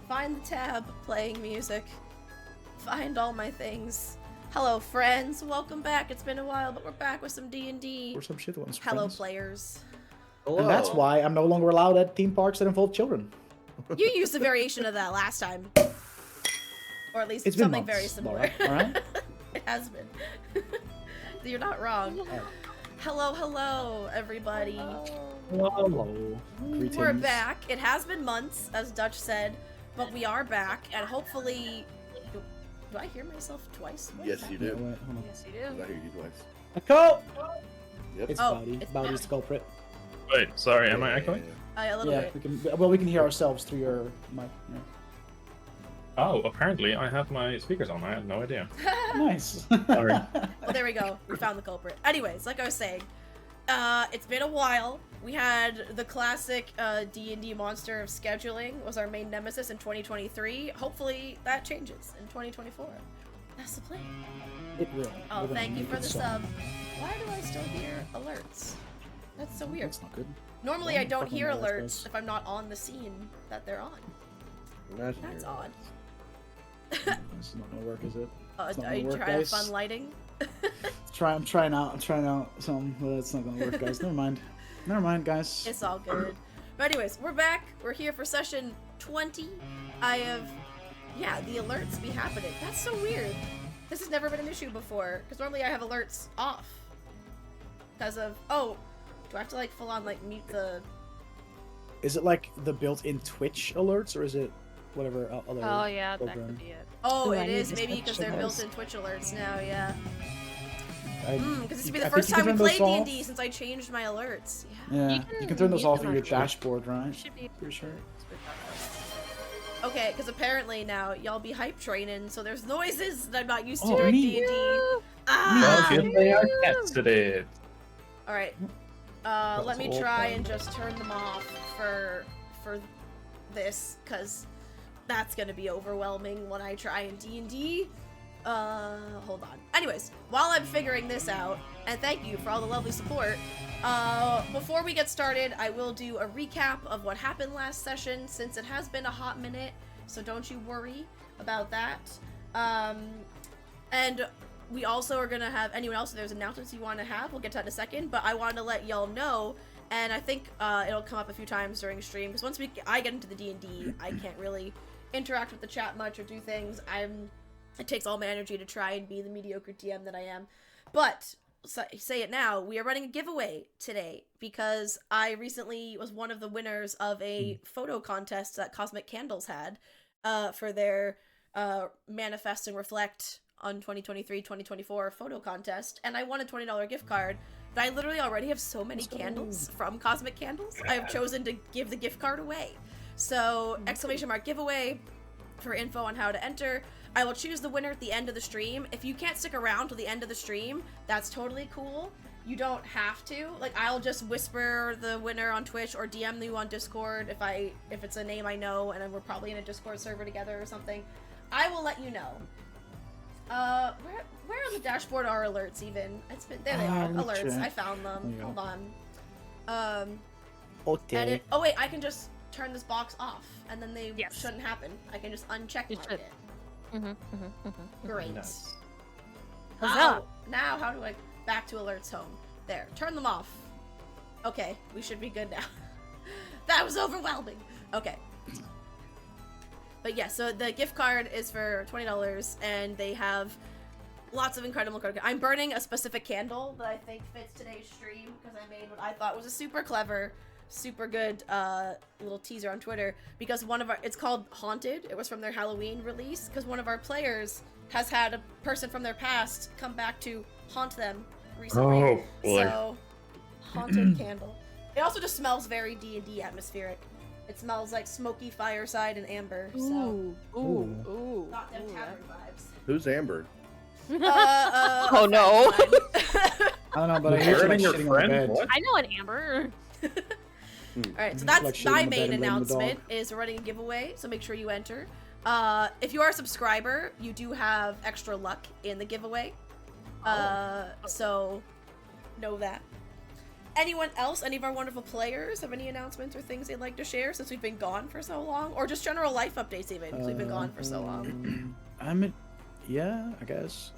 find the tab, playing music, find all my things. Hello, friends. Welcome back. It's been a while, but we're back with some D&D. Or some shit ones. Hello, friends. players. Hello. And that's why I'm no longer allowed at theme parks that involve children. You used a variation of that last time. Or at least It's been something months, very similar. Laura, all right? It has been. You're not wrong. Hello, hello, everybody. Hello. Greetings. We're back. It has been months, as Dutch said, but we are back, and hopefully... Do I hear myself twice? What is Yes, you that? Yeah, do. wait, hold on. Yes, you I do. hear you twice. Echo! Yep. It's Oh, Bowdy. it's Bowdy's Bowdy. the culprit. Wait, sorry, am I echoing? A little Yeah, bit. we can hear ourselves through your mic. Yeah. Oh, apparently I have my speakers on. I had no idea. Nice. Sorry. Well, there we go. We found the culprit. Anyways, like I was saying, it's been a while. We had the classic D&D monster of scheduling was our main nemesis in 2023. Hopefully that changes in 2024. That's the plan. It will. Oh, We're gonna thank you make for it the so. sub. Why do I still hear alerts? That's so weird. That's not good. Normally Why I the don't fuck hear am I like alerts this? if I'm not on the scene that they're on. Imagine That's you're- odd. This is not gonna work, is it? It's not Are gonna you work, trying to have guys. fun lighting? I'm trying out something, but it's not gonna work, guys. Never mind. Never mind, guys. It's all good. But anyways, we're back. We're here for session 20. Yeah, the alerts be happening. That's so weird. This has never been an issue before, because normally I have alerts off. Because of, oh, do I have to like full on like mute the... Is it like the built-in Twitch alerts, or is it whatever other? Oh yeah, that program? could be it. Oh, Ooh, I it need is, to maybe switch because to they're those. built-in Twitch alerts now, yeah. I- Because this would be I the think first you can time we turn those played off. D&D since I changed my alerts. Yeah. Yeah, You you can can turn those mute off them in your on- dashboard, right? Should be. Pretty sure. Okay, because apparently now y'all be hype training, so there's noises that I'm not used to Oh, during me. D&D. Ah! Well, they are cats today. Alright. Let me all try fun. and just turn them off for this, because that's gonna be overwhelming when I try in D&D. Hold on. Anyways, while I'm figuring this out, and thank you for all the lovely support, before we get started, I will do a recap of what happened last session, since it has been a hot minute, so don't you worry about that. And we also are gonna have anyone else, if there's announcements you want to have, we'll get to that in a second, but I wanted to let y'all know, and I think it'll come up a few times during stream, because once I get into the D&D, I can't really interact with the chat much or do things. It takes all my energy to try and be the mediocre DM that I am. But, say it now, we are running a giveaway today, because I recently was one of the winners of a photo contest that Cosmic Candles had for their Manifest and Reflect on 2023-2024 photo contest, and I won a $20 gift card. But I literally already have so many candles from Cosmic Candles, I have chosen to give the gift card away. So, ! Giveaway for info on how to enter. I will choose the winner at the end of the stream. If you can't stick around till the end of the stream, that's totally cool. You don't have to. Like, I'll just whisper the winner on Twitch or DM you on Discord if it's a name I know and we're probably in a Discord server together or something. I will let you know. Where on the dashboard are alerts even? There they are. Let me Alerts. check. I found them. There you go. Hold on. Okay. Edit. Oh wait, I can just turn this box off and then they Yes. shouldn't happen. I can just uncheck You mark should. it. Great. Nice. Oh, now how do I back to alerts home? There, turn them off. Okay, we should be good now. That was overwhelming. Okay. But yeah, so the gift card is for $20 and they have lots of incredible card. I'm burning a specific candle that I think fits today's stream because I made what I thought was a super clever, super good little teaser on Twitter, because it's called Haunted. It was from their Halloween release because one of our players has had a person from their past come back to haunt them recently. Oh, boy. So, haunted candle. It also just smells very D&D atmospheric. It smells like smoky fireside and amber. So, Ooh, ooh, ooh. not them ooh, tavern vibes. Who's Amber? Oh, A no. friend of mine. I don't know, but I hear you like Hurting your shitting on the friend? bed. What? I know an Amber. Alright, so Like that's shitting my on the bed main and blaming the announcement, dog. is we're running a giveaway, so make sure you enter. If you are a subscriber, you do have extra luck in the giveaway. So know that. Anyone else? Any of our wonderful players have any announcements or things they'd like to share since we've been gone for so long, or just general life updates even because we've been gone for so long? Yeah, I guess.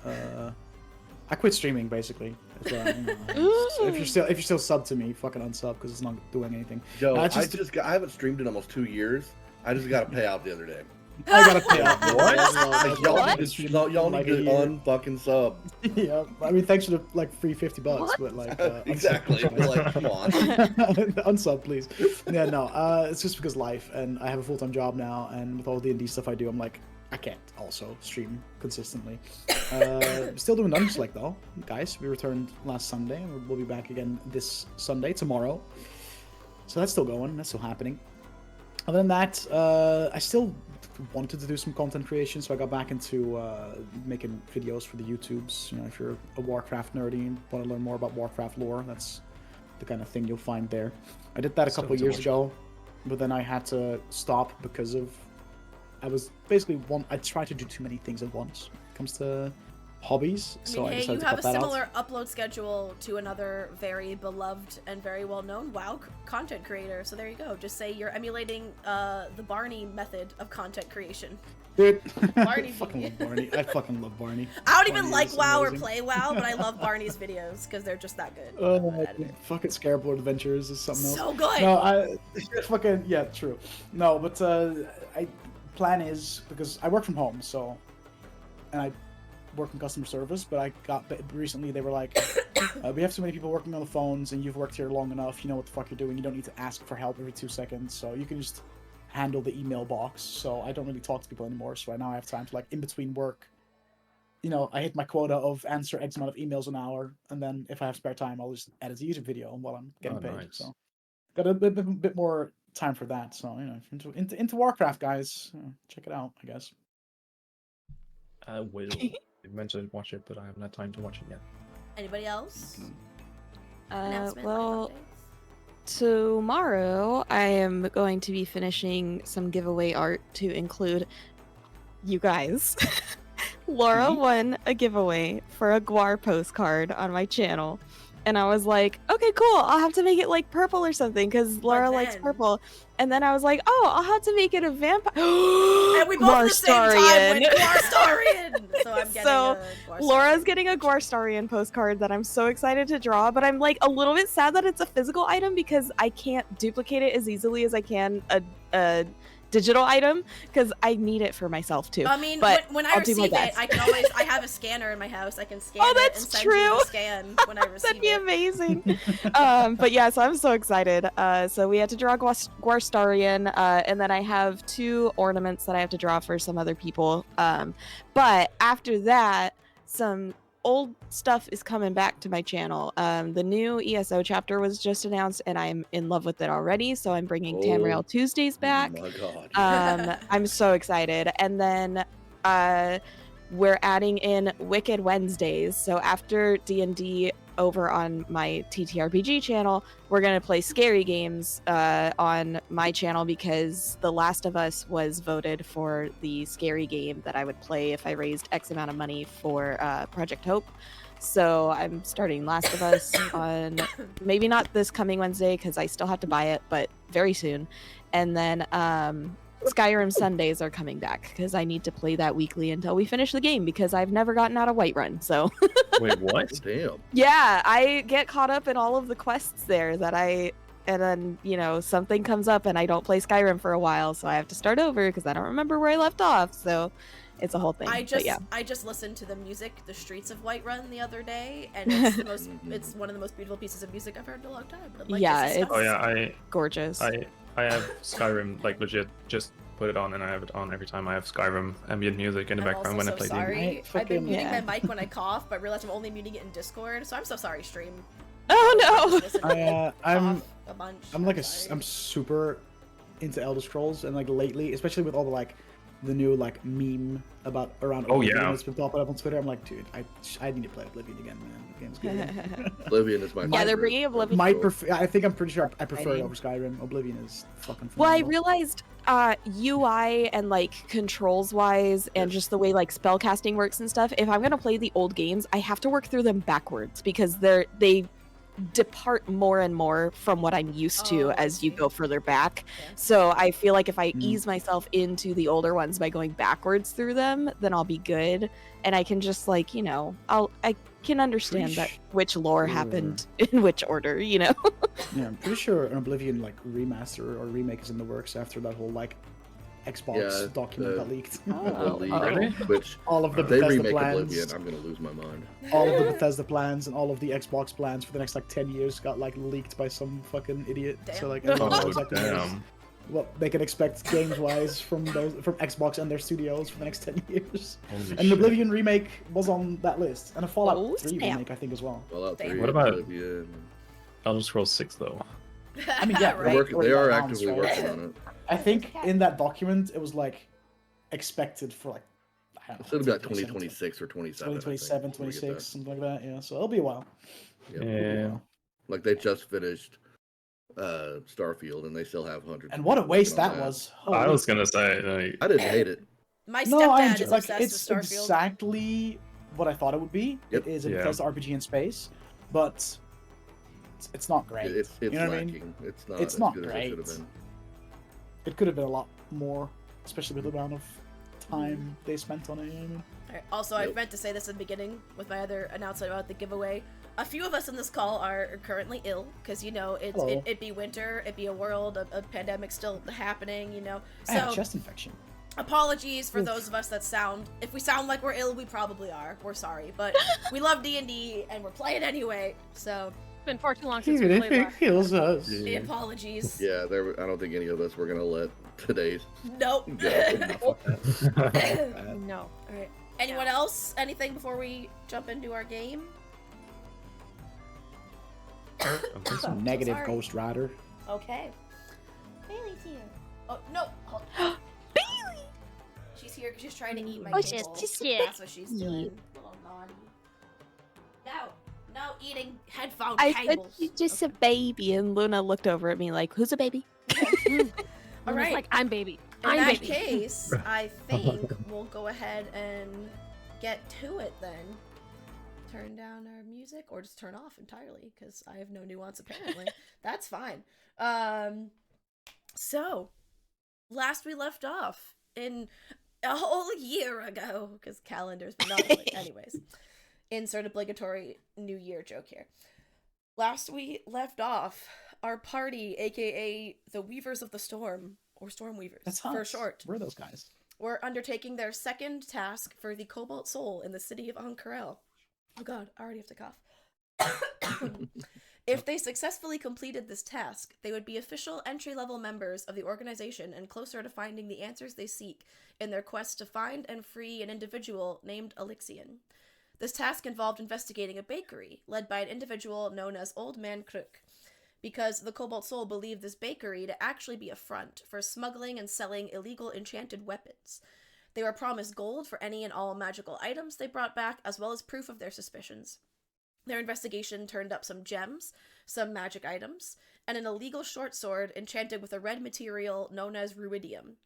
I quit streaming basically. If you're still sub to me, fucking unsub because it's not doing anything. Yo, No, I haven't streamed in almost 2 years. I just got to pay out the other day. I gotta pay out. What? Like, Y'all need to unfucking sub. Yeah, I mean, thanks for the like free $50, but like Exactly. Like, come on. unsub, please. Yeah, no, it's just because life, and I have a full-time job now, and with all the D&D stuff I do, I'm like, I can't also stream consistently. Still doing Dungeon Select though, guys. We returned last Sunday, and we'll be back again this Sunday, tomorrow. So that's still going. That's still happening. Other than that, I still wanted to do some content creation, so I got back into making videos for the YouTubes. You know, if you're a Warcraft nerdy and want to learn more about Warcraft lore, that's the kind of thing you'll find there. I did that a couple of years ago, but then I had to stop because of I tried to do too many things at once when it comes to hobbies. I mean, hey, you have a similar upload schedule to another very beloved and very well-known WoW content creator. So there you go. Just say you're emulating the Barney method of content creation. Dude, Barney. I fucking love Barney. I fucking love Barney. I don't even Barney like WoW amazing. or play WoW, but I love Barney's videos because they're just that good. Fucking Scareboard Adventures is something else. So good. No, fucking yeah, true. No, but plan is because I work from home, so and I work in customer service, but I got recently they were like, we have so many people working on the phones, and you've worked here long enough. You know what the fuck you're doing. You don't need to ask for help every 2 seconds, so you can just handle the email box. So I don't really talk to people anymore. So now I have time to like in between work. You know, I hit my quota of answer X amount of emails an hour, and then if I have spare time, I'll just edit a YouTube video while I'm getting paid. Nice. So got a bit more time for that. So you know, into Warcraft, guys, check it out. I guess. I will. You mentioned watch it, but I haven't had time to watch it yet. Anybody else? Announcement, Well, life updates? tomorrow I am going to be finishing some giveaway art to include you guys. Laura won a giveaway for a Guar postcard on my channel. And I was like, okay, cool. I'll have to make it like purple or something because Laura likes purple. And then I was like, oh, I'll have to make it a vampire. And we both at the same time went Guarstarian. So I'm getting a Guarstarian. Laura's getting a Guarstarian postcard that I'm so excited to draw, but I'm like a little bit sad that it's a physical item because I can't duplicate it as easily as I can a digital item because I need it for myself too. I mean, but when I I'll do my receive it, best. I can always, I have a scanner in my house. I can scan Oh, it that's and send true. you the scan when I receive That'd be it. amazing. But yeah, so I'm so excited. So we had to draw Guarstarian, and then I have 2 ornaments that I have to draw for some other people. But after that, some old stuff is coming back to my channel. The new ESO chapter was just announced, and I'm in love with it already. So I'm bringing Tamriel Tuesdays back. Oh my god. I'm so excited. And then we're adding in Wicked Wednesdays. So after D&D over on my TTRPG channel, we're going to play scary games on my channel because The Last of Us was voted for the scary game that I would play if I raised X amount of money for Project Hope. So I'm starting Last of Us on maybe not this coming Wednesday because I still have to buy it, but very soon. And then Skyrim Sundays are coming back because I need to play that weekly until we finish the game because I've never gotten out of Whiterun. So Wait, what? Damn. yeah, I get caught up in all of the quests there and then, you know, something comes up and I don't play Skyrim for a while, so I have to start over because I don't remember where I left off. So it's a whole thing. I But yeah. just listened to the music, The Streets of Whiterun, the other day, and it's the most, it's one of the most beautiful pieces of music I've heard in a long time. But like, Yeah, this is it's- Oh yeah, Gorgeous. I have Skyrim like legit just put it on and I have it on every time I have Skyrim ambient music in the I'm background also when so I play sorry. D&D. I've been muting Yeah. my mic when I cough, but realized I'm only muting it in Discord, so I'm so sorry, stream. Oh no! Listen to me I'm cough a bunch. like sorry. I'm super into Elder Scrolls, and like lately, especially with all the like the new like meme about around Oh, Oblivion yeah. that's been popping up on Twitter. I'm like, dude, I need to play Oblivion again, man. The game's good. Oblivion is my Yeah, they're favorite. bringing Oblivion. I think I'm pretty sure I prefer it Exciting. over Skyrim. Oblivion is fucking Well, I phenomenal. realized UI and like controls wise and just the way like spellcasting works and stuff, if I'm gonna play the old games, I have to work through them backwards because they depart more and more from what I'm used to Oh, I as you see. go further back. Okay. So I feel like if I Mm. ease myself into the older ones by going backwards through them, then I'll be good, and I can just like, I can understand that Pretty which lore sure. happened in which order, Yeah, I'm pretty sure an Oblivion like remaster or remake is in the works after that whole like Xbox document got leaked. Oh, leak, really? Which All of the they Bethesda remake plans, Oblivion, I'm gonna lose my mind. all of the Bethesda plans, and all of the Xbox plans for the next like 10 years got like leaked by some fucking idiot. Damn. So like everyone knows Oh, exactly damn. what they can expect games-wise from Xbox and their studios for the next 10 years. Holy And shit. the Oblivion remake was on that list, and a Fallout Oh, 3 snap. remake I think as well. Fallout Damn. 3, What about- Oblivion. Elder Scrolls 6 though. I mean, yeah, They're right. working, they Already are announced, actively right? working on it. I think in that document it was like expected for like I don't It know, should have got 2027, 2026 or 27. 2027, 26, something like that. Yeah, so it'll be a while. Yep. It'll be a Yeah. while. Like they just finished Starfield and they still have hundreds. And of what a people waste working on that was. I Holy- was gonna say, like, I didn't hate it. My No, I stepdad enjoy, is like obsessed it's with Starfield. exactly what I thought it would be. Yep. It is a Yeah. Bethesda RPG in space, but it's not great. It's you know what I lacking. mean? It's not. It's as not good as it should have great. been. It could have been a lot more, especially with the amount of time they spent on it. You know what I mean? Alright, also, I Nope. meant to say this in the beginning with my other announcement about the giveaway. A few of us in this call are currently ill because Hello. it be winter, it be a world, a pandemic still happening, I have a So chest infection. apologies for Oof. those of us that if we sound like we're ill, we probably are. We're sorry, but we love D&D and we're playing anyway. So It's been far too long since Even we if played it last. kills us. the apologies. Yeah, I don't think any of us were gonna let today's Nope. go. No. Alright. Anyone else? Anything before we jump into our game? Some negative sorry. Ghost Rider. Okay. Bailey's here. Oh, no. Hold- Bailey! She's here because she's trying to eat my Oh, cable. she's That's what she's Bailey. doing. Little naughty. No eating headphone I said cables. she's just a baby, and Luna looked over at me like, "Who's a baby?" All right. Like, I'm baby. In I'm that baby. case, I think we'll go ahead and get to it then. Turn down our music or just turn off entirely because I have no nuance apparently. That's fine. So last we left off in a whole year ago because calendars, but not really. Anyways, insert obligatory New Year joke here. Last we left off, our party, aka the Weavers of the Storm, or Stormweavers That's for us. short, We're those guys. were undertaking their second task for the Cobalt Soul in the city of Ankarel. Oh god, I already have to cough. If they successfully completed this task, they would be official entry-level members of the organization and closer to finding the answers they seek in their quest to find and free an individual named Elixion. This task involved investigating a bakery led by an individual known as Old Man Crook, because the Cobalt Soul believed this bakery to actually be a front for smuggling and selling illegal enchanted weapons. They were promised gold for any and all magical items they brought back, as well as proof of their suspicions. Their investigation turned up some gems, some magic items, and an illegal short sword enchanted with a red material known as ruidium.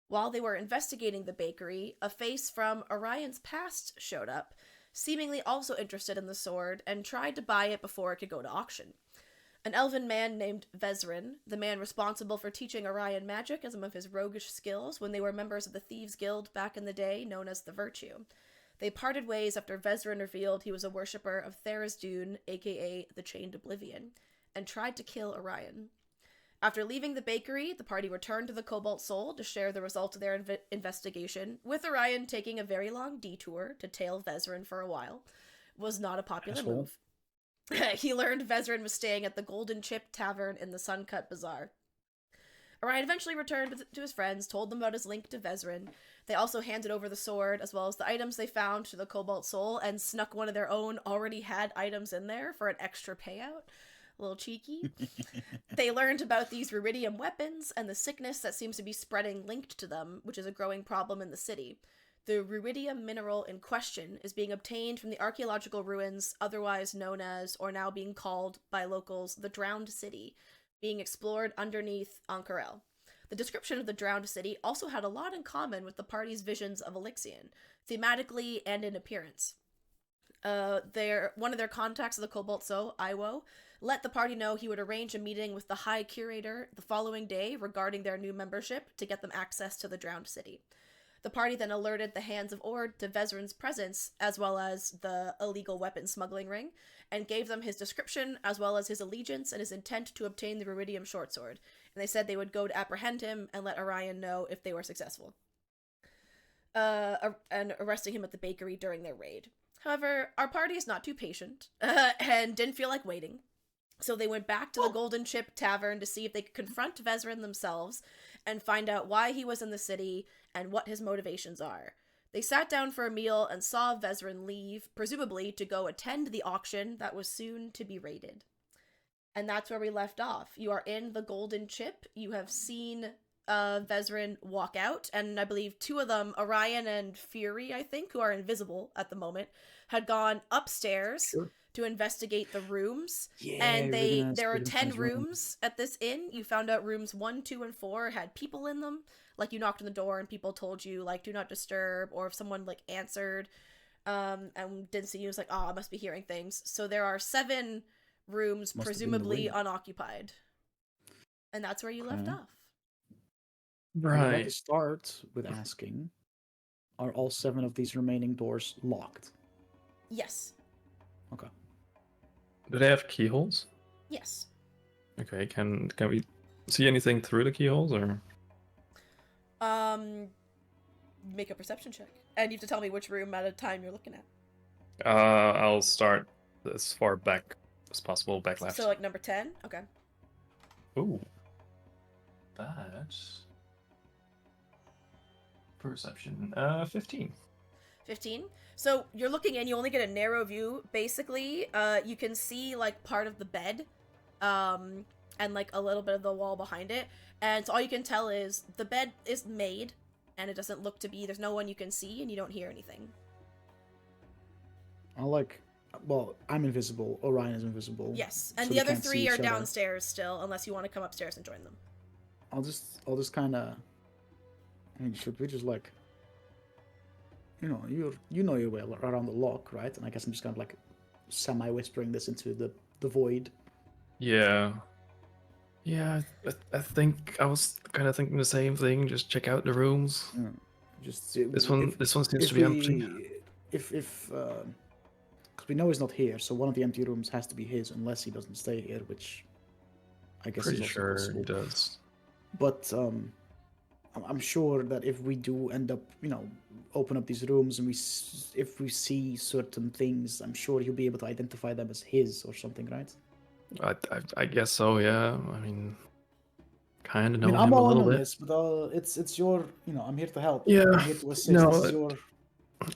While they were investigating the bakery, a face from Orion's past showed up, seemingly also interested in the sword, and tried to buy it before it could go to auction. An elven man named Vezrin, the man responsible for teaching Orion magic and some of his roguish skills when they were members of the Thieves' Guild back in the day, known as the Virtue. They parted ways after Vezrin revealed he was a worshipper of Tharizdun, aka the Chained Oblivion, and tried to kill Orion. After leaving the bakery, the party returned to the Cobalt Soul to share the results of their investigation, with Orion taking a very long detour to tail Vezrin for a while. Was not a popular Asshole. move. He learned Vezrin was staying at the Golden Chip Tavern in the Suncut Bazaar. Orion eventually returned to his friends, told them about his link to Vezrin. They also handed over the sword, as well as the items they found, to the Cobalt Soul, and snuck one of their own already had items in there for an extra payout. A little cheeky. They learned about these ruidium weapons and the sickness that seems to be spreading linked to them, which is a growing problem in the city. The ruidium mineral in question is being obtained from the archaeological ruins, otherwise known as, or now being called by locals, the Drowned City, being explored underneath Ankarel. The description of the Drowned City also had a lot in common with the party's visions of Elixion, thematically and in appearance. one of their contacts of the Cobalt Soul, Iwo, let the party know he would arrange a meeting with the High Curator the following day regarding their new membership to get them access to the Drowned City. The party then alerted the Hands of Ord to Vezrin's presence, as well as the illegal weapon smuggling ring, and gave them his description, as well as his allegiance and his intent to obtain the Ruidium Shortsword. And they said they would go to apprehend him and let Orion know if they were successful. And arresting him at the bakery during their raid. However, our party is not too patient, and didn't feel like waiting. So they went back to the Golden Chip Tavern to see if they could confront Vezrin themselves and find out why he was in the city and what his motivations are. They sat down for a meal and saw Vezrin leave, presumably to go attend the auction that was soon to be raided. And that's where we left off. You are in the Golden Chip. You have seen Vezrin walk out, and I believe two of them, Orion and Fury, I think, who are invisible at the moment, had gone upstairs to investigate the rooms. Yeah, And we're there are gonna 10 investigate rooms. rooms at this inn. You found out rooms 1, 2, and 4 had people in them. Like, you knocked on the door and people told you, like, do not disturb, or if someone, like, answered and didn't see you, it was like, I must be hearing things. So there are 7 rooms, Must have been the presumably wind. unoccupied. And that's where you left Okay. off. I'd like to Right. start with asking, are all 7 of these remaining doors locked? Yes. Okay. Do they have keyholes? Yes. Okay, can we see anything through the keyholes, or? Make a perception check. And you have to tell me which room at a time you're looking at. I'll start as far back as possible, back left. So, like, number 10? Okay. Ooh. That's... Perception. 15. 15. So you're looking in, you only get a narrow view. Basically, you can see like part of the bed, and like a little bit of the wall behind it. And so all you can tell is the bed is made, and it doesn't look to be. There's no one you can see, and you don't hear anything. I'm invisible. Orion is invisible. Yes, and so the we other can't see 3 each are other. downstairs still, unless you want to come upstairs and join them. I'll just kind of. I mean, should we just like, you know your way around the lock, right? And I guess I'm just kind of like semi-whispering this into the void. Yeah. Yeah, I think I was kind of thinking the same thing. Just check out the rooms. Yeah. Just This one seems to if be empty. because we know he's not here, so one of the empty rooms has to be his, unless he doesn't stay here, which I guess Pretty is also sure possible. he does. But I'm sure that if we do end up, open up these rooms and if we see certain things, I'm sure he'll be able to identify them as his or something, right? I guess so. Yeah. I mean, kind of know I'm him a all in little on bit. this, but it's your, I'm here to help. Yeah, I'm here to assist. no, This is your.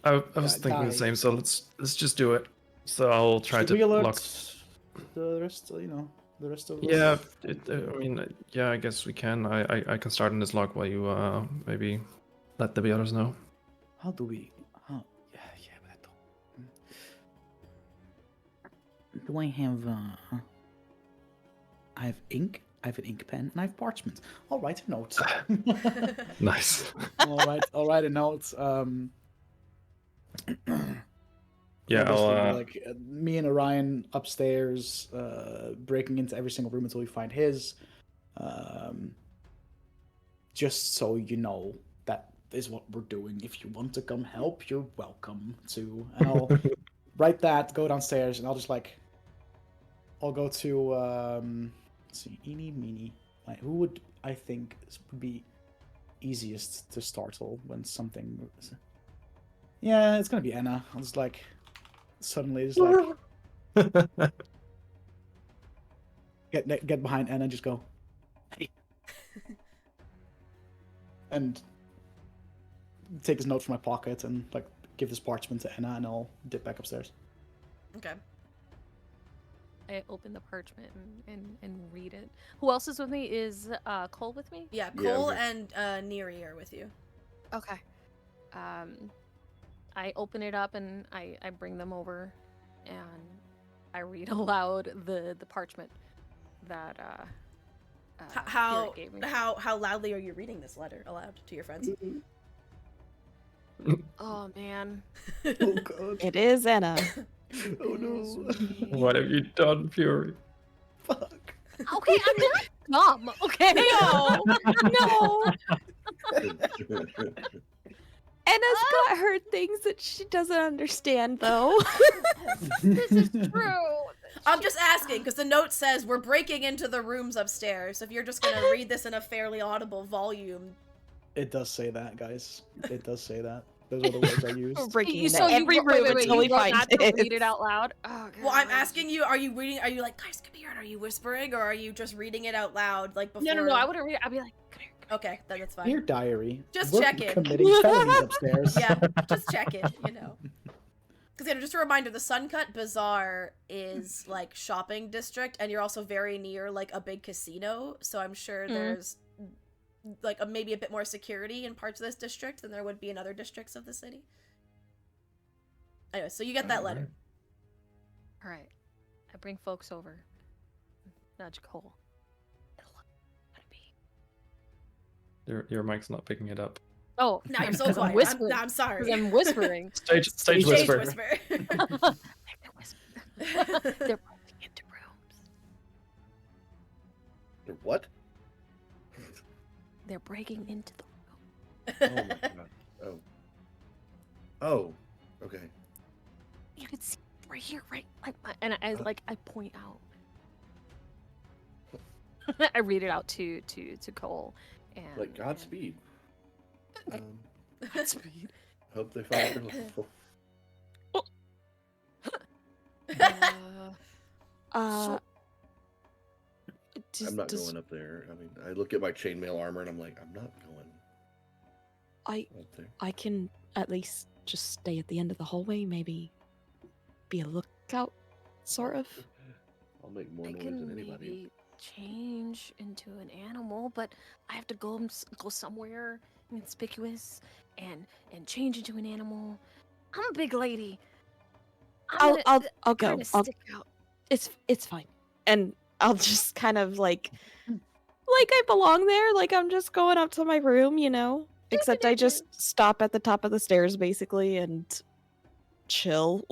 I was thinking the guy, same. So let's just do it. So I'll try Should to we alert lock. the rest? The rest of. Yeah. I mean, yeah. I guess we can. I can start in this lock while you maybe let the others know. How do we? How? Yeah, but I don't. Do I have? I have ink. I have an ink pen, and I have parchment. I'll write a note. Nice. I'll write a note. Yeah. I'll. Like me and Orion upstairs, breaking into every single room until we find his. Just so you know, that is what we're doing. If you want to come help, you're welcome to. And I'll write that, go downstairs, and I'll just like, I'll go to let's see, eeny meeny. Who would I think would be easiest to startle when something? Yeah, it's gonna be Anna. I'll just like suddenly just like get behind Anna and just go, hey, and take his note from my pocket and like give this parchment to Anna, and I'll dip back upstairs. Okay. I open the parchment and read it. Who else is with me? Is Cole with me? Yeah, Yeah, Cole we- and Neri are with you. Okay. I open it up and I bring them over, and I read aloud the parchment that How Kira gave me. how loudly are you reading this letter aloud to your friends? Oh man. Oh god. It is Anna. Oh no. What have you done, Fury? Fuck. Okay, I'm not dumb. Okay. No, no. Anna's got her things that she doesn't understand, though. This is true. I'm just asking because the note says we're breaking into the rooms upstairs. So if you're just gonna read this in a fairly audible volume, It does say that, guys. It does say that. Those are the words I used. Breaking into So you every wrote- room wait, until we you wrote find that to it. read it out loud. Oh, God. well, I'm asking you: are you reading? Are you like, guys, come here? And are you whispering, or are you just reading it out loud, like before? No, I wouldn't read it. I'd be like, come here. Okay, that's fine. Dear diary. Just we're checking. committing felonies upstairs. Yeah, just check it, you know. Because just a reminder, the Suncut Bazaar is like shopping district, and you're also very near like a big casino. So I'm sure there's like maybe a bit more security in parts of this district than there would be in other districts of the city. Anyway, so you get that letter. All right. I bring folks over. Nudge Cole. It'll look gonna be. Your mic's not picking it up. Oh, Now you're so I'm quiet. whispering. I'm sorry. 'Cause I'm whispering. Stage Stage whisper. whisper. They're whispering. They're breaking into rooms. What? They're breaking into the room. Oh my god. Oh. Oh. Okay. You can see right here, right? Like, and I point out. I read it out to Cole, and Like Godspeed. Godspeed. Hope they find her. Uh, I'm not going up there. I mean, I look at my chainmail armor and I'm like, I'm not going up there. I can at least just stay at the end of the hallway, maybe be a lookout, sort of. I'll make more I noise can than anybody. maybe change into an animal, but I have to go somewhere conspicuous and change into an animal. I'm a big lady. I'll go. Kinda I'll, stick out. it's fine, and I'll just kind of like I belong there. Like I'm just going up to my room, you know. Except I just stop at the top of the stairs, basically, and chill.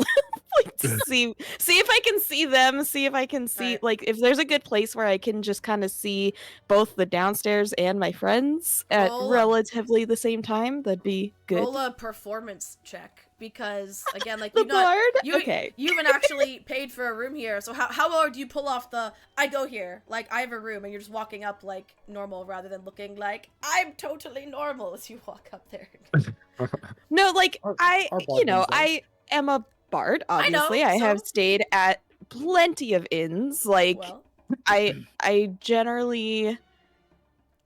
Like see if I can see them, see if I can see Right. like if there's a good place where I can just kind of see both the downstairs and my friends at Roll- relatively the same time, that'd be good. Roll a performance check because again, like The you've not bard? Okay. you haven't actually paid for a room here. So how well do you pull off the I go here like I have a room and you're just walking up like normal rather than looking like I'm totally normal as you walk up there. No, like Our I bard you know, knows that. I am a bard, I know, obviously. I have so- stayed at plenty of inns. Like Well, I generally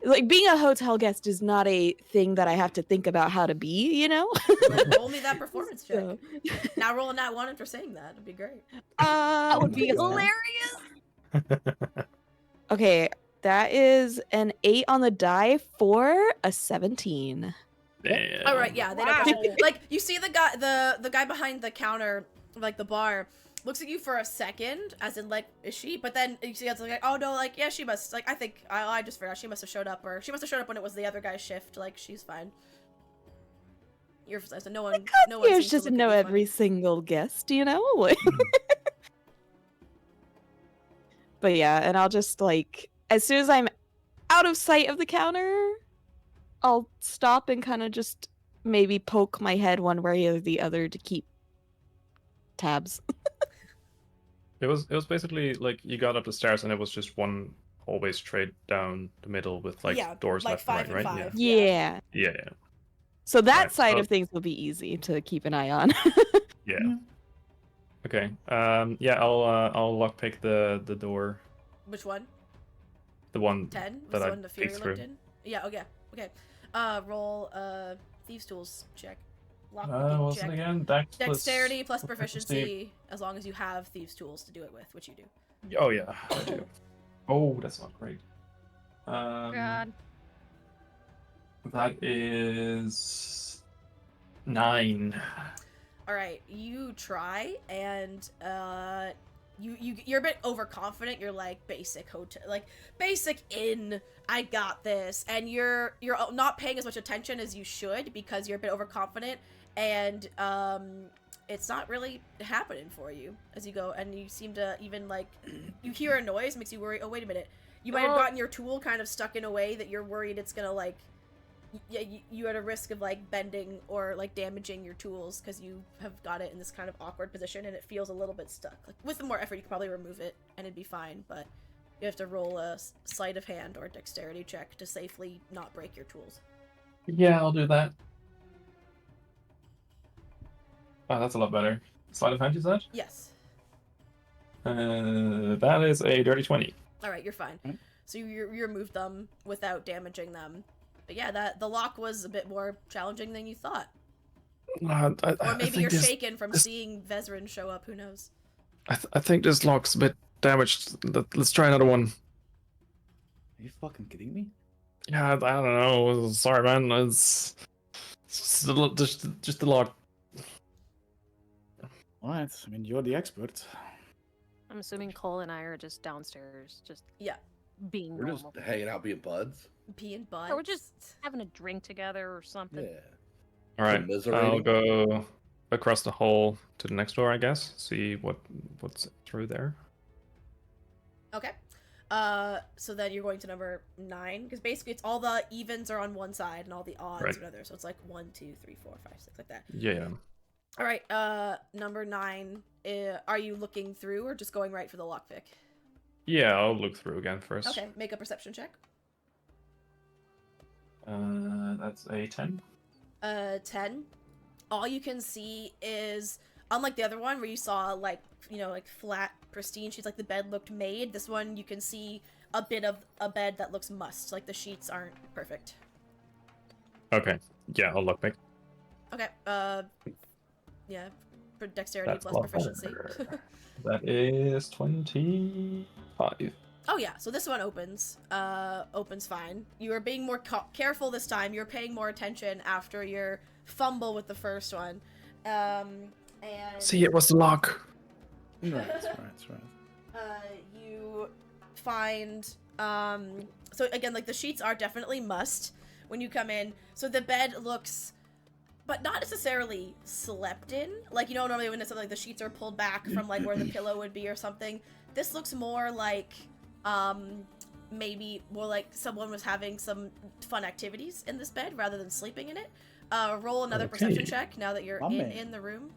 like being a hotel guest is not a thing that I have to think about how to be, you know? then roll me that performance check. So, Now rolling that one after saying that would be great. That would be Yeah. hilarious. okay, that is an 8 on the die for a 17. Damn. All right, yeah, they don't push Wow. you. Like you see the guy behind the counter, like the bar, looks at you for a second, as in like, is she? But then you see it's like, oh no, like yeah, she must. Like I think I just forgot she must have showed up, or she must have showed up when it was the other guy's shift. Like she's fine. You're so no one, no one. Here's seems to just look at know you funny. every single guest, you know? Like- but yeah, and I'll just like as soon as I'm out of sight of the counter, I'll stop and kind of just maybe poke my head one way or the other to keep tabs. It was basically like you got up the stairs and it was just one hallway straight down the middle with like Yeah, doors like left 5 and and right, right? 5. Yeah. Yeah. Yeah. So that Right, side so- of things will be easy to keep an eye on. Yeah. Yeah. Okay. Yeah, I'll lockpick the door, Which one? the one 10 was that the I one the Fury peeked looked through. in. Yeah. Okay. Okay. Roll thieves tools check. What Lockpicking was check. it again? Dex plus Dexterity plus proficiency. proficiency, as long as you have thieves tools to do it with, which you do. Oh yeah, I do. Oh, that's not great. God. That is 9. All right, you try, and you're a bit overconfident. You're like basic hotel, like basic inn. I got this, and you're not paying as much attention as you should because you're a bit overconfident, and it's not really happening for you as you go, and you seem to even like you hear a noise, makes you worry. Oh, wait a minute, you might have gotten your tool kind of stuck in a way that you're worried it's gonna like you at a risk of like bending or like damaging your tools because you have got it in this kind of awkward position and it feels a little bit stuck. Like with more effort, you could probably remove it and it'd be fine, but you have to roll a sleight of hand or dexterity check to safely not break your tools. Yeah, I'll do that. Oh, that's a lot better. Sleight of hand, you said? Yes. That is a dirty 20. All right, you're fine. Okay. So you removed them without damaging them. But yeah, the lock was a bit more challenging than you thought. Or maybe you're shaken from seeing Vezrin show up. Who knows? I think this lock's a bit damaged. Let's try another one. Are you fucking kidding me? Yeah, I don't know. Sorry, man. It's just the lock. Alright, I mean, you're the expert. I'm assuming Cole and I are just downstairs, just Yeah. being We're just normal. hanging out, being buds. Pee and butt. Or we're just having a drink together or something. Yeah. All right, Commiserating. I'll go across the hall to the next door, I guess. See what's through there. Okay. So then you're going to number 9, because basically it's all the evens are on one side and all the odds Right. are another. So it's like 1, 2, 3, 4, 5, 6, like that. Yeah. All right. Number 9. Are you looking through or just going right for the lockpick? Yeah, I'll look through again first. Okay. Make a perception check. That's a 10. 10. All you can see is, unlike the other one where you saw like, you know, like flat, pristine sheets, like the bed looked made, this one you can see a bit of a bed that looks mussed, like the sheets aren't perfect. Okay. Yeah, I'll look back. Okay, yeah, for dexterity That's plus a lot proficiency. better. That is 25. Oh yeah, so this one opens fine. You are being more careful this time. You're paying more attention after your fumble with the first one. And See, it was the lock. Right. you find so again, like the sheets are definitely mussed when you come in. So the bed looks, but not necessarily slept in. Like, you know, normally when it's like the sheets are pulled back from like where the pillow would be or something. This looks more like maybe more like someone was having some fun activities in this bed rather than sleeping in it. Roll another perception check now that you're in the room.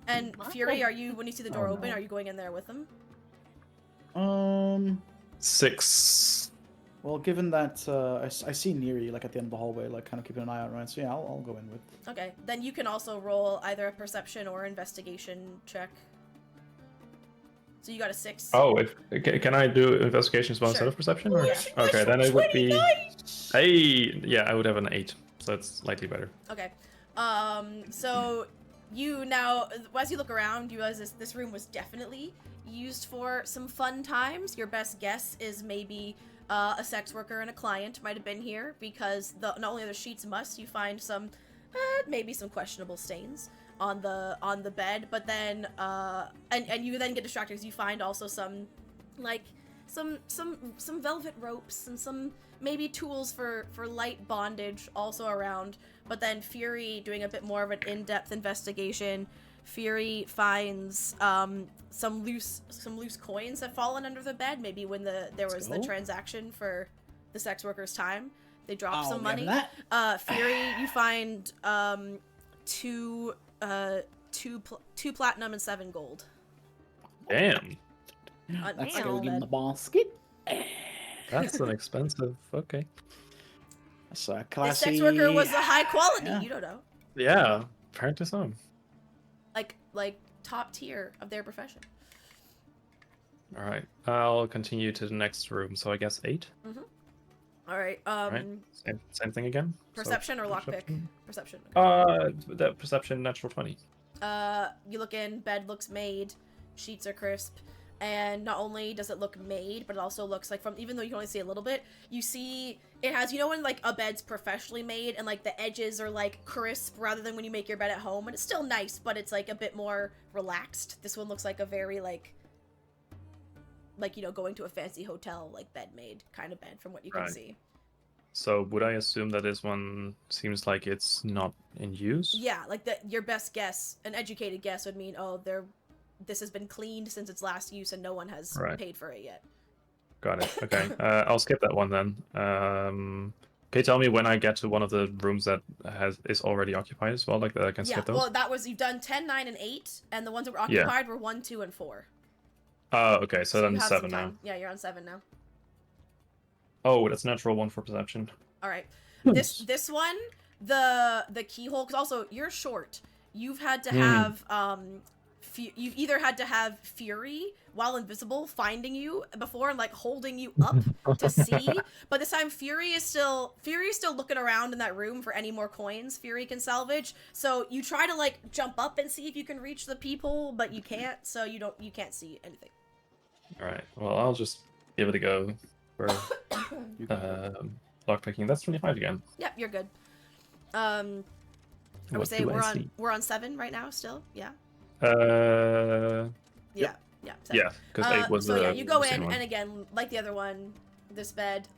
And Fury, are you, when you see the door open, are you going in there with them? 6. Well, given that I see Neri like at the end of the hallway, like kind of keeping an eye out, right? So yeah, I'll go in with. Okay, then you can also roll either a perception or investigation check. So you got a 6. Oh, can I do investigation spell instead Sure. of perception? Or? Yeah. Okay, then it would be. Hey, yeah, I would have an 8, so it's slightly better. Okay. So you now, as you look around, you realize this room was definitely used for some fun times. Your best guess is maybe a sex worker and a client might have been here, because not only are the sheets mussed, you find some maybe some questionable stains on the bed, but then and you then get distracted because you find also some like some velvet ropes and some maybe tools for light bondage also around. But then Fury, doing a bit more of an in-depth investigation, Fury finds some loose coins have fallen under the bed. Maybe when there was the transaction for the sex worker's time, they dropped some money. Fury, you find 2 platinum and 7 gold. Damn, That's Damn. going in the basket. that's an expensive. Okay. That's The classy. sex worker was a high quality. Yeah. You don't know, Yeah, apparently so. like top tier of their profession. All right, I'll continue to the next room. So I guess 8. All right. Right. Same thing again. So, Perception or lockpick? Perception. The perception natural 20. You look in. Bed looks made. Sheets are crisp. And not only does it look made, but it also looks like, from, even though you can only see a little bit, you see it has, you know, when like a bed's professionally made and like the edges are like crisp rather than when you make your bed at home, and it's still nice, but it's like a bit more relaxed. This one looks like a very like, you know, going to a fancy hotel like bed made kind of bed from what you can Right. see. So would I assume that this one seems like it's not in use? Yeah, like your best guess, an educated guess would mean, oh, this has been cleaned since its last use and no one has Right. paid for it yet. Got it. Okay. I'll skip that one then. Can you tell me when I get to one of the rooms that is already occupied as well, like that I can Yeah, skip those? well, you've done 10, 9, and 8, and the ones that were occupied were 1, 2, and 4. Oh, okay. So then you have 7 some now. time. Yeah, you're on 7 now. Oh, that's a natural 1 for perception. All right. This one, the keyhole, because also you're short. You've had to have you've either had to have Fury while invisible finding you before and like holding you up to see, but this time Fury is still looking around in that room for any more coins Fury can salvage. So you try to like jump up and see if you can reach the peephole, but you can't. So you can't see anything. All right. Well, I'll just give it a go for lockpicking. That's 25 again. Yep, you're good. I would What say do I see? we're on 7 right now still. Yeah. Yep. Yeah. 7. Yeah, because 8 was so yeah, you go the same in, one. and again, like the other one, this bed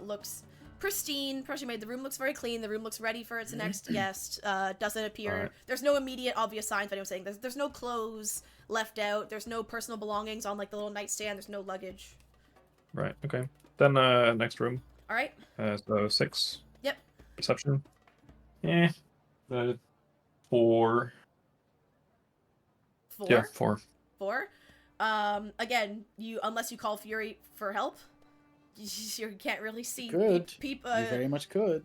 looks pristine, freshly made. The room looks very clean. The room looks ready for its next guest. Doesn't appear. Alright. There's no immediate obvious signs of anyone saying there's no clothes left out. There's no personal belongings on like the little nightstand. There's no luggage. Right. Okay. Then next room. All right. So 6. Yep. Perception. Yeah. 4. 4. Yeah, 4. 4. Again, unless you call Fury for help, you can't really see. Could. People. You very much could.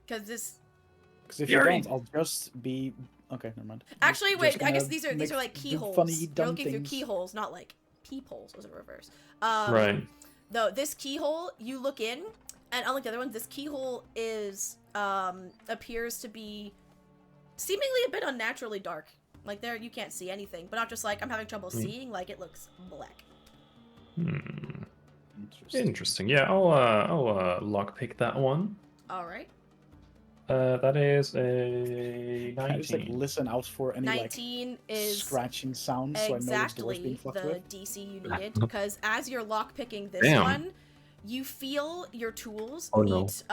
Because this. Because if you Fury. don't, I'll just be. Okay, never mind. Actually, Just wait. I gonna guess these are make like do keyholes. Funny, You're dumb looking through things. keyholes, not like peepholes. Was in reverse. Right. Though this keyhole, you look in, and unlike the other ones, this keyhole is appears to be seemingly a bit unnaturally dark. Like there, you can't see anything, but not just like I'm having trouble seeing. Like it looks black. Interesting. Yeah, I'll lockpick that one. All right. That is a 19. Can I just like listen out for any 19 like is scratching sounds so I know which door's being exactly fucked the with? DC you needed, because as you're lockpicking this Damn. one, you feel your tools Oh, no. meet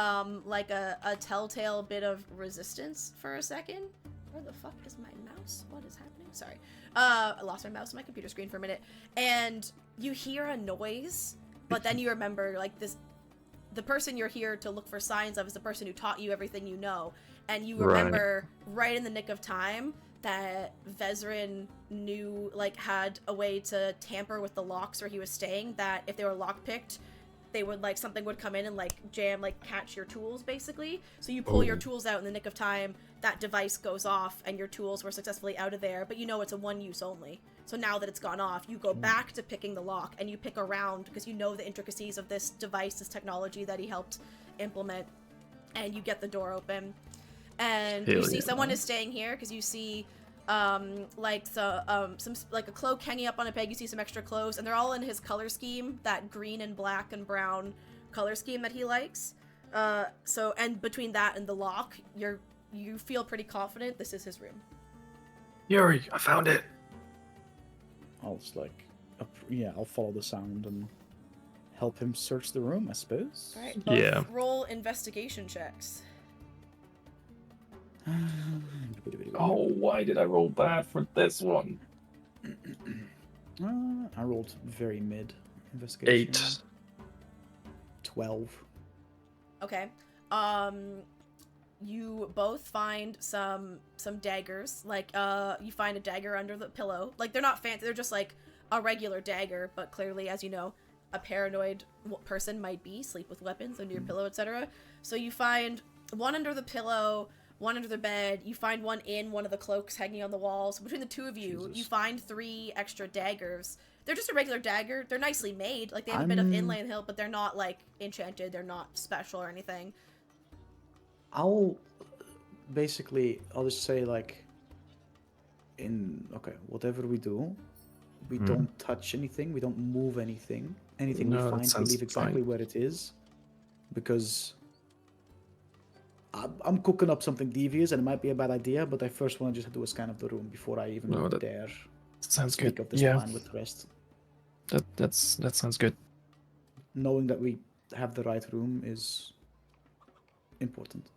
like a telltale bit of resistance for a second. Where the fuck is my mouse? What is happening? Sorry. I lost my mouse on my computer screen for a minute. And you hear a noise, but then you remember like the person you're here to look for signs of is the person who taught you everything you know. And you remember right in the nick of time that Vezrin knew, like, had a way to tamper with the locks where he was staying, that if they were lockpicked, they would, like, something would come in and, like, jam, like, catch your tools, basically. So you pull your tools out in the nick of time, that device goes off, and your tools were successfully out of there, but you know it's a one-use only. So now that it's gone off, you go back to picking the lock, and you pick around, because you know the intricacies of this device, this technology that he helped implement, and you get the door open. And you see someone is staying here, because you see some like a cloak hanging up on a peg. You see some extra clothes, and they're all in his color scheme, that green and black and brown color scheme that he likes. And between that and the lock, you feel pretty confident this is his room. Yuri, I found it. I'll just like, I'll follow the sound and help him search the room, I suppose. All right. Yeah. Roll investigation checks. Oh, why did I roll bad for this one? I rolled very mid investigation. 8. 12. Okay. You both find some daggers. Like, you find a dagger under the pillow. Like, they're not fancy. They're just, like, a regular dagger. But clearly, as you know, a paranoid person might sleep with weapons under your pillow, etc. So you find one under the pillow, one under the bed. You find one in one of the cloaks hanging on the wall. So between the two of you, you find 3 extra daggers. They're just a regular dagger. They're nicely made. Like, they have a bit of inlay and hilt, but they're not, like, enchanted. They're not special or anything. I'll just say, like, whatever we do, we don't touch anything, we don't move anything. Anything No, we that find, we sounds leave exactly fine. where it is. Because I'm cooking up something devious, and it might be a bad idea, but I first want to just do a scan of the room before I even dare Sounds speak good. of this Yeah, plan with the rest. that sounds good. Knowing that we have the right room is important.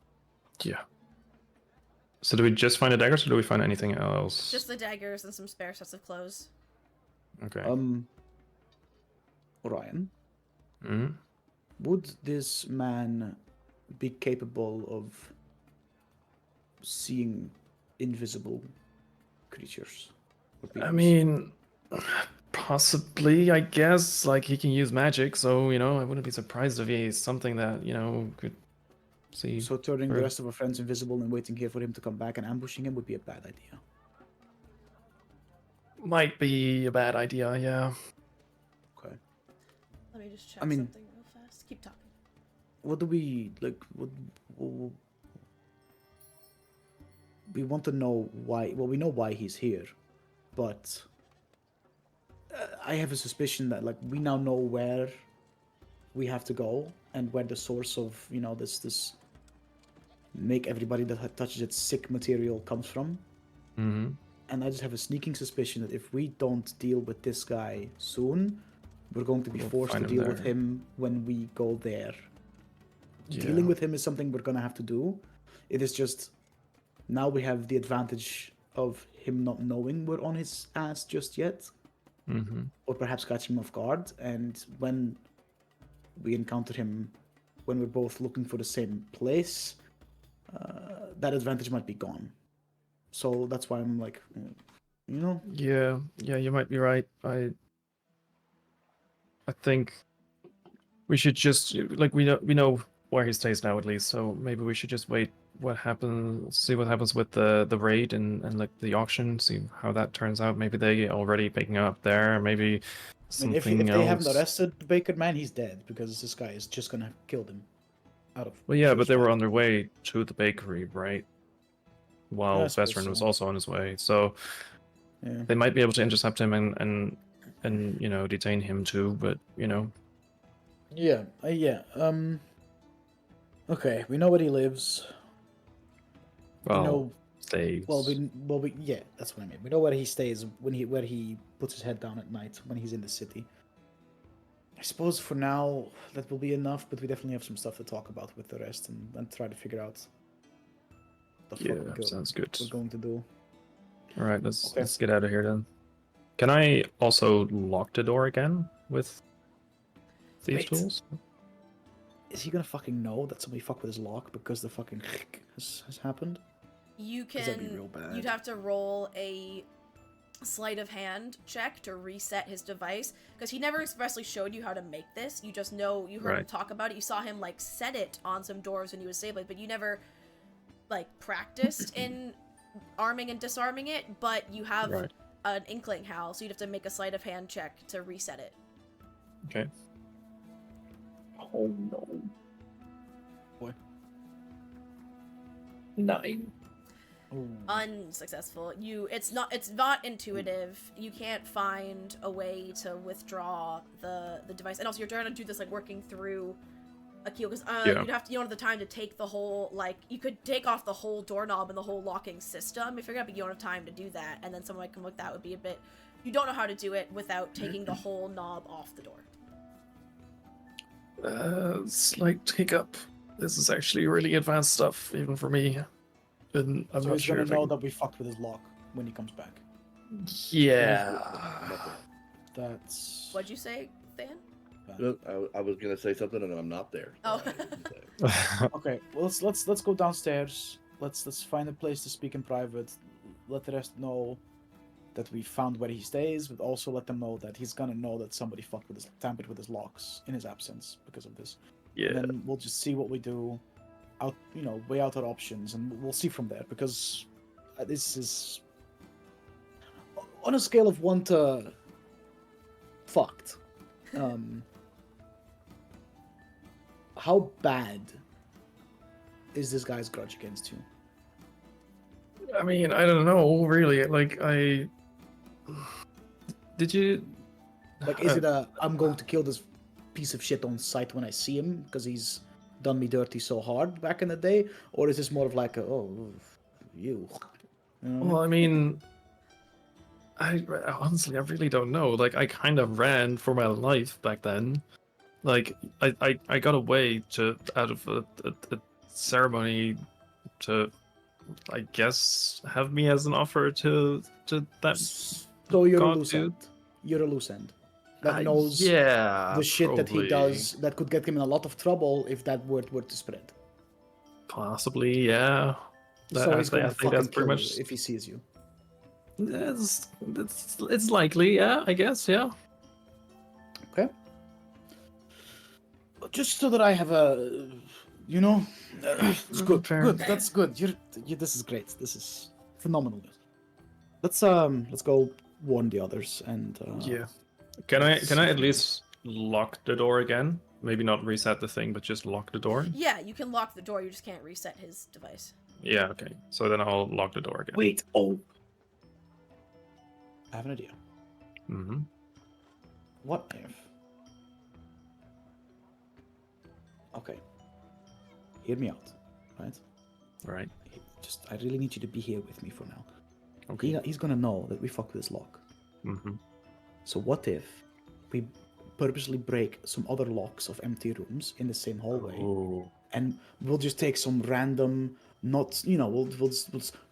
Yeah. So do we just find the daggers, or do we find anything else? Just the daggers and some spare sets of clothes. Okay. Orion, Mhm. would this man be capable of seeing invisible creatures? or I beings? mean, possibly, I guess. Like, he can use magic, so, I wouldn't be surprised if he's something that, could see. So turning the through. rest of our friends invisible and waiting here for him to come back and ambushing him would be a bad idea. Might be a bad idea, yeah. Okay. Let me just check I mean- something real fast. Keep talking. What do we like? We want to know why. Well, we know why he's here, but I have a suspicion that like we now know where we have to go and where the source of this make everybody that touches it sick material comes from. Mm-hmm. And I just have a sneaking suspicion that if we don't deal with this guy soon, we're going to be We'll forced to find him deal with there. him when we go there. Yeah. Dealing with him is something we're gonna have to do. It is just now we have the advantage of him not knowing we're on his ass just yet, Mm-hmm. or perhaps catching him off guard. And when we encounter him, when we're both looking for the same place, that advantage might be gone. So that's why I'm like, Yeah, you might be right. I think we should just we know where he stays now at least, so maybe we should just wait see what happens with the raid and like the auction, see how that turns out. Maybe they already picking up there, maybe I mean, something if they else. haven't arrested the Baker man, he's dead because this guy is just gonna kill them. Out of Well, yeah, pure but they were spite. on their way to the bakery, right? While I suppose Veteran was so. also on his way, so Yeah. they might be able to intercept him and detain him too. But Yeah. Yeah. Okay, we know where he lives. We well, know. stays. Yeah, that's what I mean. We know where he stays where he puts his head down at night when he's in the city. I suppose for now that will be enough, but we definitely have some stuff to talk about with the rest and try to figure out the fuck Yeah, sounds good. we're going to do. All right, let's Okay. let's get out of here then. Can I also lock the door again with these Wait. tools? Is he gonna fucking know that somebody fucked with his lock because the fucking has happened? You 'Cause that'd be can. real bad. You'd have to roll a sleight of hand check to reset his device because he never expressly showed you how to make this. You just know you heard him Right. talk about it. You saw him like set it on some doors when he was sabling, but you never like practiced in arming and disarming it. But you have Right. an inkling how, so you'd have to make a sleight of hand check to reset it. Okay. Oh no. Boy. 9. Ooh. Unsuccessful. It's not intuitive. You can't find a way to withdraw the device. And also you're trying to do this like working through a key because Yeah. you don't have the time to take the whole you could take off the whole doorknob and the whole locking system if you're gonna, but you don't have time to do that. And then someone like come with that would be a bit. You don't know how to do it without taking the whole knob off the door. Slight hiccup. This is actually really advanced stuff, even for me. And I'm So not he's sure gonna if I know can... that we fucked with his lock when he comes back. Yeah. That's. What'd you say, Than? I was gonna say something and I'm not there. Oh. I didn't say. Okay, well let's go downstairs. Let's find a place to speak in private. Let the rest know that we found where he stays, but also let them know that he's gonna know that somebody tampered with his locks in his absence because of this. Yeah. And then we'll just see what we do. Weigh out our options, and we'll see from there. Because this is on a scale of 1 to fucked. How bad is this guy's grudge against you? I mean, I don't know, really. Did you... Like, is it I'm going to kill this piece of shit on sight when I see him because he's done me dirty so hard back in the day, or is this more of like you know? Well, I mean, I honestly, I really don't know. Like, I kind of ran for my life back then. Like, I got away out of a ceremony to, I guess, have me as an offer to that So you're a god loose dude? end. You're a loose end. That knows Yeah, the shit that he probably. does that could get him in a lot of trouble if that word were to spread. Possibly, yeah. So he's I gonna think fucking that's pretty kill much. you if he sees you. It's likely, yeah. I guess, yeah. Okay. Just so that I have a, you know, it's good. Fair. Good. That's good. This is great. This is phenomenal. Let's go warn the others and. Yeah. Can I at least lock the door again? Maybe not reset the thing, but just lock the door. Yeah, you can lock the door. You just can't reset his device. Yeah. Okay. So then I'll lock the door again. Wait. Oh. I have an idea. Mm-hmm. What if? Okay. Hear me out, right? Right. Just, I really need you to be here with me for now. Okay. He's gonna know that we fucked with this lock. Mm-hmm. So what if we purposely break some other locks of empty rooms in the same hallway, Oh. and we'll just take some random, not, you know, we'll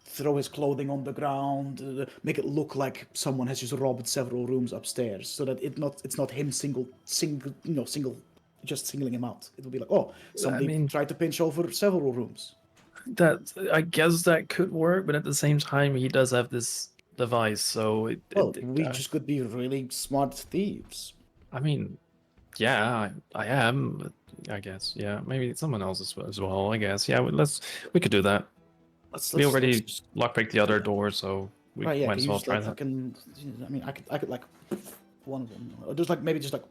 throw his clothing on the ground, make it look like someone has just robbed several rooms upstairs, so that it's not him just singling him out. It will be like, oh, somebody tried to pinch over several rooms. That, I guess that could work, but at the same time, he does have this device, so We just could be really smart thieves. I mean, yeah, I am. I guess, yeah. Maybe someone else as well. I guess, yeah. We could do that. We already lockpicked the other door, so we right, yeah, might as well try that. Fucking, I mean, I could like one of them. Or just like maybe just like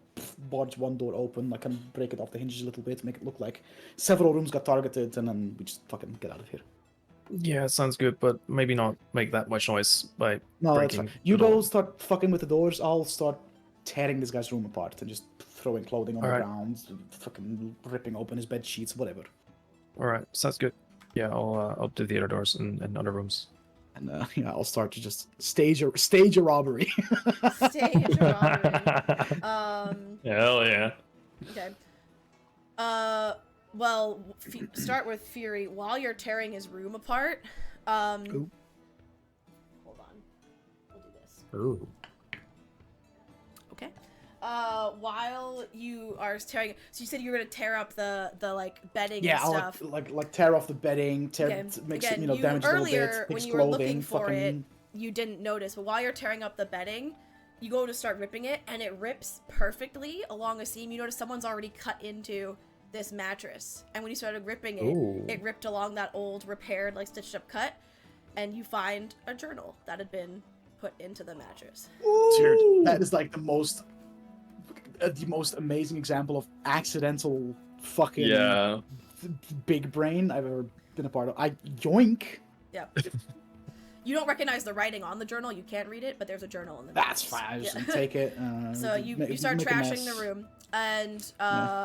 barge one door open, like kind of break it off the hinges a little bit, make it look like several rooms got targeted, and then we just fucking get out of here. Yeah, sounds good, but maybe not make that much noise by No, that's breaking. fine. You the door. go start fucking with the doors. I'll start tearing this guy's room apart and just throwing clothing on the Alright. ground, fucking ripping open his bed sheets, whatever. All right, sounds good. Yeah, I'll do the other doors and other rooms. And yeah, I'll start to just stage a robbery. Stage a robbery. Hell yeah. Okay. Well, start with Fury. While you're tearing his room apart, Ooh. hold on. We'll do this. Ooh. Okay. While you are tearing, so you said you were gonna tear up the like bedding Yeah, and I'll stuff. like tear off the bedding, make Again, it, damage a little earlier bit, when fix you were clothing, looking for it, fucking. you didn't notice, but while you're tearing up the bedding, you go to start ripping it, and it rips perfectly along a seam. You notice someone's already cut into this mattress, and when you started ripping it, Ooh. it ripped along that old repaired, like stitched up cut, and you find a journal that had been put into the mattress. Dude, that is like the most amazing example of accidental fucking big brain I've ever been a part of. I yoink. Yeah. You don't recognize the writing on the journal. You can't read it, but there's a journal in the That's mattress. fine. I just Yeah. take it. So you start make a trashing mess. the room, and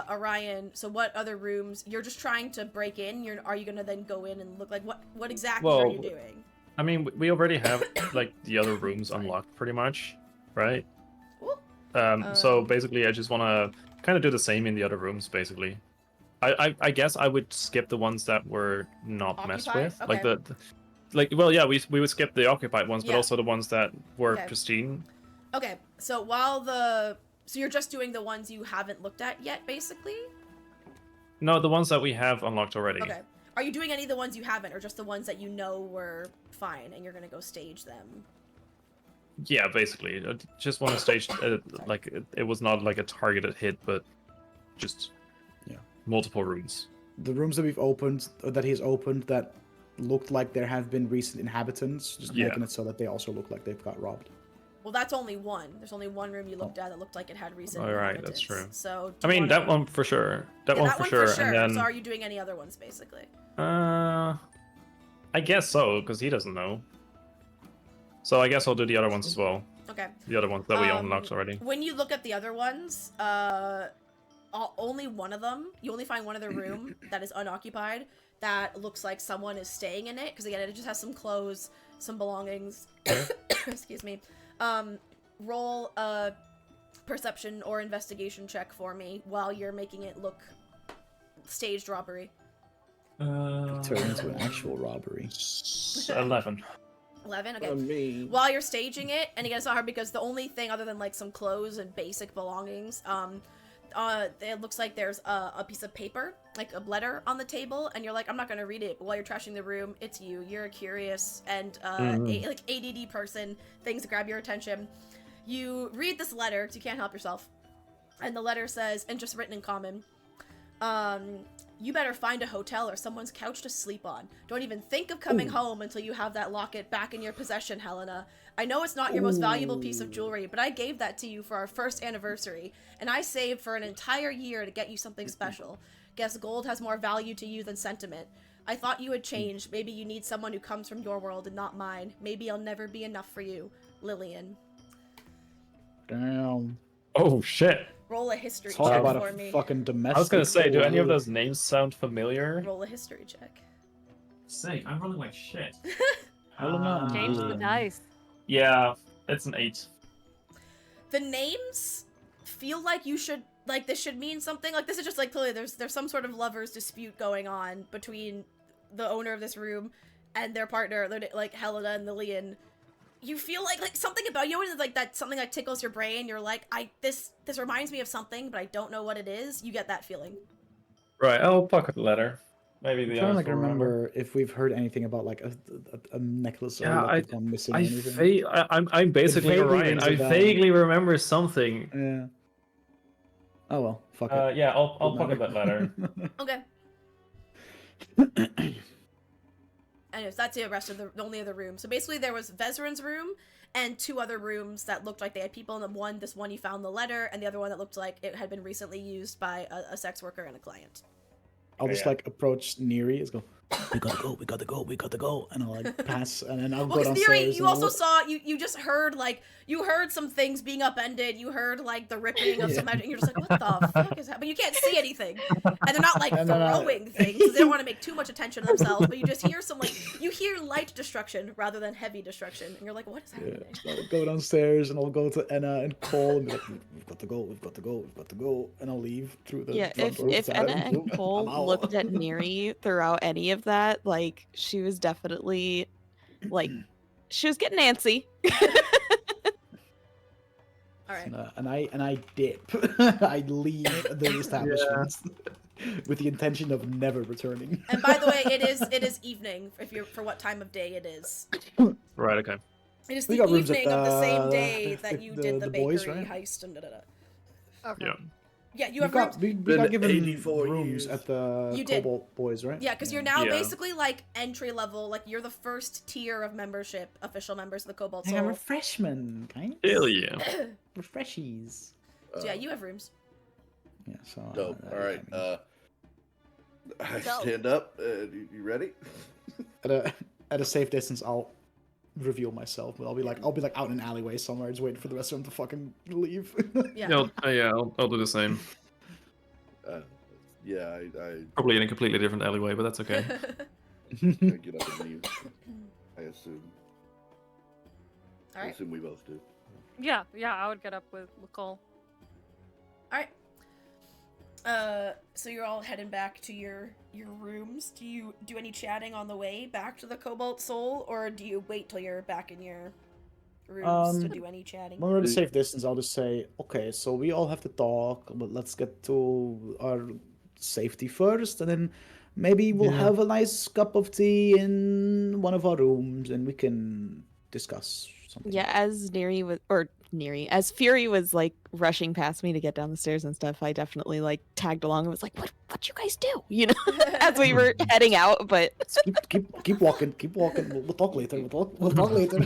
Orion. So what other rooms? You're just trying to break in. Are you gonna then go in and look like what exactly are you doing? I mean, we already have like the other rooms unlocked pretty much, right? Cool. So basically, I just want to kind of do the same in the other rooms, basically. I guess I would skip the ones that were not messed Occupied? with, like Okay. we would skip the occupied ones, but Yeah. also the ones that were Okay. pristine. Okay. So so you're just doing the ones you haven't looked at yet, basically. No, the ones that we have unlocked already. Okay. Are you doing any of the ones you haven't, or just the ones that you know were fine, and you're gonna go stage them? Yeah, basically, I just want to stage like it was not like a targeted hit, but just multiple rooms. The rooms that we've opened, or that he's opened, that looked like there have been recent inhabitants, just Yeah. making it so that they also look like they've got robbed. Well, that's only one. There's only one room you looked at that looked like it had recent. All right, that's inhabitants. true. So. I mean, that one for sure. That one for sure. And then, So are you doing any other ones, basically? I guess so, because he doesn't know. So I guess I'll do the other ones as well. Okay. The other ones that we unlocked already. When you look at the other ones, only one of them, you only find one of the room that is unoccupied that looks like someone is staying in it, because again, it just has some clothes, some belongings. Excuse me. Roll a perception or investigation check for me while you're making it look staged robbery. Turn into an actual robbery. 11. 11. Okay. Me. While you're staging it, and again, it's not hard because the only thing other than like some clothes and basic belongings, it looks like there's a piece of paper, like a letter on the table, and you're like, I'm not gonna read it, but while you're trashing the room, it's you. You're a curious and like ADD person. Things grab your attention. You read this letter, 'cause you can't help yourself, and the letter says, and just written in common, you better find a hotel or someone's couch to sleep on. Don't even think of coming home until you have that locket back in your possession, Helena. I know it's not your most valuable piece of jewelry, but I gave that to you for our first anniversary, and I saved for an entire year to get you something special. Guess gold has more value to you than sentiment. I thought you had changed. Maybe you need someone who comes from your world and not mine. Maybe I'll never be enough for you. Lillian. Damn. Oh shit! Roll a history Talk check about for a me. fucking domestic. I was gonna say, do any of war. those names sound familiar? Roll a history check. Sake, I'm rolling like shit. Helena and Change the Lillian. dice. Yeah, it's an 8. The names feel like you should, like, this should mean something. Like, this is just, like, clearly there's some sort of lover's dispute going on between the owner of this room and their partner, like, Helena and Lillian. You feel like something about you, and like that something that tickles your brain. You're like, this reminds me of something, but I don't know what it is. You get that feeling. Right, I'll pocket the letter. Maybe the I'm trying to others like will remember if we've heard anything about like a necklace or Yeah, locket gone missing or anything. I'm basically vaguely Orion. rings a I bell. vaguely remember something. Yeah. Oh well, fuck it. Yeah, I'll Doesn't pocket that letter. Okay. Anyways, that's the rest of the only other room. So basically, there was Vezran's room and 2 other rooms that looked like they had people in them. This one you found the letter, and the other one that looked like it had been recently used by a sex worker and a client. I'll just Yeah. like approach Neri and go, we gotta go, and I'll like pass, and then I'll Well, go because Theory, downstairs. you also saw, you just heard, like, you heard some things being upended, you heard, like, the ripping of some, and you're just like, what the fuck is happening? But you can't see anything. And they're not, like, And then I- throwing things, because they don't want to make too much attention to themselves, but you just hear some, like, you hear light destruction rather than heavy destruction, and you're like, what is Yeah, happening? so I'll go downstairs and I'll go to Enna and call and be like, we've got to go, and I'll leave through the Yeah, front door. if Sorry. Enna and Cole I'm out. looked at Neri throughout any of that, like, she was definitely, like, she was getting antsy. Alright. And I dip. I leave the establishment with the intention of never returning. And by the way, it is evening, for what time of day it is. Right, okay. It is We the got rooms at evening of the same the- day that you did the the bakery boys, right? heist and da-da-da. Okay. Yeah. Yeah, you We have rooms. got, we Been got given 84 rooms years. at the You did. Cobalt Boys, right? Yeah, because you're now Yeah. basically like entry level, like you're the first tier of membership, official members of the Cobalt Hey, I'm a Soul. freshman, guys. Hell yeah. Refreshies. So yeah, you have rooms. Yeah, so. Dope. All right. I mean, I Dope. stand up. You ready? at a safe distance, I'll reveal myself, but I'll be like out in an alleyway somewhere, just waiting for the rest of them to fucking leave. Yeah. I'll do the same. Yeah, I Probably in a completely different alleyway, but that's okay. get up and leave. I assume. I Alright. assume we both do. Yeah, I would get up with Cole. Alright. So you're all heading back to your rooms. Do you do any chatting on the way back to the Cobalt Soul, or do you wait till you're back in your rooms to do any chatting? When we're at a safe distance, I'll just say, okay, so we all have to talk, but let's get to our safety first, and then maybe we'll have a nice cup of tea in one of our rooms, and we can discuss something. Yeah, as as Fury was like rushing past me to get down the stairs and stuff, I definitely like tagged along and was like, "What you guys do?" You know, as we were heading out. But keep walking. We'll talk later. We'll talk later.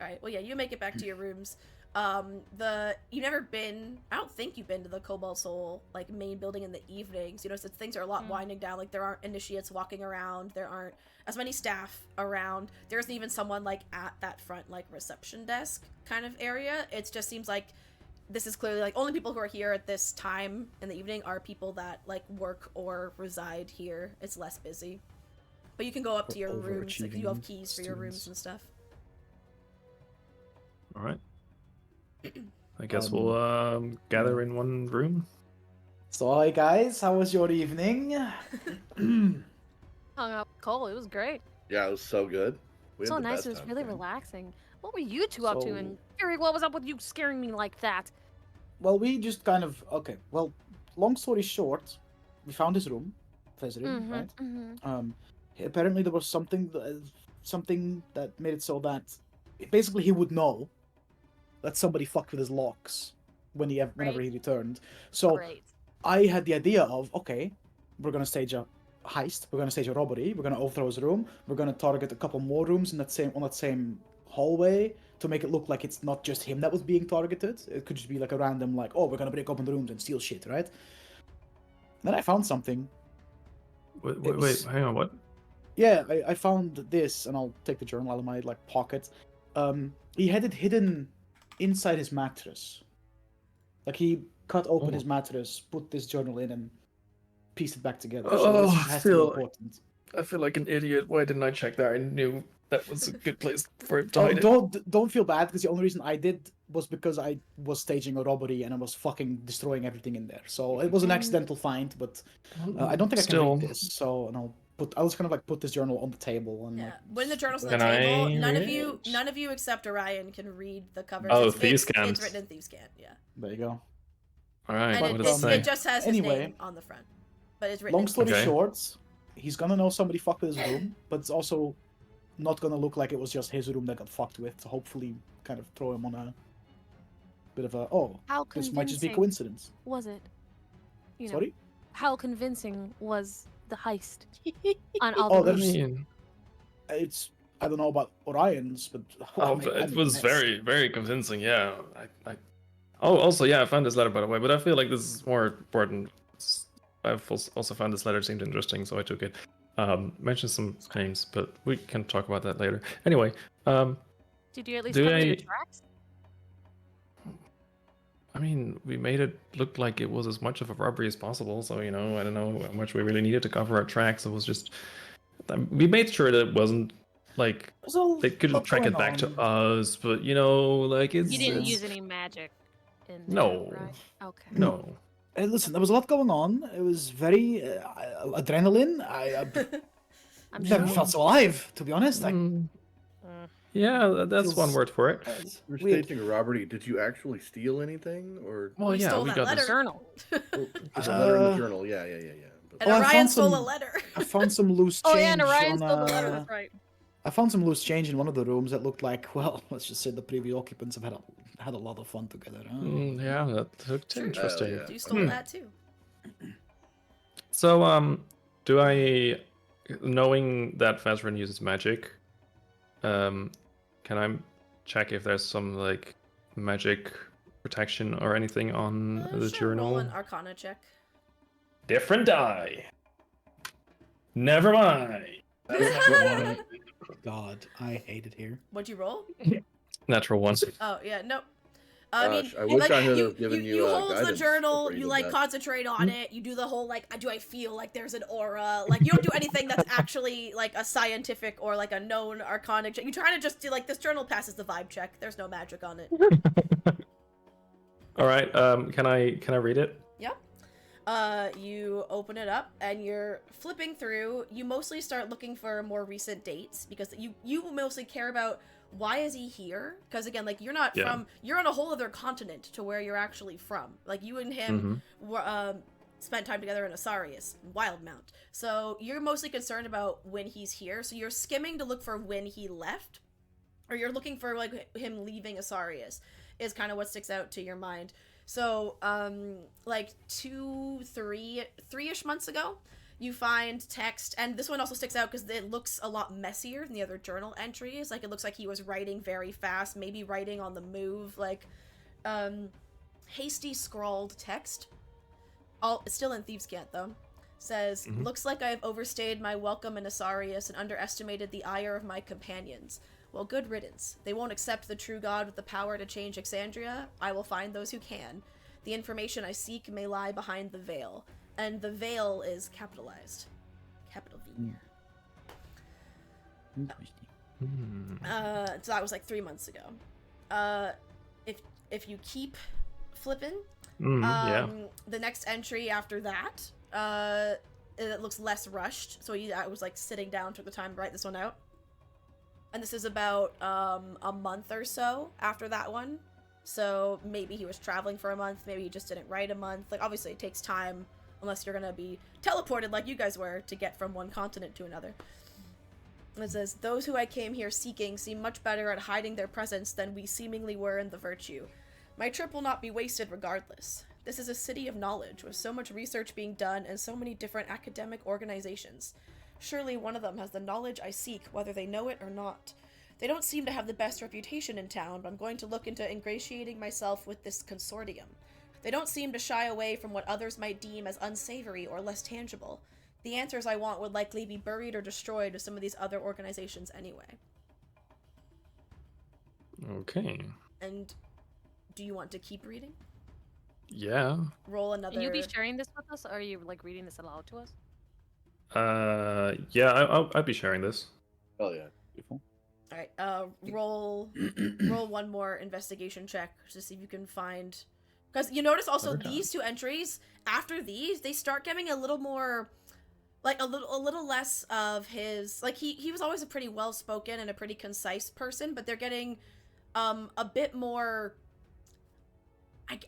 Alright, well yeah, you make it back to your rooms. You've never been, I don't think you've been to the Cobalt Soul, like, main building in the evenings. You know, since things are a lot winding down, like, there aren't initiates walking around, there aren't as many staff around, there isn't even someone, like, at that front, like, reception desk kind of area. It just seems like this is clearly, like, only people who are here at this time in the evening are people that, like, work or reside here. It's less busy. But you can go up to your rooms, like, you have Overachieving keys for your rooms students. and stuff. All right. I guess we'll gather in one room. So, hi guys, how was your evening? Hung out with Cole. It was great. Yeah, it was so good. We So had the nice. best It was time, really man. relaxing. What were you two up to? So- And Fury, what was up with you scaring me like that? Well, we just kind of okay. Well, long story short, we found his room, visiting, right? Apparently there was something that made it so that basically he would know that somebody fucked with his locks whenever he returned. So Great. I had the idea of, okay, we're gonna stage a heist, we're gonna stage a robbery, we're gonna overthrow his room, we're gonna target a couple more rooms in that same hallway to make it look like it's not just him that was being targeted. It could just be like a random like, oh, we're gonna break open the rooms and steal shit, right? Then I found something. Wait, hang on, what? Yeah, I found this, and I'll take the journal out of my like pocket. He had it hidden inside his mattress. Like he cut open his mattress, put this journal in, and pieced it back together. So this has to be important. I feel like an idiot. Why didn't I check that? I knew that was a good place for him to Oh, hide it. don't feel bad, because the only reason I did was because I was staging a robbery and I was fucking destroying everything in there. So it was an accidental find, but I don't think I can read this. So and I'll just kind of like put this journal on the table and Yeah, like, when the journal's on the Can table, I none of read? you except Orion can read the cover. Oh, it's Thievescant. written in Thievescant, yeah. there you go. All right, And what does it say? it just has his Anyway, name on the front, but it's written. Long in story Okay. short, he's gonna know somebody fucked with his room, but it's also not gonna look like it was just his room that got fucked with. To hopefully, kind of throw him on a bit of a How this convincing might just be coincidence. was it? You know, Sorry. how convincing was the heist on all Oh, the I there's- rooms? mean, It's I don't know about Orion's, but I mean, it was yes. very, very convincing. Yeah. Oh, also, yeah, I found this letter, by the way, but I feel like this is more important. I've also found this letter seemed interesting, so I took it. Mentioned some names, but we can talk about that later. Anyway, Did you at least Do cover the I- tracks? I mean, we made it look like it was as much of a robbery as possible, so, I don't know how much we really needed to cover our tracks. It was just... We made sure that it wasn't, like, So, they couldn't what's track it going back to on? us, but, like, it's... You didn't it's- use any magic in there, No. right? Okay. No. Hey, listen, there was a lot going on. It was very adrenaline. I'm Never sure. felt so alive, to be honest. Mm, Mm. yeah, that's one feels- word for it. We're Weird. staging a robbery. Did you actually steal anything, or Well, We yeah, stole we that got letter. this. Journal. there's a letter in the Uh, journal? Yeah. But- And Oh, I Orion found stole a some- letter. I found some loose change. Oh yeah, and Orion on, stole the letter. That's right. I found some loose change in one of the rooms that looked like, well, let's just say the previous occupants have had a lot of fun together. Huh? Yeah, that looked Sure. interesting. yeah. You stole Hmm. that too. So, do I, knowing that Fazrin uses magic, can I check if there's some, like, magic protection or anything on the Sure, roll journal? an Arcana check. Different die. Never mind. God, I hate it here. What'd you roll? Natural one. Oh yeah, no. I mean, Gosh, I wish I had you, have given you you, hold the guidance journal, before you you did like that. concentrate on it, you do the whole like, do I feel like there's an aura? Like you don't do anything that's actually like a scientific or like a known arcanic check. You try to just do like this journal passes the vibe check. There's no magic on it. All right. Can I read it? Yep. You open it up and you're flipping through. You mostly start looking for more recent dates because you mostly care about why is he here? Because again, like you're not Yeah. from, you're on a whole other continent to where you're actually from. Like you and him were spent time together in Asarius, Wildmount. So you're mostly concerned about when he's here. So you're skimming to look for when he left, or you're looking for like him leaving Asarius is kind of what sticks out to your mind. So, like 3-ish months ago, you find text, and this one also sticks out because it looks a lot messier than the other journal entries. Like, it looks like he was writing very fast, maybe writing on the move, like, hasty scrawled text. It's still in Thievescant, though. Says, looks like I've overstayed my welcome in Asarius and underestimated the ire of my companions. Well, good riddance. They won't accept the true god with the power to change Exandria. I will find those who can. The information I seek may lie behind the veil. And the veil is capitalized. Capital V. Interesting. So that was like 3 months ago. If you keep flipping, Yeah. The next entry after that, it looks less rushed. So I was like sitting down, took the time to write this one out. And this is about a month or so after that one. So maybe he was traveling for a month, maybe he just didn't write a month. Like, obviously it takes time, unless you're gonna be teleported like you guys were to get from one continent to another. It says, those who I came here seeking seem much better at hiding their presence than we seemingly were in the virtue. My trip will not be wasted regardless. This is a city of knowledge, with so much research being done and so many different academic organizations. Surely one of them has the knowledge I seek, whether they know it or not. They don't seem to have the best reputation in town, but I'm going to look into ingratiating myself with this consortium. They don't seem to shy away from what others might deem as unsavory or less tangible. The answers I want would likely be buried or destroyed with some of these other organizations anyway. Okay. And do you want to keep reading? Yeah. Roll another... Can you be sharing this with us, or are you like reading this aloud to us? Yeah, I'll be sharing this. Oh yeah. Beautiful. Alright, roll one more investigation check to see if you can find... Because you notice also these two entries, after these, they start getting a little more... Like, a little less of his... Like, he was always a pretty well-spoken and a pretty concise person, but they're getting a bit more...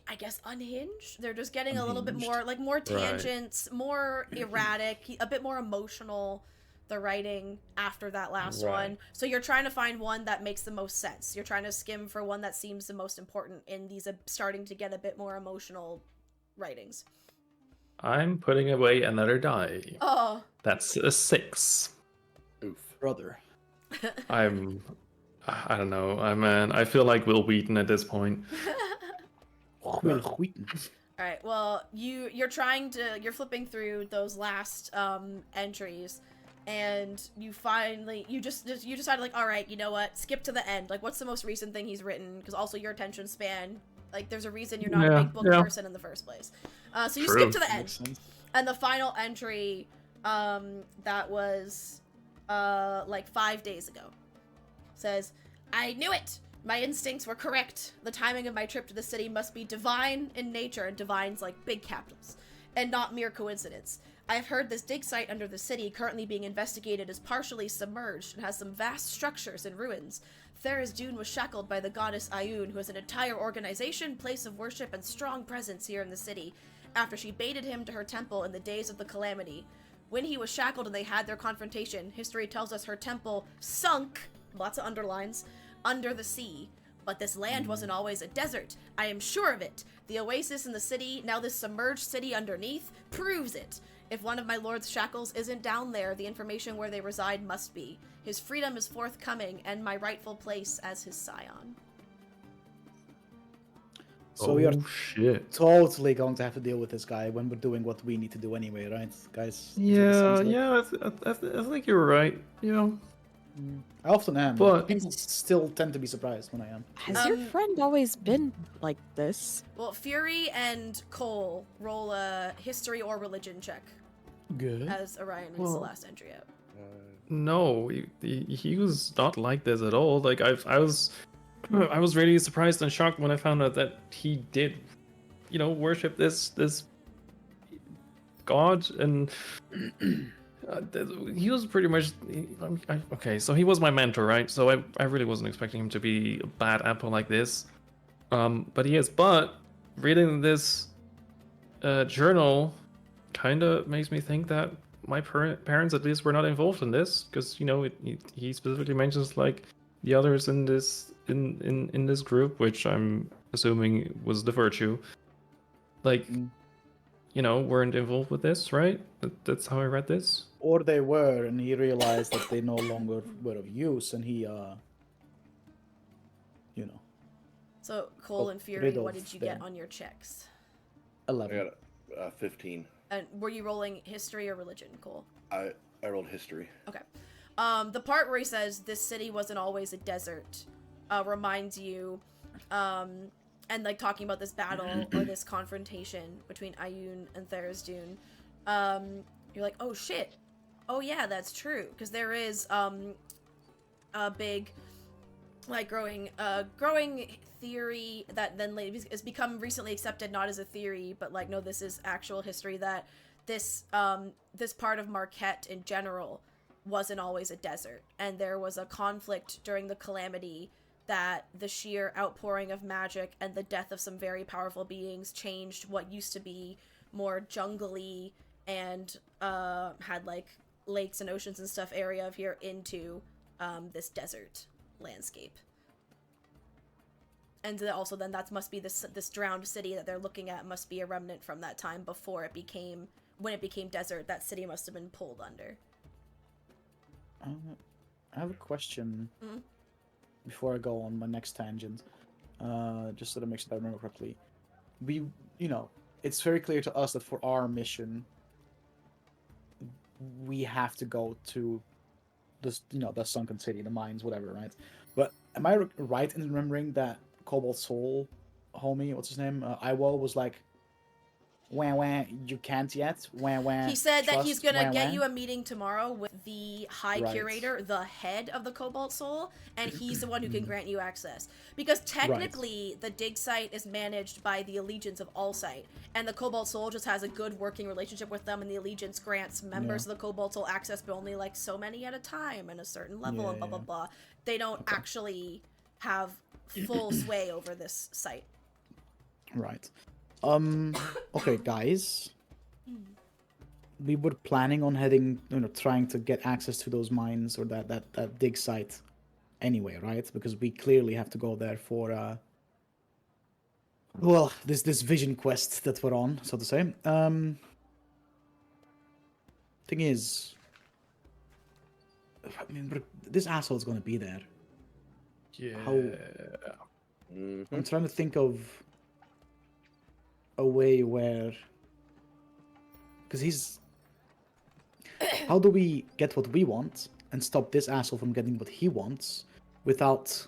I guess unhinged? They're just getting a little bit more, like, more tangents, more erratic, a bit more emotional, the writing after that last one. So you're trying to find one that makes the most sense. You're trying to skim for one that seems the most important in these starting to get a bit more emotional writings. I'm putting away another die. Oh. That's a 6. Oof. Brother. I don't know. I feel like Will Wheaton at this point. Will Wheaton. Alright, well, you're flipping through those last entries, and you finally, you decide, like, alright, you know what, skip to the end. Like, what's the most recent thing he's written? Because also your attention span, like, there's a reason you're not a big book person in the first place. So you skip to the end. And the final entry, that was, like 5 days ago, says, I knew it! My instincts were correct. The timing of my trip to the city must be divine in nature, and divine's like big capitals, and not mere coincidence. I've heard this dig site under the city currently being investigated is partially submerged and has some vast structures in ruins. Tharizdun was shackled by the goddess Ayun, who has an entire organization, place of worship, and strong presence here in the city, after she baited him to her temple in the days of the calamity. When he was shackled and they had their confrontation, history tells us her temple sunk, lots of underlines, under the sea. But this land wasn't always a desert. I am sure of it. The oasis in the city, now this submerged city underneath, proves it. If one of my lord's shackles isn't down there, the information where they reside must be. His freedom is forthcoming, and my rightful place as his scion. So we are shit. totally going to have to deal with this guy when we're doing what we need to do anyway, right, guys? Yeah, I think you're right. Yeah. I often am, but people still tend to be surprised when I am. Has your friend always been like this? Well, Fury and Cole roll a history or religion check. Good. As Orion reads the last entry out. No, he was not like this at all. Like I was really surprised and shocked when I found out that he did, worship this god, and he was pretty much okay. So he was my mentor, right? So I really wasn't expecting him to be a bad apple like this. But he is. But reading this journal kind of makes me think that my parents at least were not involved in this, because he specifically mentions like the others in this in this group, which I'm assuming was the virtue, like weren't involved with this, right? That's how I read this. Or they were, and he realized that they no longer were of use, and he So Cole and Fury, what did you get on your checks? 11. I got 15. And were you rolling history or religion, Cole? I rolled history. Okay. The part where he says this city wasn't always a desert reminds you, and like talking about this battle or this confrontation between Ayun and Tharizdun, you're like, oh shit, oh yeah, that's true, because there is a big like growing theory that then has become recently accepted not as a theory, but like no, this is actual history, that this this part of Marquette in general wasn't always a desert, and there was a conflict during the Calamity that the sheer outpouring of magic and the death of some very powerful beings changed what used to be more jungly and had like lakes and oceans and stuff area of here into this desert landscape. And also then that must be this drowned city that they're looking at must be a remnant from that time before it became, when it became desert, that city must have been pulled under. I have a question Mhm. before I go on my next tangent, just so to make sure that I remember correctly. It's very clear to us that for our mission, we have to go to this, the sunken city, the mines, whatever, right? But am I right in remembering that Cobalt Soul homie, what's his name, Iwo, was like, wah, you can't yet, wah, He said that he's trust, gonna wah, get wah? you a meeting tomorrow with the High Right. Curator, the head of the Cobalt Soul, and he's the one who can grant you access. Because technically, the dig site is managed by the Allegiance of All Sight, and the Cobalt Soul just has a good working relationship with them, and the Allegiance grants members of the Cobalt Soul access, but only like so many at a time and a certain level, and blah blah blah. They don't actually have full sway over this site. Right. Okay, guys. We were planning on heading, trying to get access to those mines or that dig site anyway, right? Because we clearly have to go there for, this vision quest that we're on, so to say. Thing is, I mean, this asshole's gonna be there. Yeah. I'm trying to think of a way where, because how do we get what we want and stop this asshole from getting what he wants without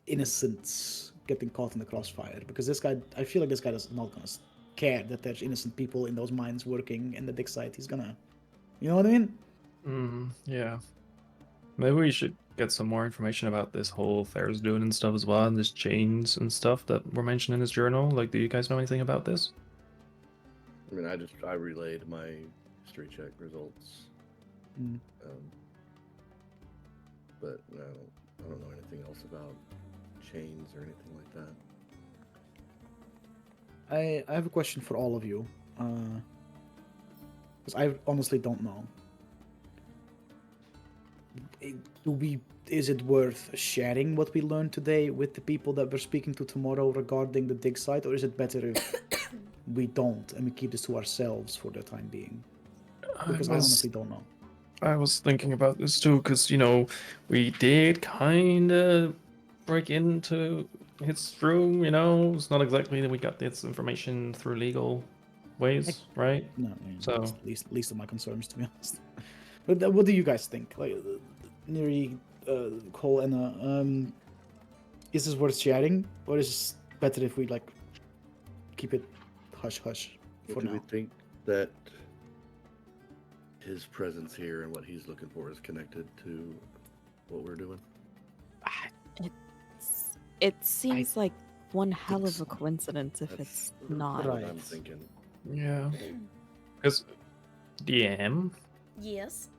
innocents getting caught in the crossfire? Because this guy, I feel like this guy is not gonna care that there's innocent people in those mines working in the dig site. He's gonna, you know what I mean? Yeah. Maybe we should get some more information about this whole Ferris doing and stuff as well, and this chains and stuff that were mentioned in his journal. Like, do you guys know anything about this? I mean, I relayed my history check results. But no, I don't know anything else about chains or anything like that. I have a question for all of you, because I honestly don't know. Is it worth sharing what we learned today with the people that we're speaking to tomorrow regarding the dig site, or is it better if we don't and we keep this to ourselves for the time being? Because I honestly don't know. I was thinking about this too, because, we did kind of break into his room, It's not exactly that we got this information through legal ways, right? No, So- least of my concerns, to be honest. But what do you guys think? Like, Neri, Cole, and is this worth sharing, or is it better if we keep it hush hush for Do we now? think that his presence here and what he's looking for is connected to what we're doing? It seems like one hell think of a so. coincidence if That's it's not. what I'm Right. thinking. Yeah. Because DM, Yes.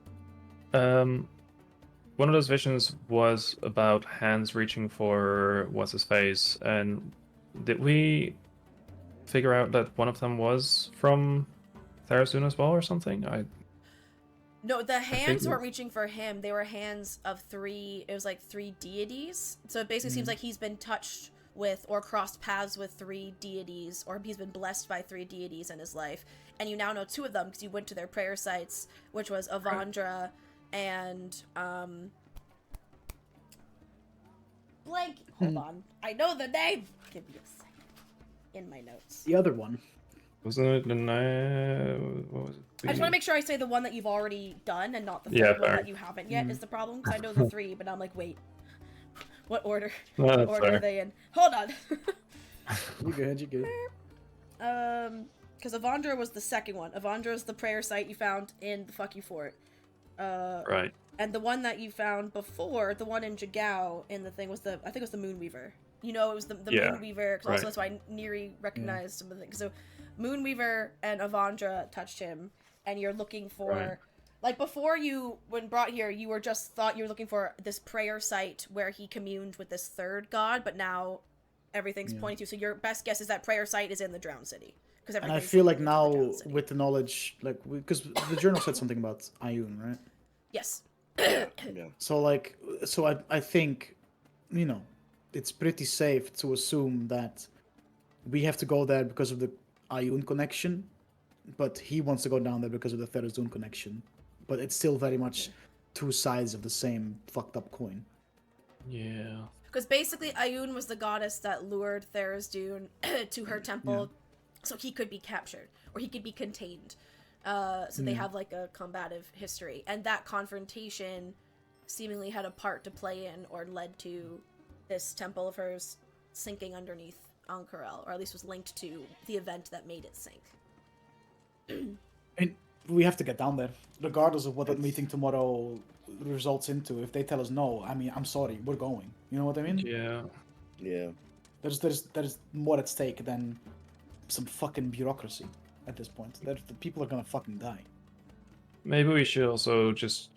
one of those visions was about hands reaching for what's his face, and did we figure out that one of them was from Tharasun as well or something? No, the hands think- weren't reaching for him. They were hands of three. It was like three deities. So it basically seems like he's been touched with or crossed paths with three deities, or he's been blessed by three deities in his life. And you now know two of them because you went to their prayer sites, which was Avandra and blank. Hold on, I know the name. Give me a second. In my notes. The other one. Wasn't it the what was it? I just want to make sure I say the one that you've already done and not the Yeah, third one fair. that you haven't yet is the problem. Because I know the three, but I'm like, wait, what order? No, What that's order are fair. they in? Hold on. You good? You good? Because Avandra was the second one. Avandra is the prayer site you found in the Fuck You Fort. Right. And the one that you found before, the one in Jagao in the thing was I think it was the Moonweaver. You know, it was the Yeah, Moonweaver, because right. also that's why Neri recognized some of the things. So Moonweaver and Avandra touched him, and you're looking for... Right. Like, before when brought here, you were thought you were looking for this prayer site where he communed with this third god, but now everything's pointing to... So your best guess is that prayer site is in the Drowned City. And I feel like now, with the knowledge, like, because the journal said something about Ayun, right? Yes. Yeah. So I think, you know, it's pretty safe to assume that we have to go there because of the Ayun connection, but he wants to go down there because of the Therazun connection. But it's still very much two sides of the same fucked up coin. Yeah. Because basically Ayun was the goddess that lured Tharizdun to her temple so he could be captured, or he could be contained. So they have like a combative history, and that confrontation seemingly had a part to play in, or led to this temple of hers sinking underneath Ank'Harel, or at least was linked to the event that made it sink. And we have to get down there, regardless of what that meeting tomorrow results into. If they tell us no, I mean, I'm sorry, we're going. You know what I mean? Yeah. Yeah. There's more at stake than some fucking bureaucracy at this point. The people are gonna fucking die. Maybe we should also just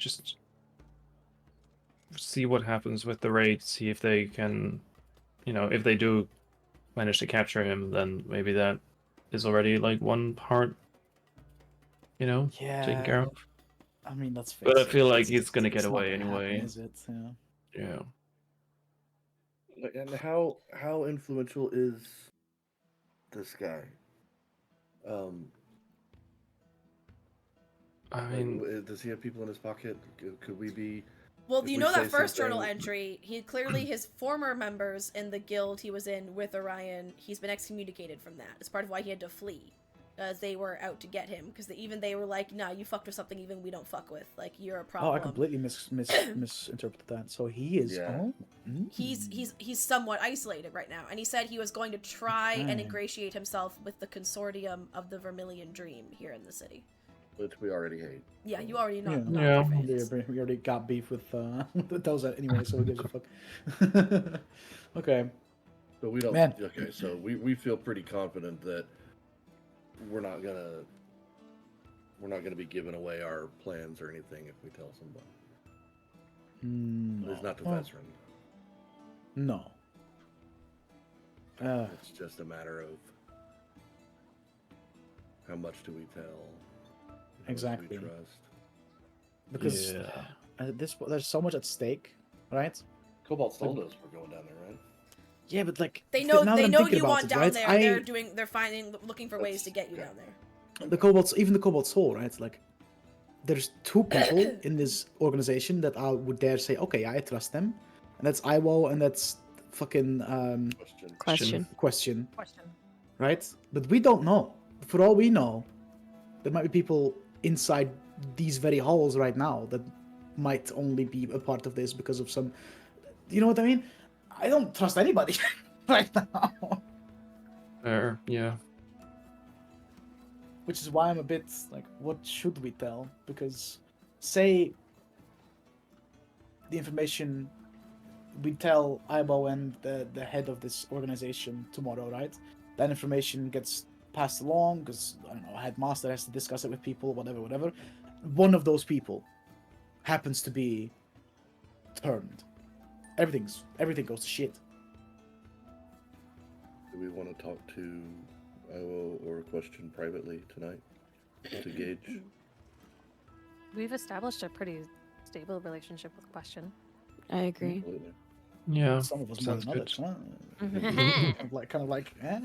see what happens with the raid, see if they can, you know, if they do manage to capture him, then maybe that is already like one part, you know, taken care of. I mean, let's face But I it, feel like it's- he's gonna it's get not away gonna happen, anyway. is it? Yeah. Yeah. And how influential is this guy? I mean, does he have people in his pocket? Could we be? Well, If you we know that say first journal something- entry, he clearly, his former members in the guild he was in with Orion, he's been excommunicated from that. It's part of why he had to flee. They were out to get him, because they were like, nah, you fucked with something even we don't fuck with. Like, you're a problem. Oh, I completely misinterpreted that. So he is. Yeah. Oh, He's somewhat isolated right now, and he said he was going to try and Okay. ingratiate himself with the consortium of the Vermilion Dream here in the city. Which we already hate. Yeah, you already know. Yeah. know Yeah. their fans. we already got beef with those anyway, so who gives a fuck? Okay. But we don't. Man. Okay, so we feel pretty confident that we're not gonna be giving away our plans or anything if we tell somebody. No. It's not the Well, veteran. No. It's just a matter of how much do we tell? How much do Exactly. we trust? Because there's so much at stake, right? Cobalt Soul knows we're going down there, right? Yeah, but like They know now that I'm you thinking about want it, down right? there. They're looking for ways to get you Okay. down there. even the Cobalt Soul, right? Like, there's two people in this organization that I would dare say, okay, I trust them, and that's Iwo and that's fucking Question. Question. Question, right? But we don't know. For all we know, there might be people inside these very halls right now that might only be a part of this because of some. You know what I mean? I don't trust anybody right now. yeah. Which is why I'm a bit like, what should we tell? Because, say, the information we tell Ibo and the head of this organization tomorrow, right? That information gets passed along because, I don't know, headmaster has to discuss it with people, whatever. One of those people happens to be turned. Everything goes to shit. Do we want to talk to Iwo or Question privately tonight to gauge? We've established a pretty stable relationship with Question. I agree. Absolutely. Yeah. Some of us more sounds than good. others, huh? Maybe kind of like, eh?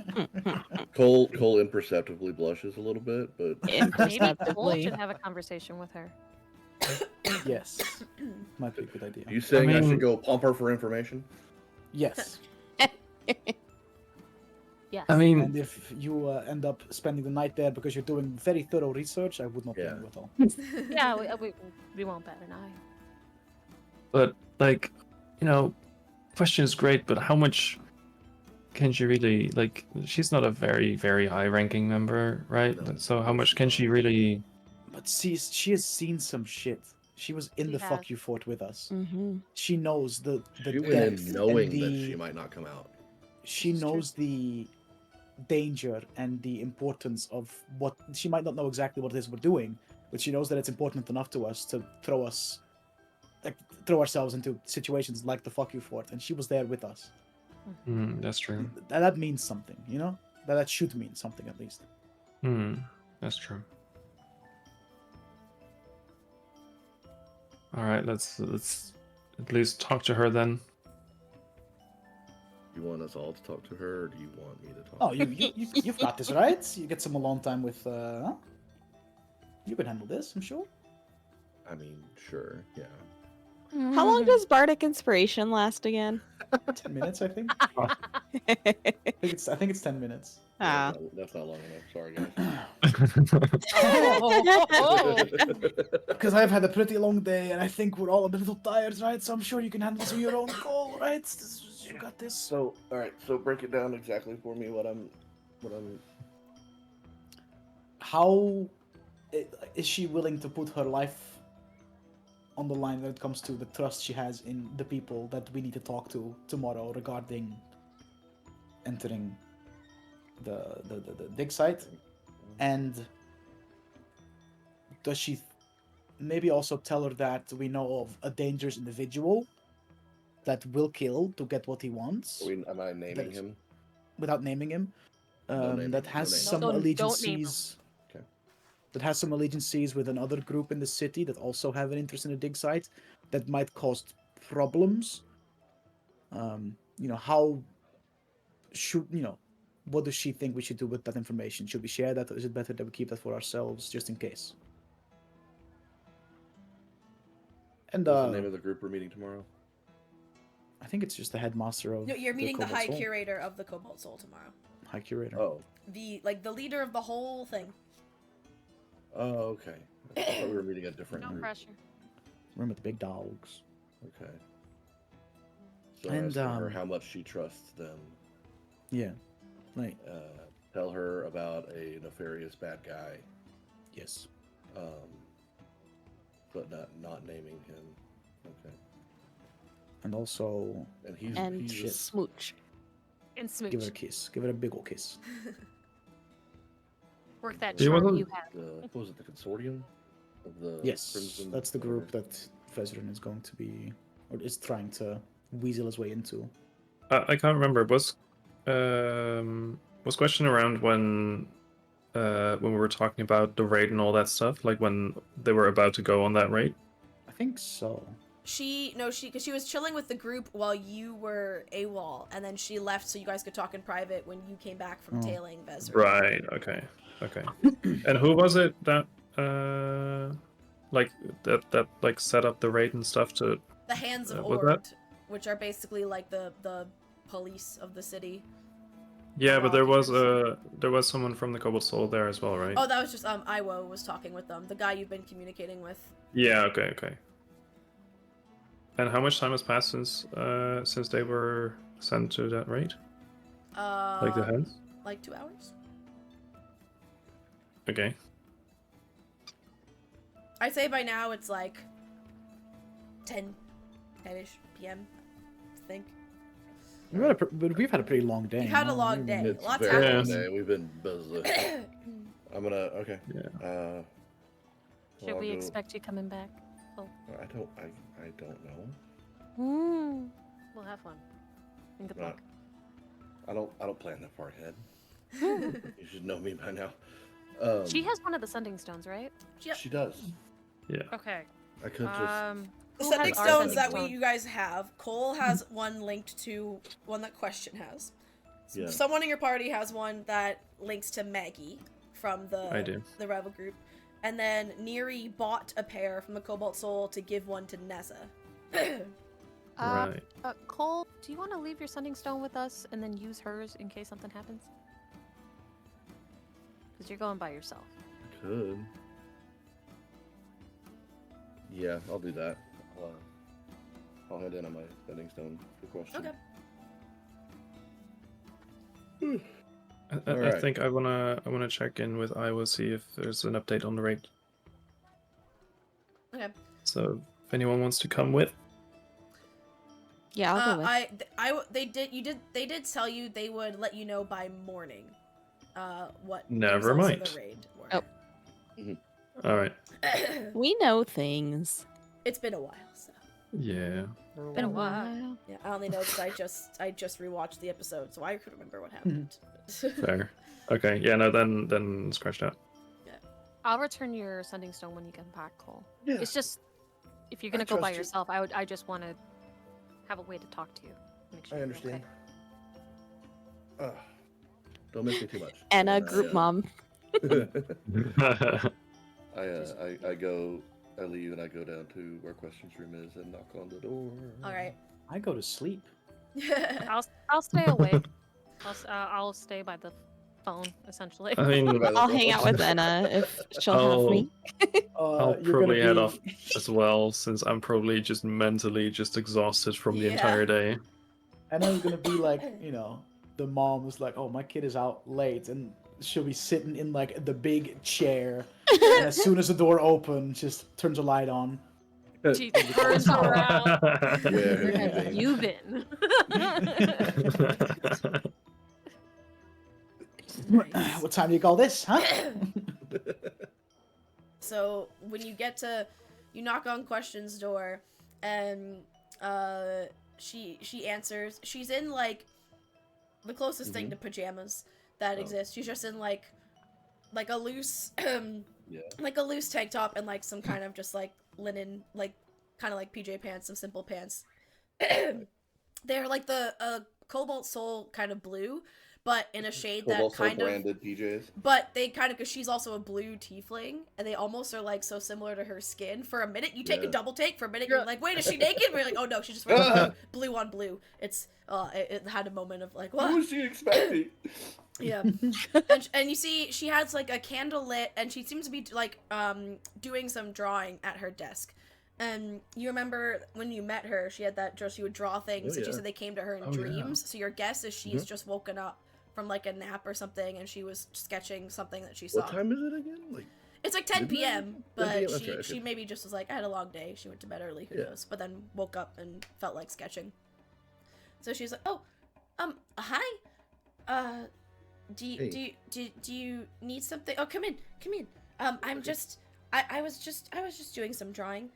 Cole imperceptibly blushes a little bit, but Cole Imperceptibly. should have a conversation with her. Yes, might be a good idea. are you saying I mean- should go pump her for information? Yes. Yes. I mean, And if you end up spending the night there because you're doing very thorough research, I would not blame Yeah. you at all. yeah, we won't bat an eye. but like, you know, Question is great, but how much can she really like? She's not a very, very high-ranking member, right? No. So how much can she really? But she has seen some shit. She was in She the has. fuck you fort with us. Mm-hmm. She knows the She went depth in knowing and that the she might not come out. she This is true. knows the danger and the importance of what she might not know exactly what it is we're doing, but she knows that it's important enough to us to throw ourselves into situations like the fuck you fort, and she was there with us. That's true. That means something, you know. That should mean something at least. That's true. All right, let's at least talk to her then. You want us all to talk to her, or do you want me to talk? Oh, you've got this, right? You get some alone time with. You can handle this, I'm sure. I mean, sure, yeah. How long does Bardic Inspiration last again? 10 minutes, I think. Ah. I think it's 10 minutes. Yeah, that's not long enough. Sorry, guys. Because I've had a pretty long day, and I think we're all a little tired, right? So I'm sure you can handle this on your own call, right? You got this. So, all right. So break it down exactly for me. What I'm. How is she willing to put her life on the line when it comes to the trust she has in the people that we need to talk to tomorrow regarding entering the dig site? And does she maybe also tell her that we know of a dangerous individual that will kill to get what he wants Am I naming him? without naming him? No naming, That no has naming. some Don't name him. allegiances. Okay. That has some allegiances with another group in the city that also have an interest in a dig site that might cause problems. How should what does she think we should do with that information? Should we share that, or is it better that we keep that for ourselves just in case? And What's the name of the group we're meeting tomorrow? I think it's just the headmaster of. No, you're meeting the Cobalt High Soul. Curator of the Cobalt Soul tomorrow. High Curator. Oh. The leader of the whole thing. Oh, okay. I thought we were meeting a different No group. pressure. Room with the big dogs. Okay. So And, asking her how much she trusts them. Yeah. Right. Tell her about a nefarious bad guy. Yes. But not naming him. Okay. And also And he's And smooch. And smooch. give her a kiss. Give her a big ol' kiss. Work that He charm wasn't- you have. what was it, the consortium of the Yes, Crimson that's the group whatever? that Vezrin is going to be, or is trying to weasel his way into. I can't remember. Was question around when we were talking about the raid and all that stuff, like when they were about to go on that raid? I think so. Because she was chilling with the group while you were AWOL, and then she left so you guys could talk in private when you came back from Oh. tailing Vezrin. Right. Okay. And who was it that set up the raid and stuff to? The Hands of Was Ord, that- which are basically like the police of the city. Yeah, but there was Lawkeepers. someone from the Cobalt Soul there as well, right? Oh, that was just Iwo was talking with them, the guy you've been communicating with. Yeah. Okay. And how much time has passed since they were sent to that raid? Like the hands? Like 2 hours. Okay. I'd say by now it's like 10-ish p.m. I think. We've had a pretty long day. You've had a no? long We've day. been- It's Lots very happened. long day. We've been busy. I'm gonna okay. Yeah. Should I'll we go- expect you coming back? I don't know. We'll have fun. And good Not- luck. I don't plan that far ahead. You should know me by now. She has one of the sending stones, right? Yep. She does. Yeah. Okay. I could just. The Who sending has our stones sending that stone? you guys have, Cole has one linked to one that Question has. Yeah. Someone in your party has one that links to Maggie from I do. the Revel group. And then Neri bought a pair from the Cobalt Soul to give one to Neza. Right. Cole, do you want to leave your sending stone with us and then use hers in case something happens? Because you're going by yourself. Could. Yeah, I'll do that. I'll head in on my sending stone for question. Okay. I Alright. think I wanna check in with Iowa, see if there's an update on the raid. Okay. So if anyone wants to come with, Yeah, I'll go with. They did tell you they would let you know by morning. What the Never results mind. of the raid were. Oh. all right. We know things. It's been a while, so Yeah. Been a while. yeah. I only know because I just rewatched the episode, so I could remember what happened. Fair. Okay. Yeah. No. Then scratch that. I'll return your sending stone when you get back, Cole. Yeah. It's just if you're gonna I go by trust you. yourself, I just want to have a way to talk to you. Make sure I you're understand. okay. Don't miss me too much. And a And group mom. I leave and I go down to where Questions Room is and knock on the door. All right. I go to sleep. I'll stay awake. I'll stay by the phone essentially. I mean, I'll hang out with Anna if she'll have me. I'll You're probably head gonna off as well, since I'm probably just mentally just exhausted from the Yeah. entire day. Anna's gonna be like, the mom was like, "Oh, my kid is out late," and she'll be sitting in like the big chair. And as soon as the door opens, just turns a light on. She turns around. Where have Where you have been? you been? Nice. What time do you call this, huh? So when you knock on Question's door, and she answers. She's in like the closest thing to pajamas that exists. She's just in like a loose like a loose tank top and like some kind of just like linen, like kind of like PJ pants, some simple pants. They're like the Cobalt Soul kind of blue, but in a shade Cobalt that Soul kind of branded PJs. But they kind of, because she's also a blue tiefling, and they almost are like so similar to her skin. For a minute, you take a Yeah. double take. For a minute, you're like, "Wait, is she naked?" We're like, "Oh no, she's just wearing blue on blue." It's it had a moment of like, What "What?" was she expecting? Yeah, and you see, she has like a candle lit, and she seems to be like doing some drawing at her desk. And you remember when you met her, she had that she would draw things, and she yeah. said they came to her in Oh, yeah. dreams. So your guess is she's just woken up from like a nap or something, and she was sketching something that she saw. What time is it again? Like, It's like 10 midnight? p.m., 10 but p.m., that's she right, she okay. maybe just was like, I had a long day. She went to bed early, who Yeah. knows? But then woke up and felt like sketching. So she's like, "Oh, hi. Do you need something? Oh, come in. I'm just I was just doing some drawing.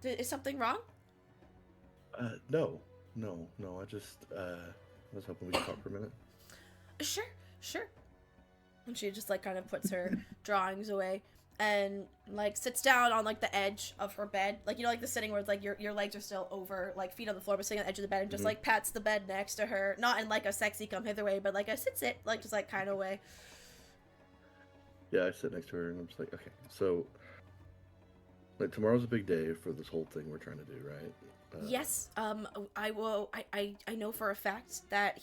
Is something wrong?" No. I just was hoping we could talk for a minute. Sure. And she just like kind of puts her drawings away and like sits down on like the edge of her bed, like like the sitting where it's like your legs are still over, like feet on the floor, but sitting on the edge of the bed, and just like pats the bed next to her, not in like a sexy come hither way, but like a sit like just like kind of way. Yeah, I sit next to her and I'm just like, okay, so like tomorrow's a big day for this whole thing we're trying to do, right? Yes. I will. I know for a fact that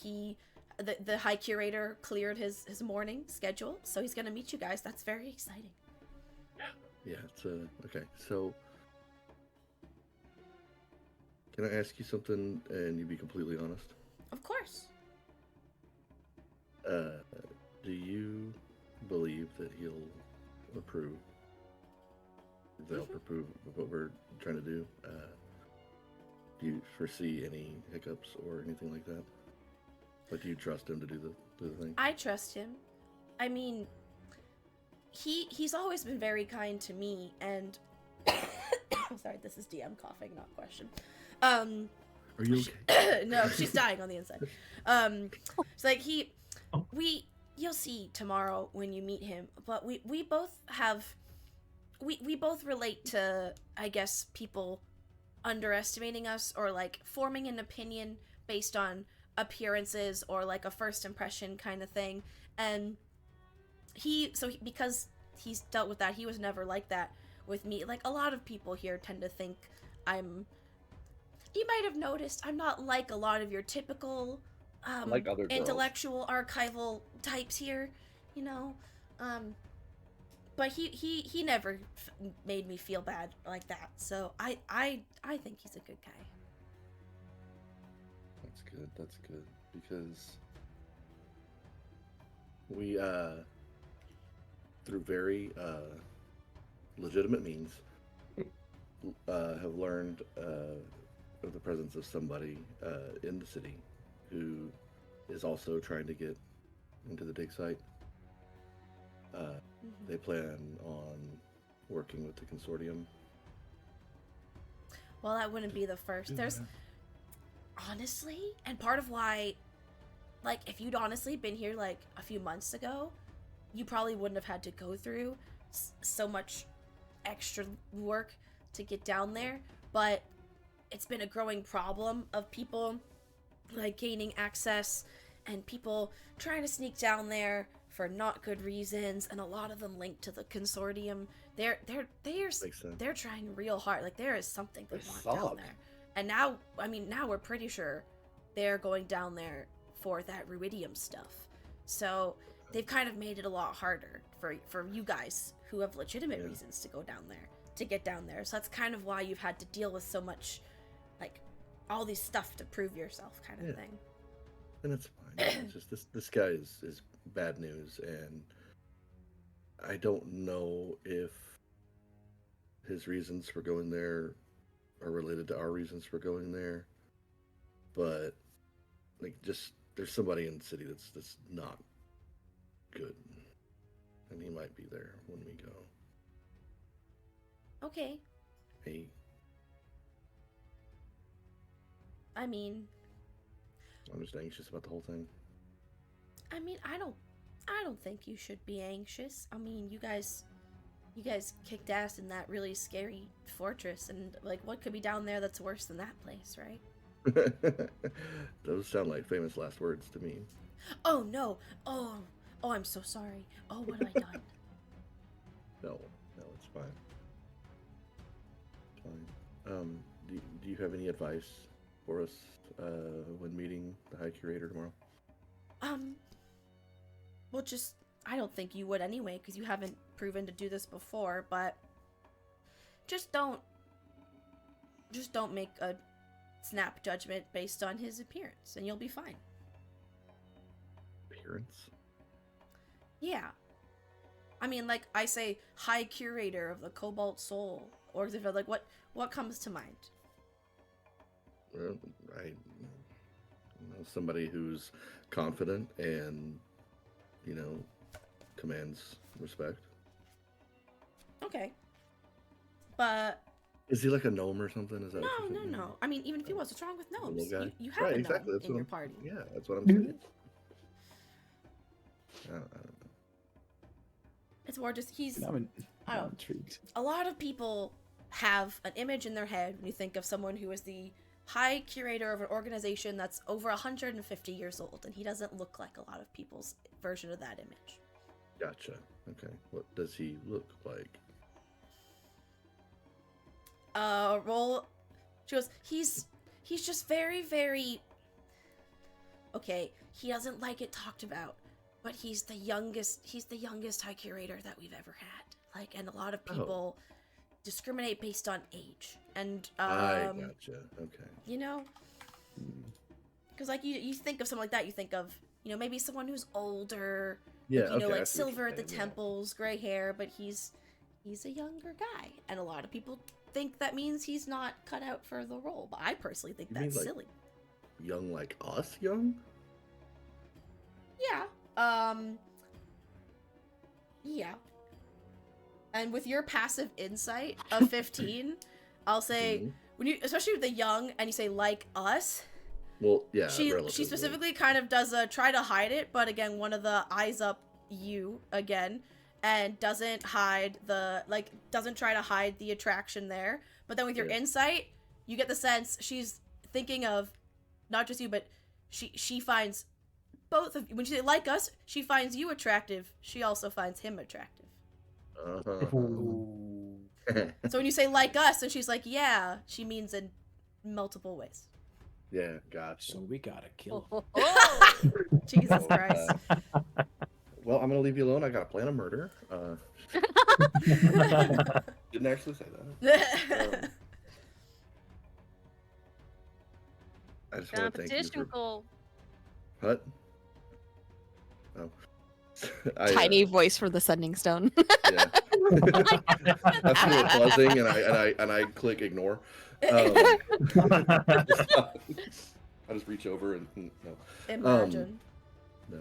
the High Curator cleared his morning schedule, so he's gonna meet you guys. That's very exciting. Yeah, it's okay. So, can I ask you something and you be completely honest? Of course. Do you believe that he'll approve? They'll approve of what we're trying to do? Do you foresee any hiccups or anything like that? But do you trust him to do the thing? I trust him. I mean, he's always been very kind to me, and sorry, this is DM coughing, not question. Are you okay? No, she's dying on the inside. It's like you'll see tomorrow when you meet him, but we both relate to, I guess, people underestimating us or like forming an opinion based on appearances or like a first impression kind of thing. And because he's dealt with that, he was never like that with me. Like a lot of people here tend to think you might have noticed I'm not like a lot of your typical Like other girls. intellectual archival types here, but he never made me feel bad like that. So I think he's a good guy. That's good because we through very legitimate means, have learned of the presence of somebody in the city who is also trying to get into the dig site. They plan on working with the consortium. Well, that wouldn't be the first. There's honestly, and part of why, like, if you'd honestly been here like a few months ago, you probably wouldn't have had to go through so much extra work to get down there. But it's been a growing problem of people like gaining access and people trying to sneak down there for not good reasons, and a lot of them linked to the consortium. They're trying real hard. Like, there is something they want down there. And now, I mean, now we're pretty sure they're going down there for that ruidium stuff. So they've kind of made it a lot harder for you guys who have legitimate reasons to go down there, to get down there. So that's kind of why you've had to deal with so much, like, all these stuff to prove yourself kind of thing. And it's fine. It's just this guy is bad news, and I don't know if his reasons for going there are related to our reasons for going there, but like, just there's somebody in the city that's not good, and he might be there when we go. Okay. Hey, I mean, I'm just anxious about the whole thing. I mean, I don't think you should be anxious. I mean, you guys kicked ass in that really scary fortress, and like, what could be down there that's worse than that place, right? Those sound like famous last words to me. Oh no! Oh, I'm so sorry. Oh, what have I done? No, it's fine. It's fine. Do you have any advice for us when meeting the High Curator tomorrow? Well, just, I don't think you would anyway, because you haven't proven to do this before, but just don't make a snap judgment based on his appearance, and you'll be fine. Appearance? Yeah. I mean, like, I say High Curator of the Cobalt Soul, or if like, what comes to mind? Well, I know somebody who's confident and, commands respect. Okay. But is he like a gnome or something? Is that no. I mean, even if he was, what's wrong with gnomes? You have right, a exactly. gnome That's in your I'm, party. Yeah, that's what I'm saying. I don't know. It's more just I'm I don't know. intrigued. A lot of people have an image in their head when you think of someone who is the High Curator of an organization that's over 150 years old, and he doesn't look like a lot of people's version of that image. Gotcha. Okay. What does he look like? She goes, he's just very, very... Okay, he doesn't like it talked about, but he's the youngest High Curator that we've ever had. Like, and a lot of people discriminate based on age. And, I gotcha. Okay. You know? Because, like, you think of someone like that, you think of, maybe someone who's older, yeah, like silver at the temples, gray hair, but he's a younger guy. And a lot of people think that means he's not cut out for the role, but I personally think that's like, silly. Young like us young? Yeah. Yeah. And with your passive insight of 15, I'll say, when you, especially with the young, and you say like us, well, yeah, she specifically kind of does try to hide it, but again, one of the eyes up you again, and doesn't hide doesn't try to hide the attraction there. But then with your insight, you get the sense she's thinking of not just you, but she finds both of you. When she say like us, she finds you attractive. She also finds him attractive. So when you say like us, and she's like, yeah, she means in multiple ways. Yeah, gotcha. So we gotta kill him. Jesus Christ. Well, I'm gonna leave you alone. I gotta plan a murder. Didn't actually say that. I just want to thank you Competition for... goal. What? Oh. Tiny voice for the sending stone. Yeah. I feel it buzzing, and I click ignore. I just reach over and no. Imagine. No,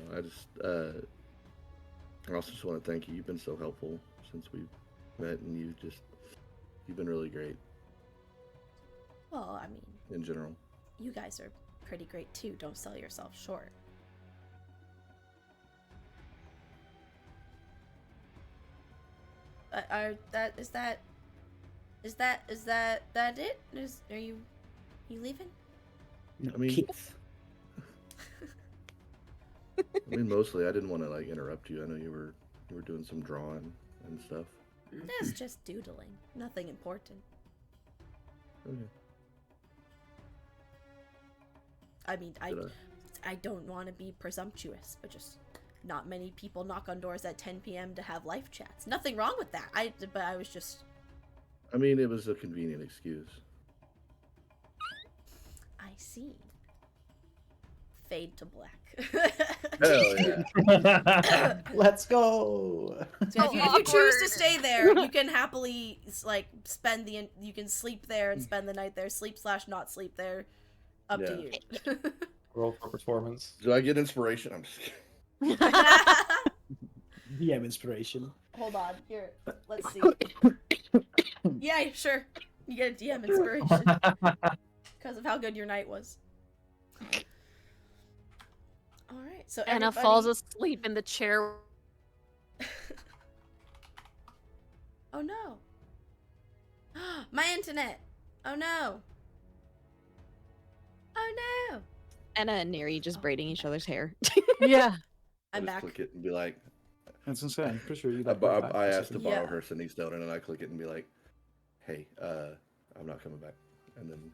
I also just want to thank you. You've been so helpful since we've met, and you've been really great Well, I mean, in general. you guys are pretty great too. Don't sell yourself short. Is that it? Are you leaving? I mean, Keith. mostly I didn't want to like interrupt you. I know you were doing some drawing and stuff. That's just doodling. Nothing important. Okay. I mean, Did I don't want to be presumptuous, but just not many people knock on doors at 10 p.m. to have life chats. Nothing wrong with that. But I was just. I mean, it was a convenient excuse. I see. Fade to black. Hell yeah. Let's go. So if you choose to stay there, you can happily like you can sleep there and spend the night there. Sleep/not sleep there. Up to you. Roll for performance. Do I get inspiration? I'm just kidding. DM inspiration. Hold on. Here. Let's see. Yeah, sure. You get a DM inspiration. Because of how good your night was. Alright, so Anna falls asleep in the chair. Oh no. My internet. Oh no. Oh no. Anna and Neri just braiding each other's hair. Yeah. I I'm just back. click it and be like, That's insane. I'm pretty sure you. I asked to borrow Yeah. her sending stone, and then I click it and be like, hey, I'm not coming back. And then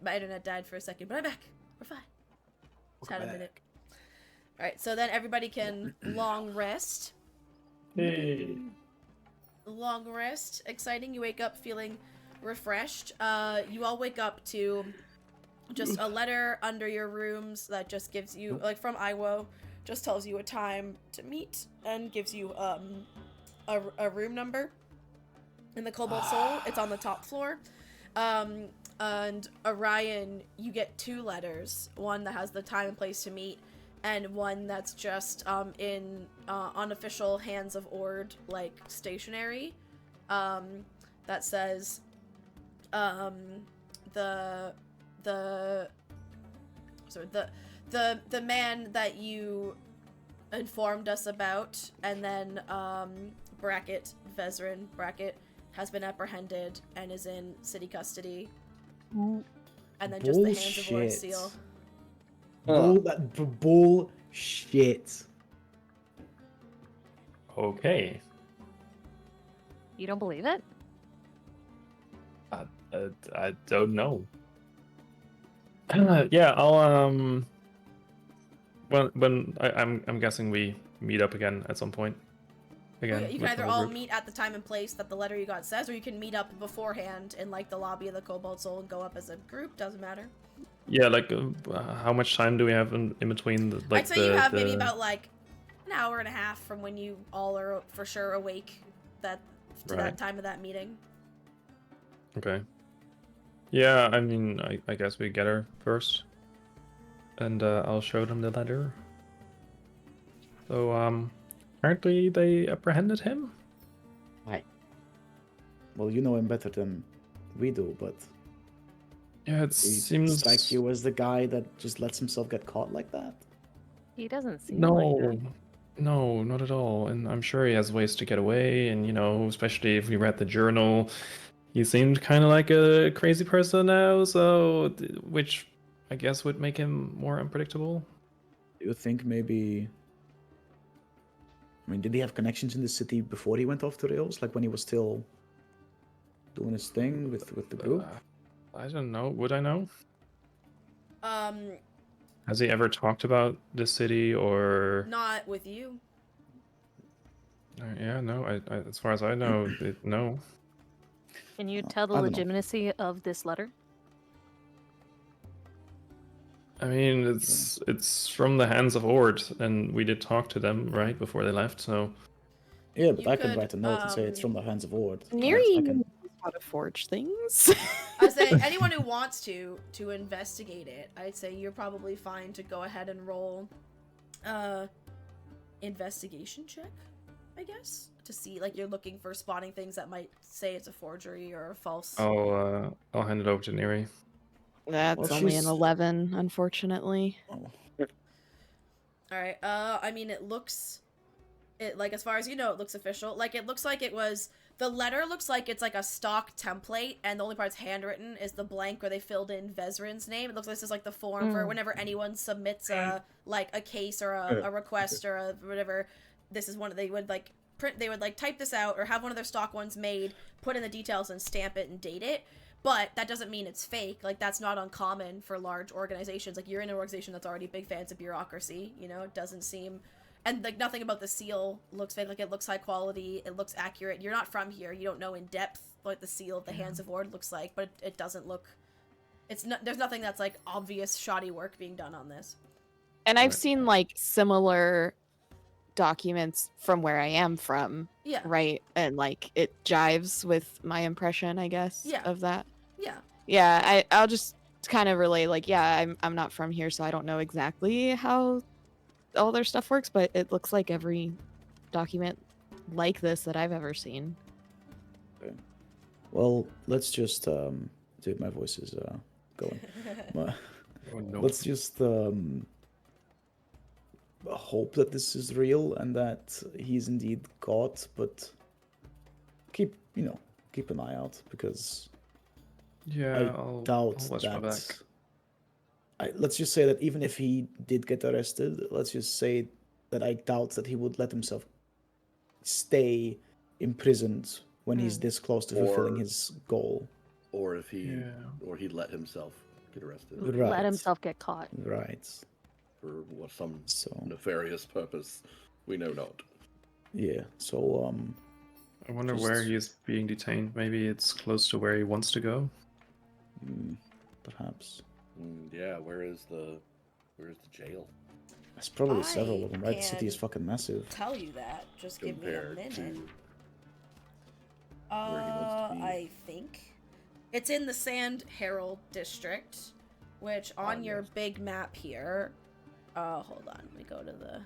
My internet died for a second, but I'm back. We're fine. Just had a Welcome minute. Alright, so then everybody can long rest. Hey. Long rest. Exciting. You wake up feeling refreshed. You all wake up to just a letter under your rooms that just gives you, like from Iwo, just tells you a time to meet and gives you a room number in the Cobalt Soul. It's on the top floor. And Orion, you get 2 letters. One that has the time and place to meet, and one that's just in unofficial Hands of Ord like stationery. That says the man that you informed us about, and then bracket Vezrin bracket has been apprehended and is in city custody. And then just the Hands of Ord Bullshit. seal. Bullshit. Okay. You don't believe it? I don't know. Yeah, I'll when I'm guessing we meet up again at some point. Again, You can with either the whole all group. meet at the time and place that the letter you got says, or you can meet up beforehand in like the lobby of the Cobalt Soul and go up as a group. Doesn't matter. Yeah, like how much time do we have in between? I'd say you have maybe about like an hour and a half from when you all are for sure awake that Right. time of that meeting. Okay. Yeah, I mean, I guess we get her first, and I'll show them the letter. So apparently they apprehended him. Right. Well, you know him better than we do, but Yeah, it he seems strike you as the guy that just lets himself get caught like that. He doesn't seem like that. No, not at all. And I'm sure he has ways to get away. And you know, especially if we read the journal, he seemed kind of like a crazy person now. So, which I guess would make him more unpredictable. Do you think maybe? I mean, did he have connections in the city before he went off the rails? Like when he was still doing his thing with the group? I don't know. Would I know? Um, Has he ever talked about the city or? not with you. Yeah, no. I as far as I know, no. Can you Oh, tell the I don't know. legitimacy of this letter? I mean, it's from the hands of Ord, and we did talk to them right before they left. So Yeah, but You I could could, write a note and say it's from the hands of Ord. Neri I can. knows how to forge things. I say anyone who wants to investigate it, I'd say you're probably fine to go ahead and roll investigation check, I guess, to see, like, you're looking for spotting things that might say it's a forgery or a false. I'll hand it over to Neri. That's Well, only an she's- 11, unfortunately. Oh. All right. I mean, it like, as far as you know, it looks official. Like, it looks like it was. The letter looks like it's like a stock template, and the only part it's handwritten is the blank where they filled in Vezrin's name. It looks like this is like the form for whenever anyone submits a case or a request or a whatever. This is one they would like print. They would like type this out or have one of their stock ones made, put in the details, and stamp it and date it. But that doesn't mean it's fake. Like, that's not uncommon for large organizations. Like, you're in an organization that's already big fans of bureaucracy. You know, it doesn't seem. And, like, nothing about the seal looks fake. Like, it looks high quality. It looks accurate. You're not from here. You don't know in depth what the seal of the Hands of Ord looks like. But it doesn't look... It's not... There's nothing that's, like, obvious shoddy work being done on this. And I've Right. seen like similar documents from where I am from, Yeah. right? And like it jives with my impression, I guess, Yeah. of that. Yeah. Yeah, I'll just kind of relay like, yeah, I'm not from here, so I don't know exactly how all their stuff works, but it looks like every document like this that I've ever seen. Well, let's just dude, my voice is going. Oh, no. Let's just hope that this is real and that he's indeed caught, but keep an eye out, because Yeah, I I'll doubt watch my back. that. Let's just say that even if he did get arrested, let's just say that I doubt that he would let himself stay imprisoned when he's this close to fulfilling Or- his goal. Or if he, Yeah. or he let himself get arrested Right. Let himself get caught. Right. for some So nefarious purpose we know not. yeah. So I wonder where Just- he's being detained. Maybe it's close to where he wants to go. perhaps Yeah, where's the jail there's probably I several of them. Right? The city is can fucking massive. Tell you that. Just give me a compared minute. to where he wants to be? I think it's in the Sand Herald district, which on your yes. big map here. Hold on. Let me go to the.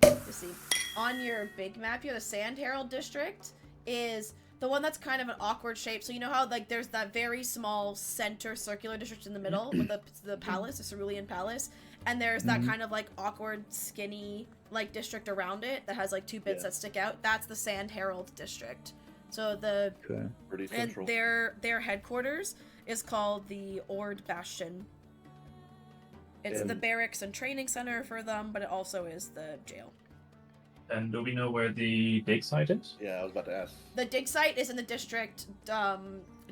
You see, on your big map here, the Sand Herald district is the one that's kind of an awkward shape. So you know how like there's that very small center circular district in the middle with the palace, the Cerulean Palace, and there's that kind of like awkward, skinny like district around it that has like two bits Yeah. that stick out. That's the Sand Herald district. So the Okay. pretty and central. their headquarters is called the Ord Bastion. It's the And- barracks and training center for them, but it also is the jail. And do we know where the dig site is? Yeah, I was about to ask. The dig site is in the district,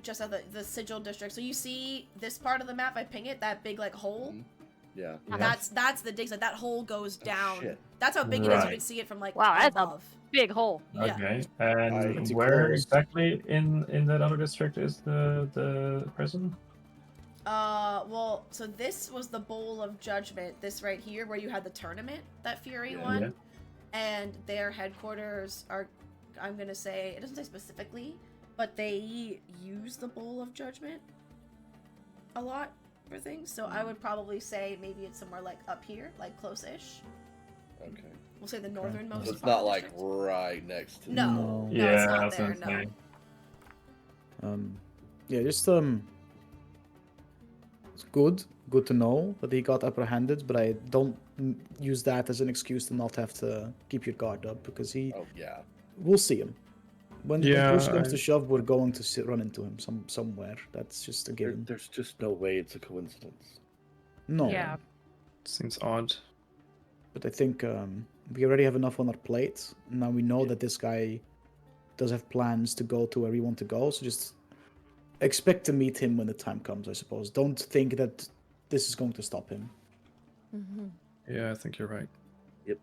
just at the sigil district. So you see this part of the map, I ping it, that big like hole. Mhm. Yeah. That's the dig site. That hole goes down. shit. That's how big it is. You Right. can see it from like Wow, that's a- above. Big hole. Yeah. Okay. I- And Pretty where close. exactly in that other district is the prison? Well, so this was the Bowl of Judgment, this right here, where you had the tournament that Fury Yeah. won. Yeah. And their headquarters are, I'm gonna say, it doesn't say specifically, but they use the Bowl of Judgment a lot for things. So I would probably say maybe it's somewhere like up here, like close-ish. Okay. We'll say the northernmost. So it's part of not the like district. right next to. No. No. No, Yeah, it's not that's there, what I'm no. saying. Yeah, just it's good to know that he got apprehended, but I don't use that as an excuse to not have to keep your guard up, because Oh yeah. we'll see him when Yeah, push comes to I- shove. We're going to run into him somewhere. That's just a given. There's just no way it's a coincidence. No, Yeah. Seems odd. but I think we already have enough on our plate. Now we know that this guy does have plans to go to where we want to go, so just expect to meet him when the time comes, I suppose. Don't think that this is going to stop him. Mm-hmm. Yeah, I think you're right. Yep.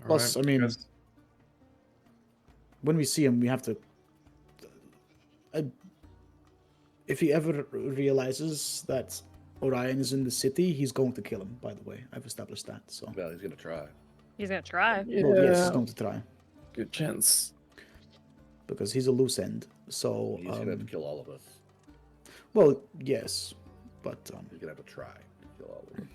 Plus, I mean, when we see him, we have to. If he ever realizes that Orion is in the city, he's going to kill him. By the way, I've established that. So. Well, he's gonna try. He's gonna try. Well, yes, he's going to try Good chance. because he's a loose end. So. He's gonna have to kill all of us. Well, yes, but He's gonna have to try to kill all of us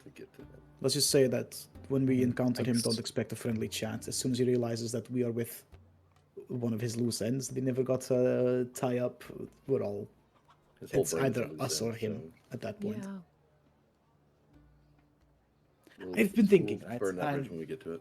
to get to him. let's just say that when we encounter him, Thanks. don't expect a friendly chat. As soon as he realizes that we are with one of his loose ends, they never got tie up. We're all. His whole It's brain's either loose us or end, him at that point. Yeah. I've been thinking, we'll right, burn that bridge and- when we get to it.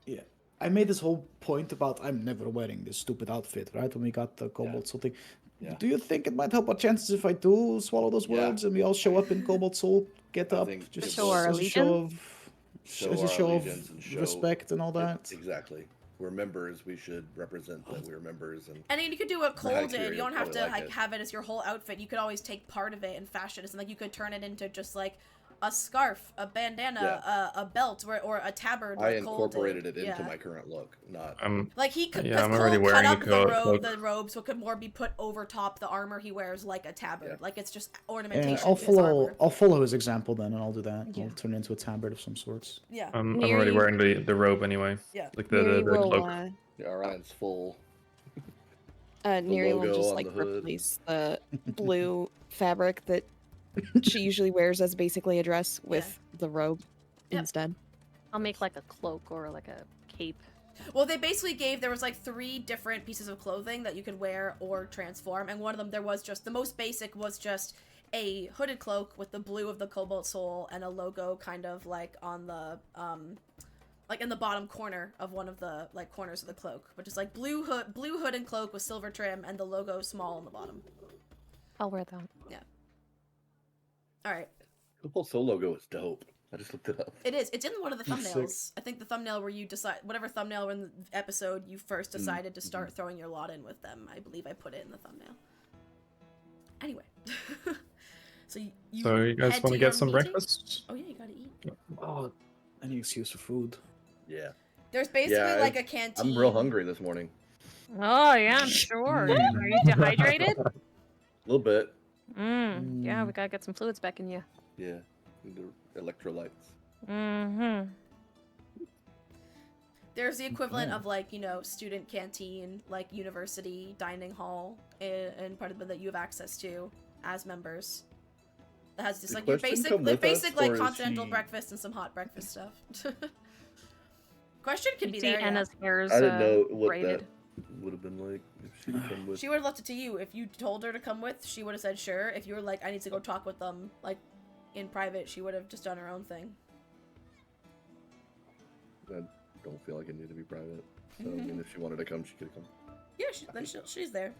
Yeah. I made this whole point about I'm never wearing this stupid outfit, right? When we got the Cobalt Soul thing. Yeah. Do you think it might help our chances if I do swallow those Yeah. words and we all show up in Cobalt Soul, get I up, think just show our as a show allegiance? of, Show as a our show allegiance of and show- respect and all that? Exactly. We're members. We should represent that we're members. And And then you could do what Cole did. Curator You don't have probably to like like it. have it as your whole outfit. You could always take part of it and fashion it. And like you could turn it into just like a scarf, a bandana, a belt, or a tabard. I Like Cole incorporated did. it into Yeah. my current look. Not Like he could, Yeah, because I'm Cole already cut wearing a up cloak. the robe, so it could more be put over top the armor he wears, like a tabard. Yeah. Like it's just Yeah, ornamentation. I'll to his follow. armor. I'll follow his example then, and I'll do that. Yeah. I'll turn it into a tabard of some sorts. Yeah. I'm Neri- already wearing the robe anyway. Yeah. Like the Neri the will, cloak. yeah, Orion's full. Neri will logo just on like the hood. replace the blue fabric that she usually wears as basically a dress with the robe Yep. instead. I'll make like a cloak or like a cape. Well, they basically gave, there was like 3 different pieces of clothing that you could wear or transform, and one of them, there was just, the most basic was just a hooded cloak with the blue of the Cobalt Soul and a logo kind of like on the, like in the bottom corner of one of the like corners of the cloak, but just like blue hood and cloak with silver trim and the logo small on the bottom. I'll wear that. Alright. Cobalt Soul logo is dope. I just looked it up. It is. It's in one of the Sick. thumbnails. I think the thumbnail where you decide, whatever thumbnail in the episode you first decided to start throwing your lot in with them. I believe I put it in the thumbnail. Anyway. So So you guys head want to your get some meeting? breakfast? Oh yeah, you gotta eat. Oh, any excuse for food. Yeah. There's basically Yeah, like a canteen. I'm real hungry this morning. Oh yeah, I'm sure. Are you dehydrated? A little bit. Yeah, we gotta get some fluids back in you. Yeah. The electrolytes. Mm-hmm. There's the equivalent Okay. of like, student canteen, like university dining hall, and part of it that you have access to as members. That has just Did like your Question basic, come the with basic us, like or is continental she- breakfast and some hot breakfast stuff. Question could be See there. Yeah. Anna's hair's I didn't know what braided. that would have been like if she'd come with. She would have left it to you. If you told her to come with, she would have said sure. If you were like, I need to go talk with them, like, in private, she would have just done her own thing. I don't feel like it needed to be private. So I mean, if she wanted to come, she could have come. Yeah, she's there.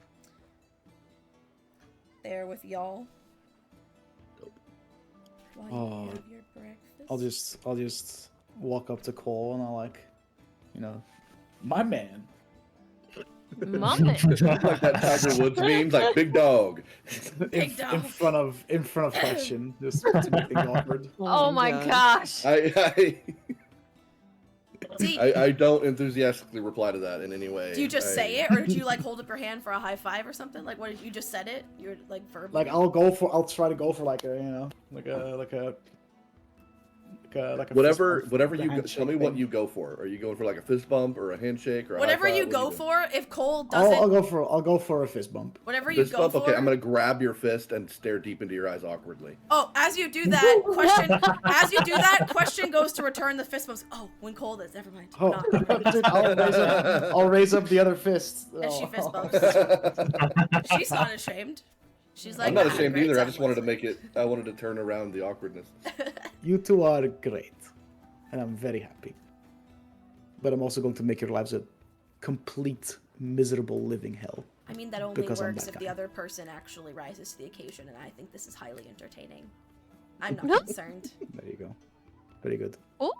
There with y'all. Dope. While you Oh, have your breakfast. I'll just walk up to Cole and I'll my man. Muppet. Like that Tiger Woods meme, like big dog. Big in dog. front of question, just to make things awkward. Oh my gosh. See, I don't enthusiastically reply to that in any way. do you just say it, or did you like hold up your hand for a high five or something? Like, what did you just said it? You're like verbal. Like I'll try to go for like a Whatever fist bump, you the go, handshake tell me what thing. you go for. Are you going for like a fist bump or a handshake or a whatever high five? you What go are doing? for. If Cole doesn't, I'll go for a fist bump. whatever you Fist go bump. for. Okay, I'm gonna grab your fist and stare deep into your eyes awkwardly. Oh, as you do that, question. As you do that, question goes to return the fist bumps. Oh, when Cole does, never mind. Oh, Not. I'll raise up the other fist. And she Oh. fist bumps. She's not ashamed. She's like, I'm not "I had a ashamed great either. I time just wanted to with make it. I wanted to turn around the awkwardness. You two are great, and I'm very happy. But I'm also going to make your lives a complete miserable living hell. I mean, that only Because I'm works that if the guy. other person actually rises to the occasion, and I think this is highly entertaining. I'm not concerned. There you go. Very good. Oh,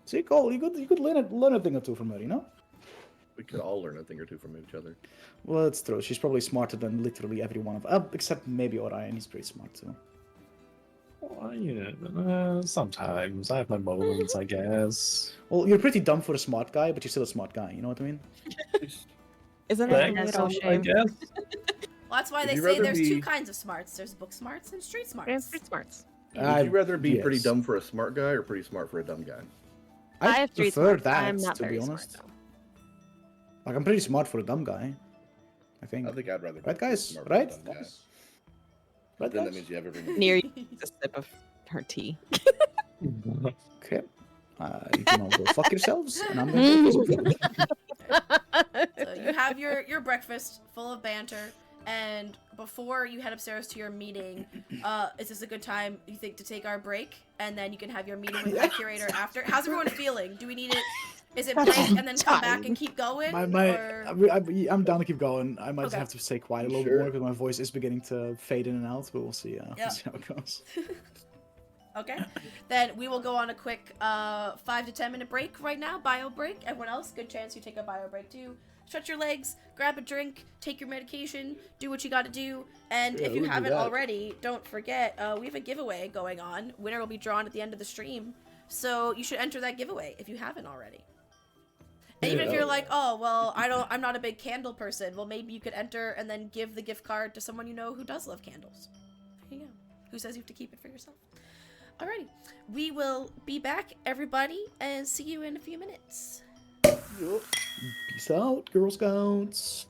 See, Cole, you could learn a thing or two from her, you know? We could all learn a thing or two from each other. Well, that's true. She's probably smarter than literally every one of us. Except maybe Orion. He's pretty smart too. Well, sometimes I have my moments, I guess. Well, you're pretty dumb for a smart guy, but you're still a smart guy. You know what I mean? Isn't that Thanks. a little So I shame? guess. Well, that's why Would they you say rather there's two be- kinds of smarts. There's book smarts and street smarts. And street smarts. Would you rather be pretty yes. dumb for a smart guy or pretty smart for a dumb guy? I I have street prefer smarts. that, I'm not to very be smart, honest. though. Like, I'm pretty smart for a dumb guy. I think. I think I'd rather. be Right, guys? smart for a Right? dumb guy. Guys? Right, Then that guys? means you have every. Near a sip of her tea. Okay. You can all go fuck yourselves, and I'm gonna go visit. So you have your breakfast full of banter, and before you head upstairs to your meeting, is this a good time you think to take our break, and then you can have your meeting with the curator after? How's everyone feeling? Do we need it? Is it break and then come back and keep going? or- I'm down to keep going. I might Okay. have to stay quiet a little Sure. bit more because my voice is beginning to fade in and out, but we'll see, Yeah. we'll see how it goes. Okay, then we will go on a quick 5 to 10 minute break right now, bio break. Everyone else, good chance you take a bio break too. Stretch your legs, grab a drink, take your medication, do what you gotta do, and Yeah, if you we'll do haven't that. already, don't forget, we have a giveaway going on. Winner will be drawn at the end of the stream, so you should enter that giveaway if you haven't already. And even if Yeah. you're like, oh, well, I'm not a big candle person, well, maybe you could enter and then give the gift card to someone you know who does love candles. There you go. Who says you have to keep it for yourself? Alrighty, we will be back, everybody, and see you in a few minutes. Peace out, Girl Scouts.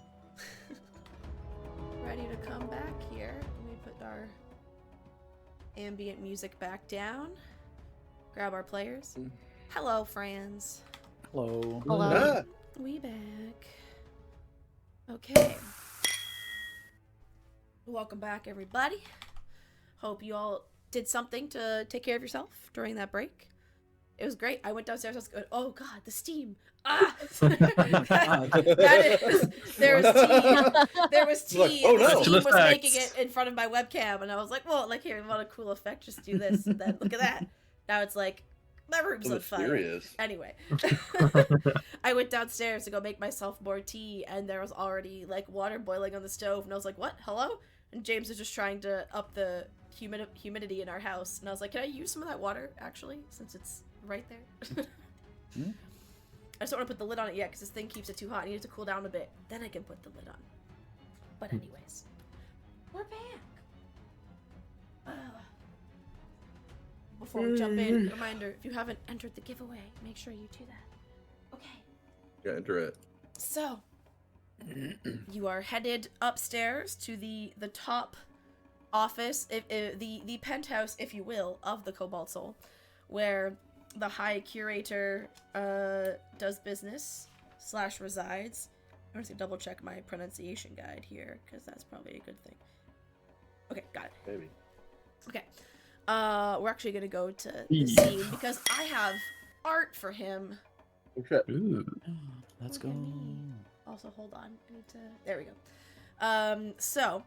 Ready to come back here. Let me put our ambient music back down. Grab our players. Hello, friends. Hello. Hello. Ah! We back. Okay. Welcome back, everybody. Hope you all did something to take care of yourself during that break. It was great. I went downstairs. I was going, oh god, the steam. Ah! that is. There was tea. There was tea. Like, oh, and the no. steam was Special making effects. it in front of my webcam, and I was like, well, like here, what a cool effect. Just do this, and then look at that. Now it's like my room's on fire. Mysterious. Anyway, I went downstairs to go make myself more tea, and there was already like water boiling on the stove, and I was like, "What? Hello?" And James was just trying to up the humidity in our house, and I was like, "Can I use some of that water, actually, since it's right there?" Hmm? I just don't want to put the lid on it yet, because this thing keeps it too hot. I need it to cool down a bit, then I can put the lid on. But anyways, we're back. Before we jump in, reminder, if you haven't entered the giveaway, make sure you do that. Okay. Yeah, enter it. So, you are headed upstairs to the top office, the penthouse, if you will, of the Cobalt Soul, where the High Curator does business / resides. I'm just gonna double check my pronunciation guide here, because that's probably a good thing. Okay, got it. Maybe. Okay. We're actually gonna go to the scene because I have art for him. Okay. Ooh. Let's Look go. at me. Also, hold on. I need to. There we go. So,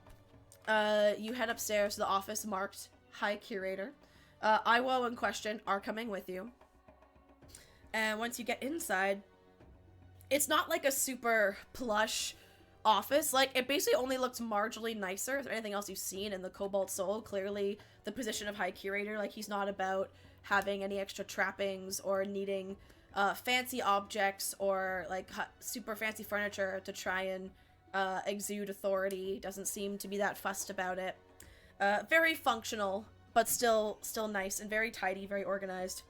you head upstairs to the office marked High Curator. Iwo and Question are coming with you. And once you get inside, it's not like a super plush office. Like, it basically only looks marginally nicer than anything else you've seen in the Cobalt Soul. Clearly, the position of High Curator, like, he's not about having any extra trappings or needing fancy objects or like super fancy furniture to try and exude authority. Doesn't seem to be that fussed about it. Very functional, but still nice and very tidy, very organized.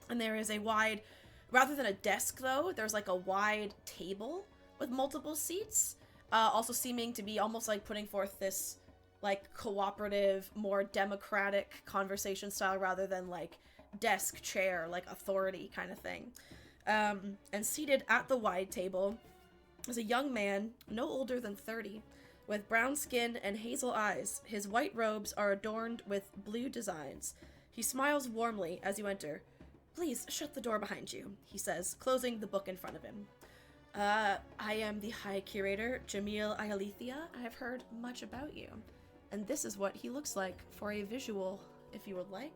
And there is a wide, rather than a desk though, there's like a wide table with multiple seats, also seeming to be almost like putting forth this like cooperative, more democratic conversation style rather than like desk, chair, like authority kind of thing. And seated at the wide table is a young man, no older than 30, with brown skin and hazel eyes. His white robes are adorned with blue designs. He smiles warmly as you enter. "Please shut the door behind you," he says, closing the book in front of him. I am the High Curator, Jamil Ayalithia. I have heard much about you. And this is what he looks like for a visual, if you would like.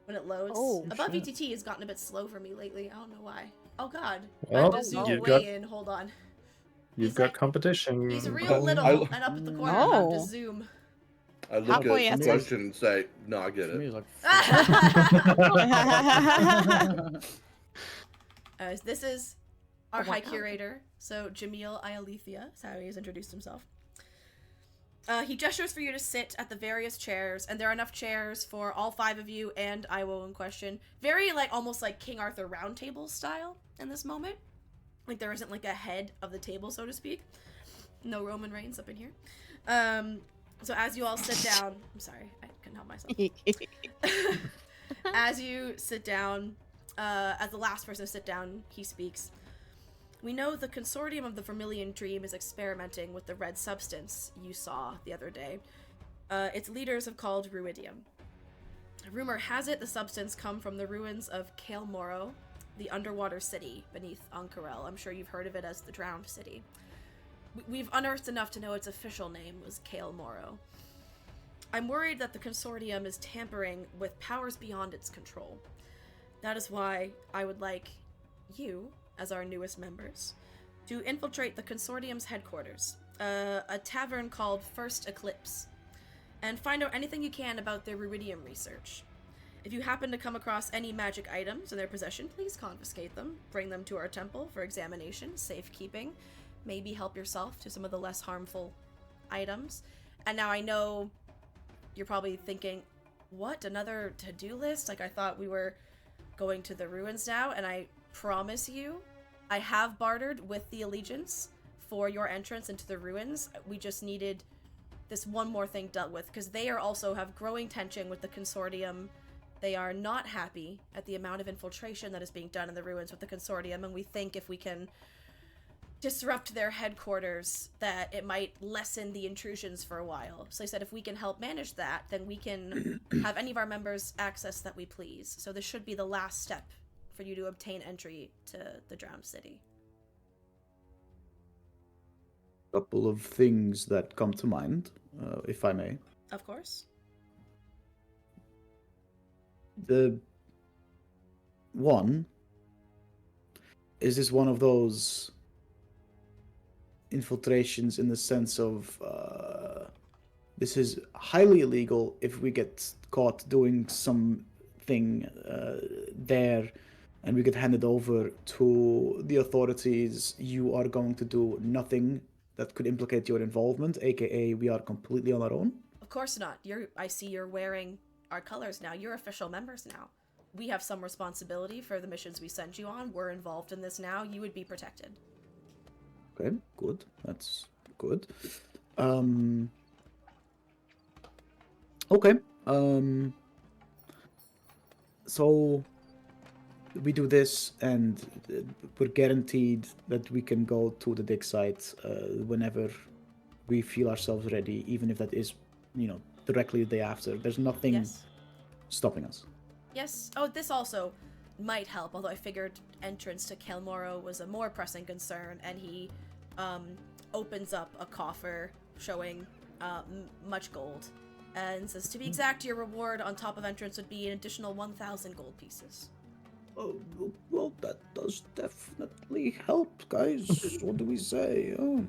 When it loads. Oh, Above sure. VTT has gotten a bit slow for me lately. I don't know why. Oh god. I Well, have to zoom you've way got- in. Hold on. You've He's got like- competition. He's real Colin. little and up at the corner. I have to Oh. zoom. I look Halfway at the answer. question and say, no, I get For me, it. it's like, This is our Oh, High wow. Curator. So Jamil Ayalithia is how he has introduced himself. He gestures for you to sit at the various chairs, and there are enough chairs for all 5 of you and Iwo in question. Very, like, almost like King Arthur Round Table style in this moment. Like, there isn't, like, a head of the table, so to speak. No Roman Reigns up in here. So as you all sit down... I'm sorry, I couldn't help myself. As you sit down, as the last person to sit down, he speaks. We know the consortium of the Vermilion Dream is experimenting with the red substance you saw the other day. Its leaders have called Ruidium. Rumor has it the substance come from the ruins of Kael Moro, the underwater city beneath Ankarel. I'm sure you've heard of it as the Drowned City. We've unearthed enough to know its official name was Kael Moro. I'm worried that the consortium is tampering with powers beyond its control. That is why I would like you, as our newest members, to infiltrate the consortium's headquarters, a tavern called First Eclipse, and find out anything you can about their ruidium research. If you happen to come across any magic items in their possession, please confiscate them, bring them to our temple for examination, safekeeping, maybe help yourself to some of the less harmful items. And now I know you're probably thinking, what, another to-do list? Like, I thought we were going to the ruins now, and I promise you, I have bartered with the Allegiance for your entrance into the ruins. We just needed this one more thing dealt with, because they are also have growing tension with the consortium. They are not happy at the amount of infiltration that is being done in the ruins with the consortium, and we think if we can disrupt their headquarters, that it might lessen the intrusions for a while. So I said if we can help manage that, then we can have any of our members access that we please. So this should be the last step for you to obtain entry to the Drowned City. Couple of things that come to mind, if I may. Of course. The one, is this one of those infiltrations in the sense of this is highly illegal if we get caught doing something there and we get handed over to the authorities, you are going to do nothing that could implicate your involvement, aka we are completely on our own? Of course not. I see you're wearing our colors now. You're official members now. We have some responsibility for the missions we send you on. We're involved in this now. You would be protected. Okay, good. That's good. Okay. So we do this, and we're guaranteed that we can go to the dig site whenever we feel ourselves ready, even if that is, directly the day after. There's nothing Yes. stopping us. Yes. Oh, this also might help, although I figured entrance to Kael Moro was a more pressing concern, and he opens up a coffer showing much gold, and says, to be exact, your reward on top of entrance would be an additional 1,000 gold pieces. Oh, well, that does definitely help, guys. What do we say? Oh.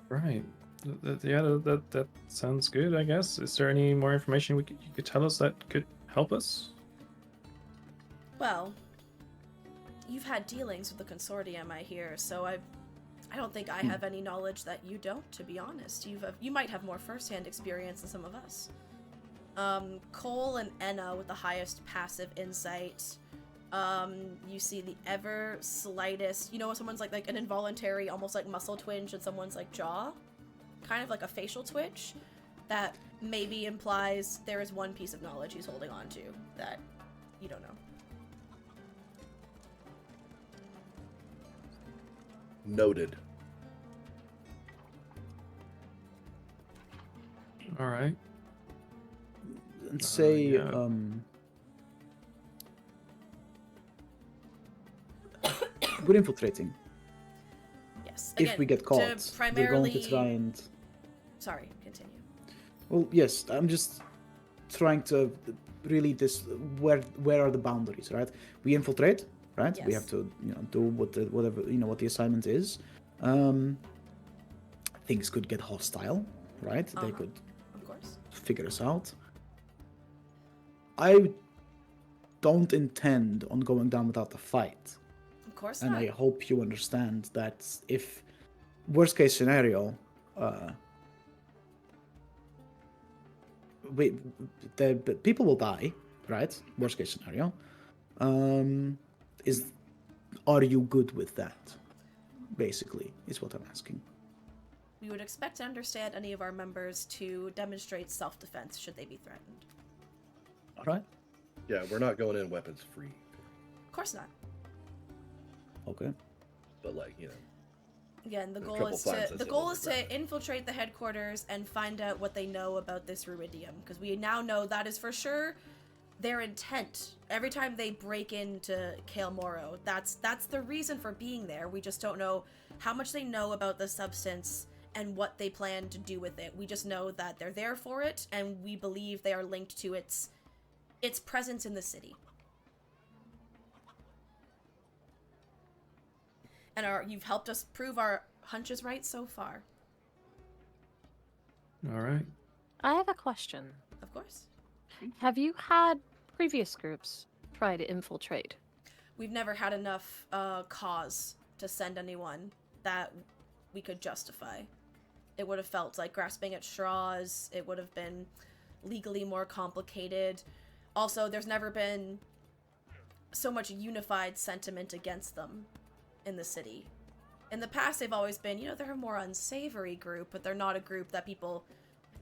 Right. Yeah, that sounds good, I guess. Is there any more information you could tell us that could help us? Well, you've had dealings with the consortium, I hear, so I don't think I have any knowledge that you don't, to be honest. You might have more first-hand experience than some of us. Cole and Enna with the highest passive insight. You see the ever slightest, when someone's like an involuntary, almost like muscle twinge in someone's like jaw, kind of like a facial twitch, that maybe implies there is one piece of knowledge he's holding on to that you don't know. Noted. All right. And say, yeah. We're infiltrating. Yes. Again, If we get caught, we're going to try and... Sorry, continue. Well, yes, I'm just trying to really where are the boundaries, right? We infiltrate, right? We Yes. have to, do what the assignment is. Things could get hostile, right? They Uh-huh. could Of course. figure us out. I don't intend on going down without a fight. Of course And not. I hope you understand that if worst case scenario, the people will die, right? Worst case scenario. Are you good with that? Basically, is what I'm asking. We would expect to understand any of our members to demonstrate self-defense should they be threatened. All right. Yeah, we're not going in weapons free, Of course not. Okay. but like, you know, Again, the A goal couple is times to I the said goal over is to that. infiltrate the headquarters and find out what they know about this Ruidium, because we now know that is for sure their intent. Every time they break into Kael Moro, that's the reason for being there. We just don't know how much they know about the substance and what they plan to do with it. We just know that they're there for it, and we believe they are linked to its presence in the city. And you've helped us prove our hunches right so far. All right. I have a question. Of course. Have you had previous groups try to infiltrate? We've never had enough cause to send anyone that we could justify. It would have felt like grasping at straws. It would have been legally more complicated. Also, there's never been so much unified sentiment against them in the city. In the past, they've always been, they're a more unsavory group, but they're not a group that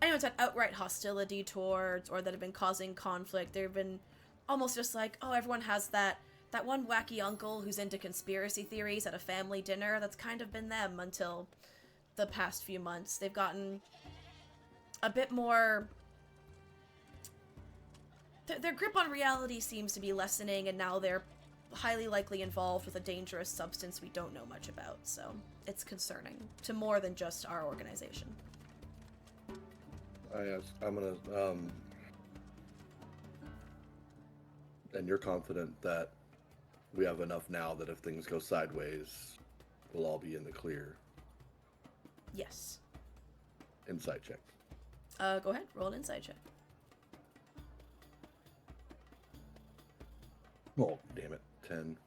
anyone's had outright hostility towards or that have been causing conflict. They've been almost just like, oh, everyone has that one wacky uncle who's into conspiracy theories at a family dinner. That's kind of been them until the past few months. They've gotten a bit more... Their grip on reality seems to be lessening, and now they're highly likely involved with a dangerous substance we don't know much about, so it's concerning to more than just our organization. I'm gonna, and you're confident that we have enough now that if things go sideways, we'll all be in the clear. Yes. Insight check. Go ahead, roll an insight check. Oh, damn it. 10.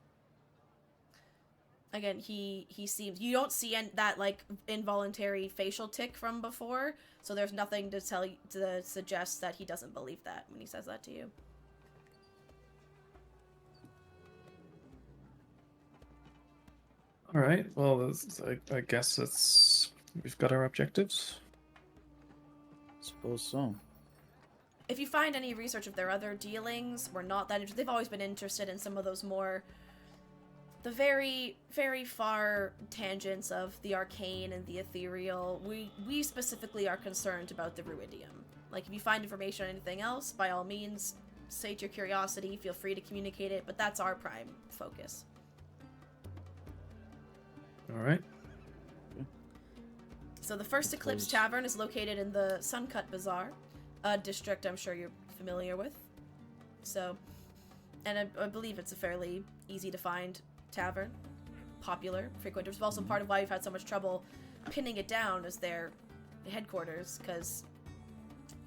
Again, he seems... You don't see that, involuntary facial tick from before, so there's nothing to tell you to suggest that he doesn't believe that when he says that to you. All right. Well, I guess we've got our objectives. Suppose so. If you find any research of their other dealings, we're not that interested. They've always been interested in some of those the very, very far tangents of the arcane and the ethereal. We specifically are concerned about the Ruidium. Like, if you find information on anything else, by all means, state your curiosity, feel free to communicate it, but that's our prime focus. All right. So the First Eclipse Tavern is located in the Suncut Bazaar, a district I'm sure you're familiar with. So, and I believe it's a fairly easy to find tavern, popular, frequent. It's also part of why we've had so much trouble pinning it down as their headquarters, because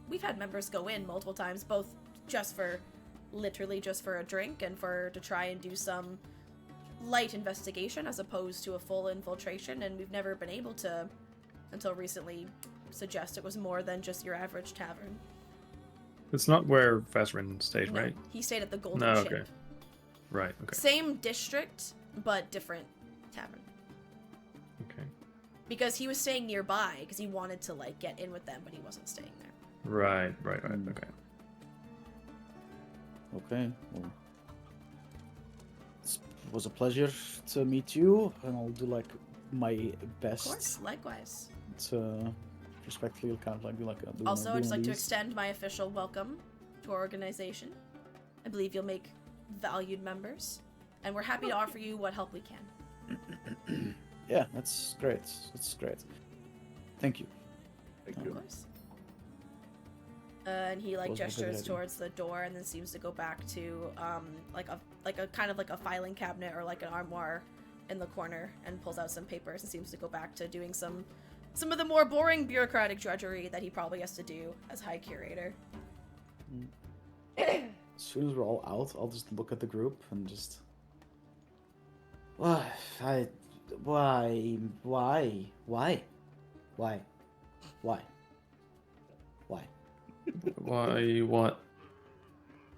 we've had members go in multiple times, both literally just for a drink and to try and do some light investigation as opposed to a full infiltration, and we've never been able to, until recently, suggest it was more than just your average tavern. It's not where Veteran stayed, No, right? he stayed at the Golden No, Ship. okay. Right, okay. Same district, but different tavern. Okay. Because he was staying nearby, because he wanted to, get in with them, but he wasn't staying there. Right, okay. Okay. Well, it was a pleasure to meet you, and I'll do my best. Of course, likewise. To respectfully kind of do a Also, I'd just like to these. extend my official welcome to our organization. I believe you'll make valued members, and we're happy to offer you what help we can. Yeah, that's great. That's great. Thank you. Thank Of you. course. And he Was a good gestures idea. towards the door, and then seems to go back to a kind of a filing cabinet or an armoire in the corner, and pulls out some papers and seems to go back to doing some of the more boring bureaucratic drudgery that he probably has to do as High Curator. As soon as we're all out, I'll just look at the group and just... Well, Why? Why? Why? Why? Why? Why? Why? What?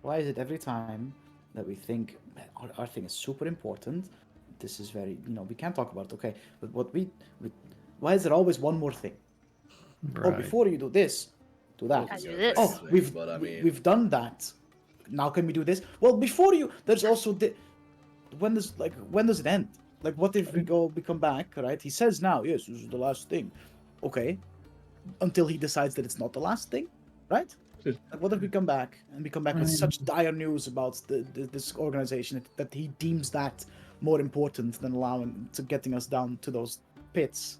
Why is it every time that we think our thing is super important, this is very, we can't talk about it, okay? But why is there always one more thing? Oh, Right. before you do this, do that. I do Yeah, this. Oh, thing, we've but I mean, we've done that. Now can we do this? Well, before you, there's also when does it end? Like, what if we come back, right? He says now, yes, this is the last thing. Okay, until he decides that it's not the last thing, right? Like, what if we come back with such dire news about this organization that he deems that more important than allowing to getting us down to those pits?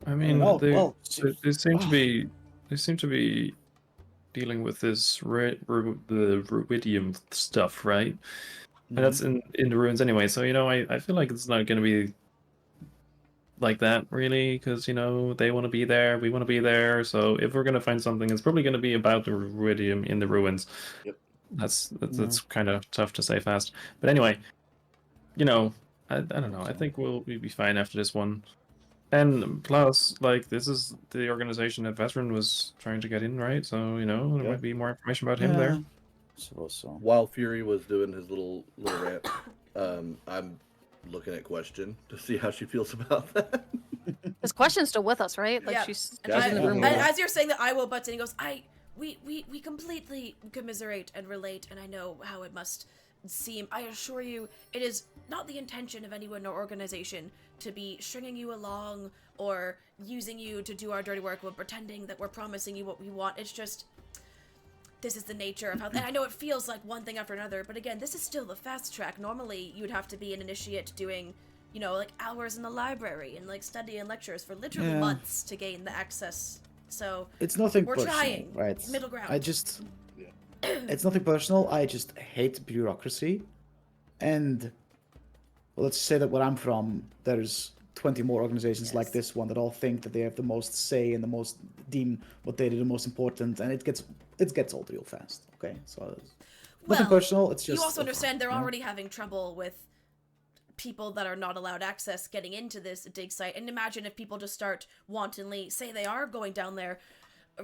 I mean, oh, they, well, they seem to be dealing with this the ruidium stuff, right? And that's in the ruins anyway. So I feel like it's not going to be like that really, because they want to be there, we want to be there. So if we're going to find something, it's probably going to be about the ruidium in the ruins. Yep. That's kind of tough to say fast. But anyway, I don't know. I think we'll be fine after this one. And plus, like, this is the organization that Veteran was trying to get in, right? So there might be more information about him there. Suppose so. While Fury was doing his little rant, I'm looking at Question to see how she feels about that. This Question's still with us, right? Like Yeah. she's And, Yeah, in the yeah. room. and with us. as you're saying that, I will butts in. He goes, we completely commiserate and relate, and I know how it must seem. I assure you, it is not the intention of anyone or organization to be stringing you along or using you to do our dirty work or pretending that we're promising you what we want. It's just, this is the nature of how, and I know it feels like one thing after another, but again, this is still the fast track. Normally, you'd have to be an initiate doing, like hours in the library and like study and lectures for literally Yeah. months to gain the access. So It's nothing we're personal, trying. right? Middle ground. It's nothing personal. I just hate bureaucracy, and let's say that where I'm from, there's 20 more organizations like Yes. this one that all think that they have the most say and the most deem what they do the most important, and it gets old real fast. Okay, so nothing personal. It's just you also understand they're yeah. already having trouble with people that are not allowed access getting into this dig site. And imagine if people just start wantonly, say they are going down there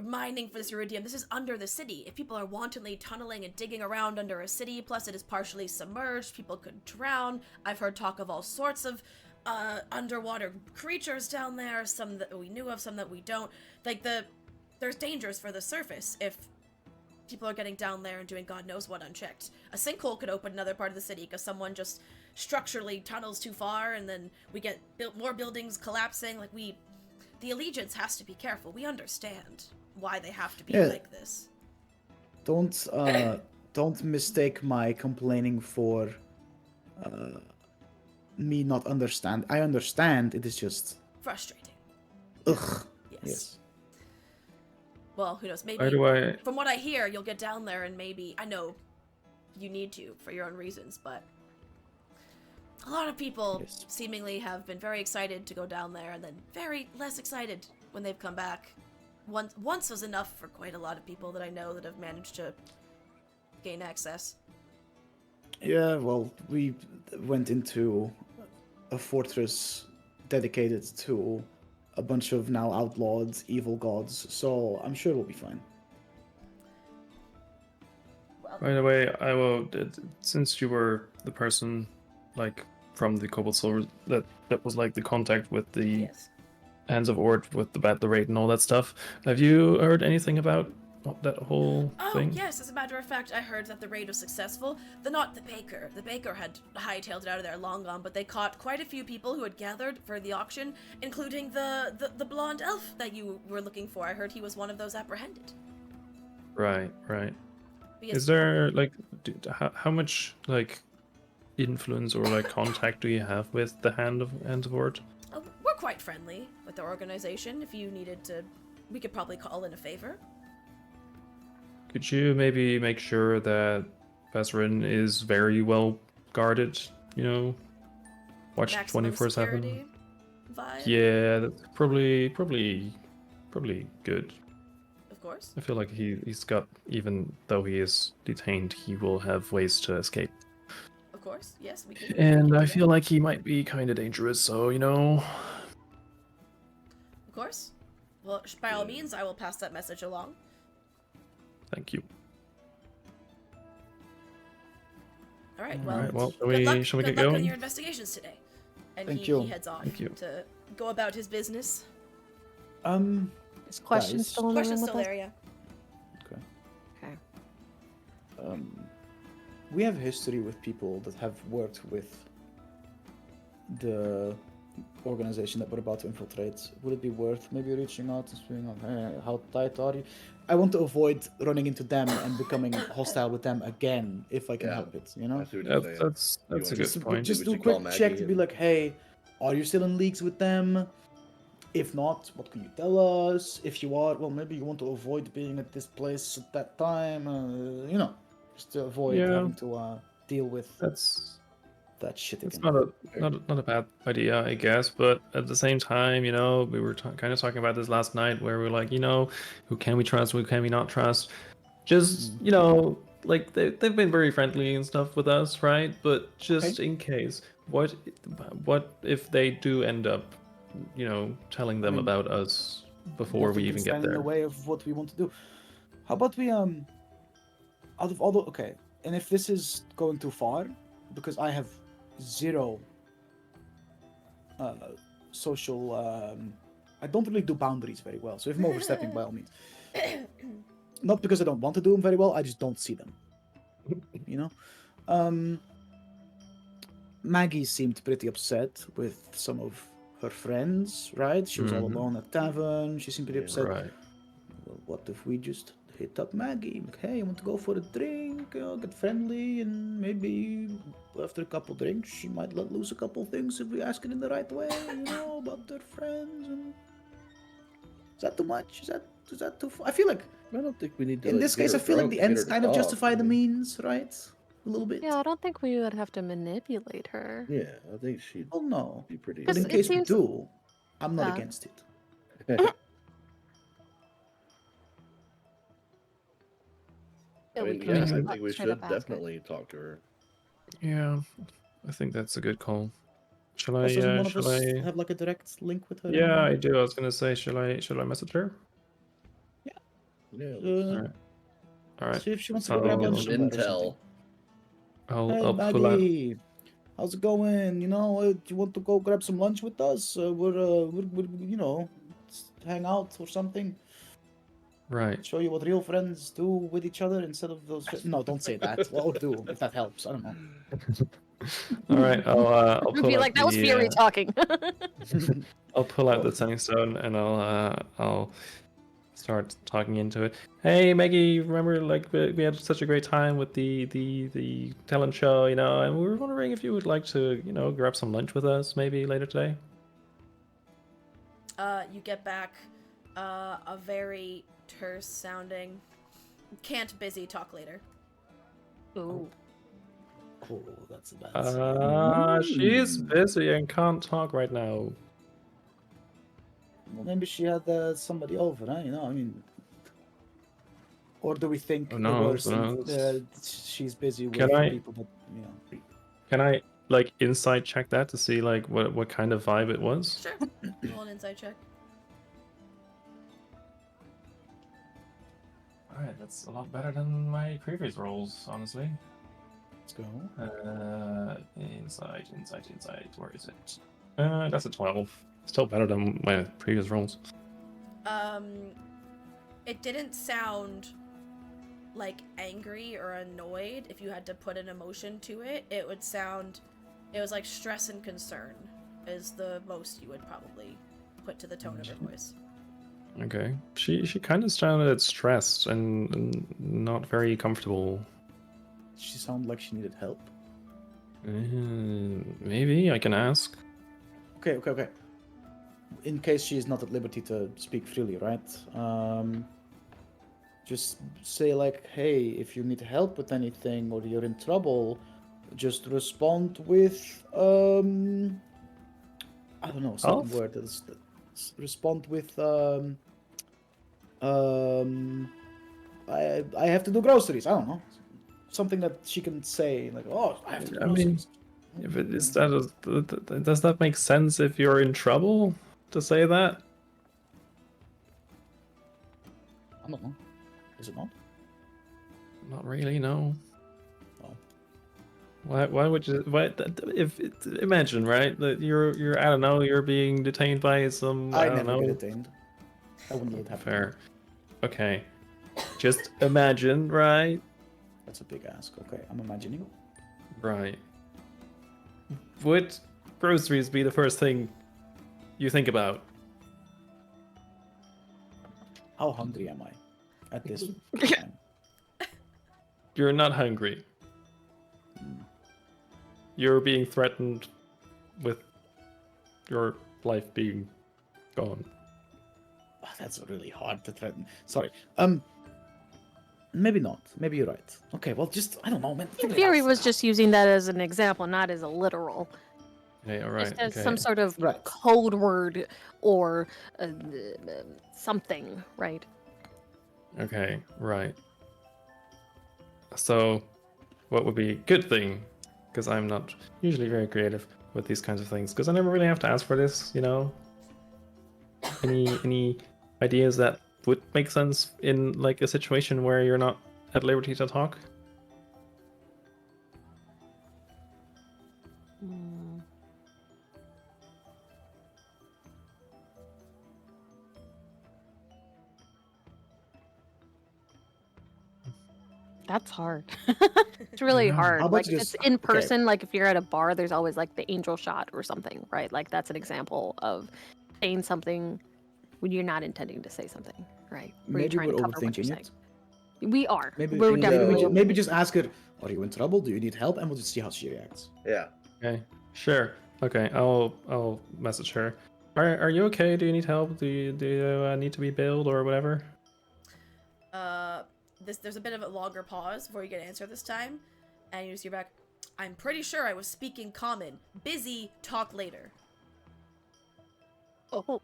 mining for this iridium. This is under the city. If people are wantonly tunneling and digging around under a city, plus it is partially submerged, people could drown. I've heard talk of all sorts of underwater creatures down there, some that we knew of, some that we don't. Like there's dangers for the surface if people are getting down there and doing God knows what unchecked. A sinkhole could open another part of the city because someone just structurally tunnels too far, and then we get more buildings collapsing. Like the Allegiance has to be careful. We understand why they have to be like this. Don't mistake my complaining for me not understand. I understand. It is just Frustrating. ugh. Yes. Well, who knows? Maybe By the way, from what I hear, you'll get down there and maybe, I know you need to for your own reasons, but a lot of people seemingly have been very excited to go down there and then very less excited when they've come back. Once was enough for quite a lot of people that I know that have managed to gain access. Yeah, well, we went into a fortress dedicated to a bunch of now outlawed evil gods, so I'm sure we'll be fine. by the way, I will. Since you were the person, like from the Cobalt Soul that was like the contact with the Yes. Hands of Ord with the raid and all that stuff. Have you heard anything about that whole Oh, thing? yes, as a matter of fact, I heard that the raid was successful. Not the baker. The baker had hightailed it out of there long gone, but they caught quite a few people who had gathered for the auction, including the blonde elf that you were looking for. I heard he was one of those apprehended. Right. But yes, Is there like how much like influence or like contact do you have with the Hands of Ord? we're quite friendly with the organization. If you needed to, we could probably call in a favor. Could you maybe make sure that Veteran is very well guarded? Watched Maximum 24/7. security vibe, Yeah, that's probably good. of course. I feel like he's got, even though he is detained, he will have ways to escape. Of course. course. Yes, we can. And I do feel that. like he might be kind of dangerous, so Of course. Well, by all Yeah. means, I will pass that message along. Thank you. All right. All Well, right, well, good luck. shall we Good get luck on going? your investigations today. And Thank he you. heads off Thank you. to go about his business. Is Question Guys. still in the room Question's with still us? there, yeah. Okay. We have history with people that have worked with the organization that we're about to infiltrate. Would it be worth maybe reaching out and saying, hey, how tight are you? I want to avoid running into them and becoming hostile with them again if I can Yeah. help it, you know? I see what you're saying. That's a wanna good just- point. Just We do a should call quick check Maggie to be and- like, hey, are you still in leagues with them? If not, what can you tell us? If you are, well, maybe you want to avoid being at this place at that time, you know, just to avoid Yeah. having to deal with That's that shit It's again. not a bad idea, I guess. But at the same time, we were kind of talking about this last night, where we're like, who can we trust, who can we not trust? Just like they've been very friendly and stuff with us, right? But just in case, what if they do end up, telling them mean, about us before Nothing we can even get stand in there? the way of what we want to do. How about we out of all the okay, and if this is going too far, because I have zero social I don't really do boundaries very well, so if I'm overstepping, by all means. Not because I don't want to do them very well, I just don't see them. Maggie seemed pretty upset with some of her friends, right? She was all Mhm. alone at tavern. She seemed pretty Yeah. upset. Right. Well, what if we just hit up Maggie? Like, hey, I want to go for a drink, get friendly, and maybe after a couple drinks, she might let loose a couple things if we ask it in the right way, about their friends. And is that too much? Is that too far? I feel like I don't think we need to. in like, this get case, her I feel like drunk the to get ends her to kind of talk. justify I the mean, means, right? A little bit. Yeah, I don't think we would have to manipulate her. Yeah, I think she'd Well, no. be pretty. But in it case we seems- do, I'm not Yeah. against it. Yeah, I we mean, could yeah, just I Mm. think we straight up should ask her. definitely talk to her. Yeah, I think that's a good call. Shall I? Also, doesn't one of Shall us I? have like a direct link with her? Yeah, anymore? I do. I was gonna say, shall I message her? Yeah, Uh, All right. See if she wants to go grab I'll- lunch some somewhere or intel. something. I'll Hey, I'll pull out. Maggie, how's it going? Do you want to go grab some lunch with us? We're let's hang out or something. Right. Show you what real friends do with each other instead of those. No, don't say that. Or do if that helps. I don't know. All right. I'll We'd pull be out like, that was Fury the. talking. I'll pull out Oh. the sending stone and I'll start talking into it. Hey Maggie, remember like we had such a great time with the talent show, and we were wondering if you would like to, grab some lunch with us maybe later today. You get back a very terse sounding, can't busy, talk later. Ooh. Oh, that's a bad sign. She's busy and can't talk right now. Well, maybe she had somebody over, huh? I mean, or do we think Who the knows, worst? who And, knows? she's busy with Can I- people that Can I like insight check that to see like what kind of vibe it was? Sure. Roll an insight check. All right, that's a lot better than my previous rolls, honestly. Let's go. Insight. Where is it? That's a 12. Still better than my previous rolls. It didn't sound like angry or annoyed. If you had to put an emotion to it, it was like stress and concern is the most you would probably put to the tone of her voice. Okay. She kind of sounded stressed and not very comfortable. She sounded like she needed help. Maybe I can ask. Okay. In case she is not at liberty to speak freely, right? Just say like, hey, if you need help with anything or you're in trouble, just respond with I don't know, some Elf? word. Respond with I have to do groceries. I don't know. something that she can say, like, "Oh, I have to do I mean, this." if it is that, does that make sense if you're in trouble to say that? I don't know. Is it not? Not really, no. Oh. Why would you? Imagine, right? That you're I don't know, you're being detained by some I I don't never know. get detained. I wouldn't let it happen. Fair. Okay. Just imagine, right? That's a big ask. Okay, I'm imagining. Right. Would groceries be the first thing you think about? How hungry am I at this time? You're not hungry. You're being threatened with your life being gone. Oh, that's really hard to threaten. Sorry. Maybe not. Maybe you're right. Okay, well, just I don't know, man. think Fury about was it. just using that as an example, not as a literal. Okay, all right. Just as Okay. some sort of Right. code word or something, right? Okay, right. So, what would be a good thing? Because I'm not usually very creative with these kinds of things. Because I never really have to ask for this, you know. Any ideas that would make sense in like a situation where you're not at liberty to talk? That's hard. It's really know. hard. How about Like you if just- it's in okay. person, like if you're at a bar, there's always like the angel shot or something, right? Like that's an example of saying something when you're not intending to say something, right? Where Maybe you're trying we're to cover what you're overthinking saying. it. We are. Maybe We're bingo. definitely maybe just ask her, "Are you in trouble? Do you need help?" And we'll just see how she reacts. Yeah. Okay, sure. Okay, I'll message her. Are you okay? Do you need help? Do you need to be bailed or whatever? There's a bit of a longer pause before you get an answer this time, and you just hear back, "I'm pretty sure I was speaking common. Busy. Talk later." Oh, Oh,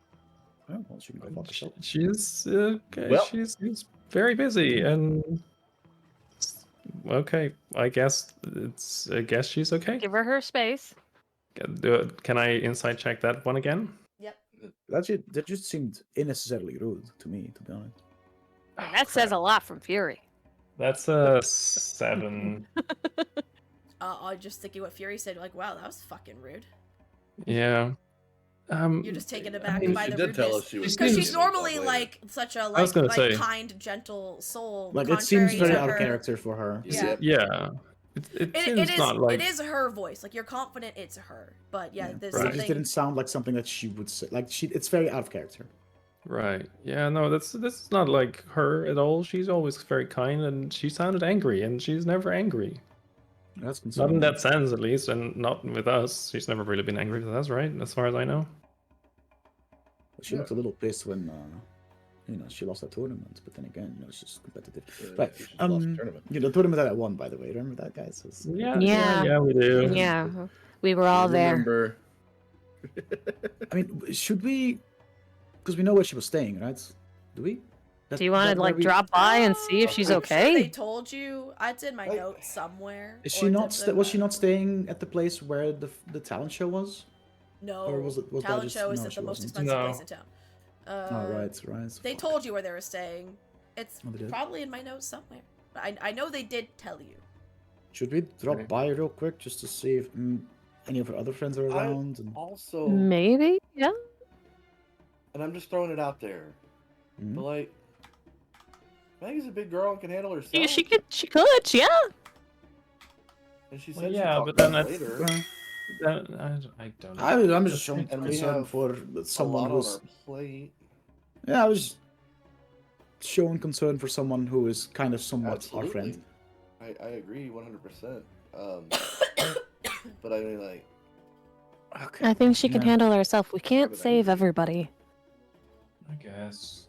well, she can go fuck herself. She's okay. Well- She's very busy and okay. I guess she's okay. give her space. Can I insight check that one again? Yep. That just seemed unnecessarily rude to me, to be honest. And that says a lot from Fury. That's a 7. I just thinking what Fury said, like, wow, that was fucking rude. Yeah. You're just taken aback mean, by she the did tell rudeness. us she was Because busy she's and we'll talk normally later. like such a was gonna say. kind, gentle soul. Like it seems contrary very to out of her- character for her. Yeah. Yeah. It seems It is. not like It is her voice. Like you're confident it's her, but yeah, there's Right. It just something. didn't sound like something that she would say. Like it's very out of character. right. Yeah. No, that's not like her at all. She's always very kind, and she sounded angry, and she's never angry. That's Not concerning. in that sense, at least, and not with us. She's never really been angry with us, right? As far as I know. She looked a little pissed when she lost that tournament. But then again, it's just competitive. Yeah, But she just lost the tournament. the tournament that I won, by the way. Remember that, guys? It was- Yeah. we do. Yeah, we were all there. Remember. I mean, should we? Because we know where she was staying, right? Do we? Do you want to like drop by and see if she's I'm sure they okay? told you. It's in my notes somewhere. Is or she not? it's in Was the- she not staying at the place where the talent show was? No. or was that Talent just- show is no, at she the most wasn't. expensive No. place in town. Oh, right. They told you where they were staying. It's Oh, they did? probably in my notes somewhere. But I know they did tell you. Should we drop Okay. by real quick just to see if any of her other friends are around? And... Also, Maybe, yeah. and I'm just throwing it out there, Mhm. but like, Maggie's a big girl and can handle herself. She could, yeah. And she said Well, she'd yeah, talk but about then it that's- later. I don't know. I'm just showing And we concern have for A someone lot on who's. our plate. Yeah, I was showing concern for someone who is kind of somewhat our Absolutely. friend. I agree 100%. But I mean, like, Okay. I think she can Yeah. handle herself. We can't save everybody. I guess.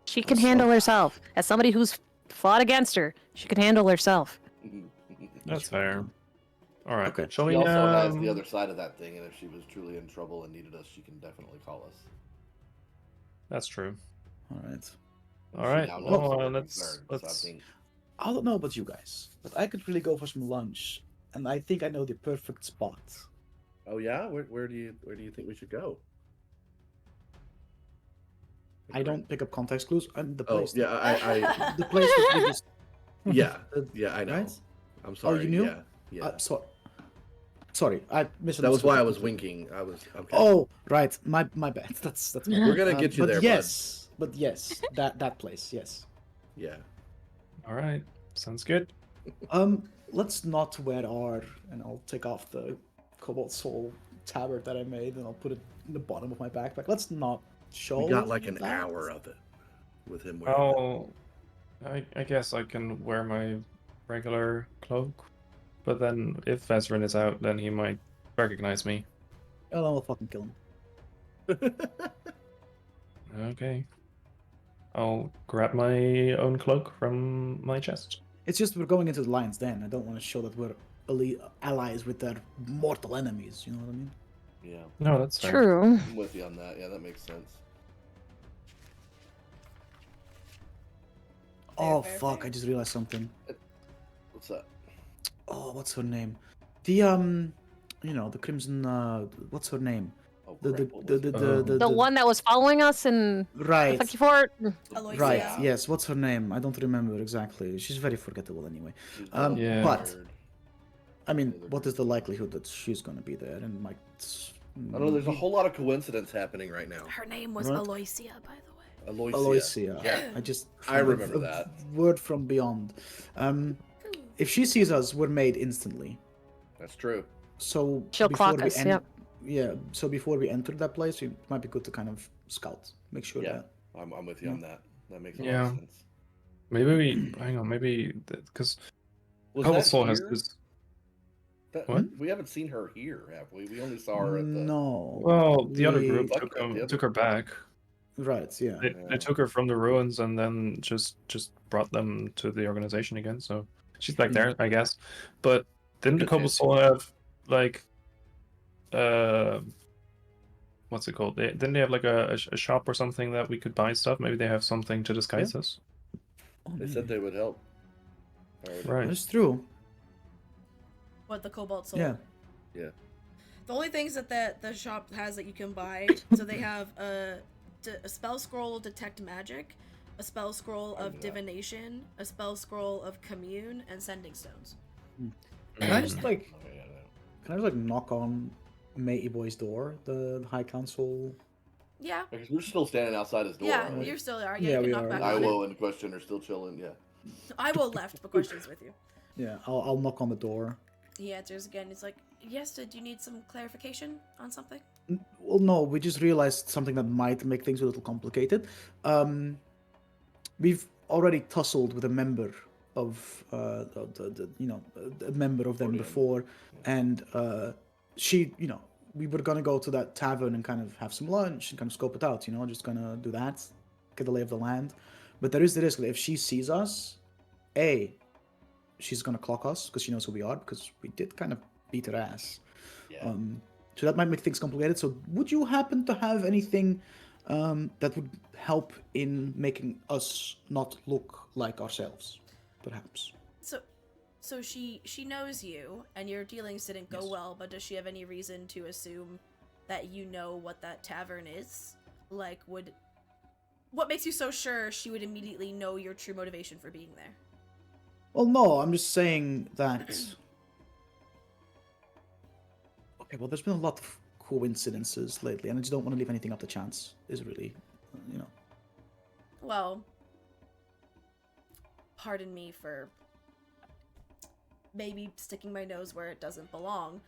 She can So- handle herself. As somebody who's fought against her, she can handle herself. That's fair. All right. Okay. Shall she we? also has the other side of that thing, and if she was truly in trouble and needed us, she can definitely call us. That's true. All right. All right. She now knows Well, that we're let's concerned, so I let's. think I don't know about you guys, but I could really go for some lunch, and I think I know the perfect spot. Oh yeah, where do you think we should go? I don't pick up context clues. I'm the Oh place. yeah, I The place that we just. yeah uh, yeah I know. Right? I'm sorry. you knew? Yeah yeah. Sorry, I misunderstood. That was why I you was completely. winking. I was okay. Oh, right. My bad. That's my We're bad. gonna get you but there, bud. yes, but yes, that place. Yes. Yeah. All right, sounds good. Let's not wear our, and I'll take off the Cobalt Soul tabard that I made, and I'll put it in the bottom of my backpack. Let's not show. We got like an that. hour of it with him wearing Oh, I guess I can wear my regular cloak, but then if Vezrin is out, then he might recognize me. Oh, then we'll fucking kill him. that. Okay. I'll grab my own cloak from my chest. It's just we're going into the Lion's Den. I don't want to show that we're allies with their mortal enemies. You know what I mean? Yeah, No, that's fair. True. I'm with you on that. Yeah, that makes sense. Oh fair, fuck! fair. I just realized something. What's that? Oh, what's her name? The the Crimson. What's her name? Oh, The crap, what was it? The one that was following us in the Right. Funky Fort. Aloysia. Right. Yeah. Yes. What's her name? I don't remember exactly. She's very forgettable anyway. She's Yeah. But weird. I mean, what is the likelihood that she's gonna be there and might? I don't know. There's a whole lot of coincidence happening right now. Her name was Right. Aloysia, by the way. Aloysia. Aloysia. Yeah. I just. I remember that. Word from beyond. If she sees us, we're made instantly. That's true. So She'll before clock we us, yep. Yeah. So before we enter that place, it might be good to kind of scout, make sure Yeah. that. I'm with you on that. That makes a lot Yeah. of sense. Maybe we hang on. Maybe because Was Cobalt that Soul has here? this. That- What? We haven't seen her here, have we? We only saw her at the. No. Well, the other group Fuck took, that, the other took her back. Right. Yeah. They Yeah. took her from the ruins and then just brought them to the organization again. So she's back there, I guess. But didn't the Good Cobalt chance. Soul have like what's it called? Didn't they have like a shop or something that we could buy stuff? Maybe they have something to disguise us. Oh, They maybe. said they would help. Right. That's true. What, the Cobalt Soul? Yeah. Yeah. The only things that the shop has that you can buy, so they have a spell scroll of detect magic, a spell scroll I of knew that. divination, a spell scroll of commune, and sending stones. Can I just Mm. like Oh, yeah, no. can I just like knock on Matey Boy's door, the High Council? Yeah. Because we're still standing outside his door. Yeah, aren't we? you're still there. Yeah, Yeah, you we can knock are. back And on Iwo it. and Question are still chilling. Yeah. Iwo left, but questions with you. Yeah, I'll knock on the door. He answers again. He's like, yes, do you need some clarification on something? Well, no, we just realized something that might make things a little complicated. We've already tussled with a member of a member of them Accordion. before, and she, we were gonna go to that tavern and kind of have some lunch and kind of scope it out, just gonna do that, get the lay of the land. But there is the risk that if she sees us, she's gonna clock us because she knows who we are, because we did kind of beat her ass. Yeah. So that might make things complicated. So would you happen to have anything that would help in making us not look like ourselves, perhaps? So she knows you, and your dealings didn't go Yes. well, but does she have any reason to assume that you know what that tavern is? Like, what makes you so sure she would immediately know your true motivation for being there? Well, no, I'm just saying that. Okay, well, there's been a lot of coincidences lately, and I just don't want to leave anything up to chance. Is really, Well, pardon me for maybe sticking my nose where it doesn't belong,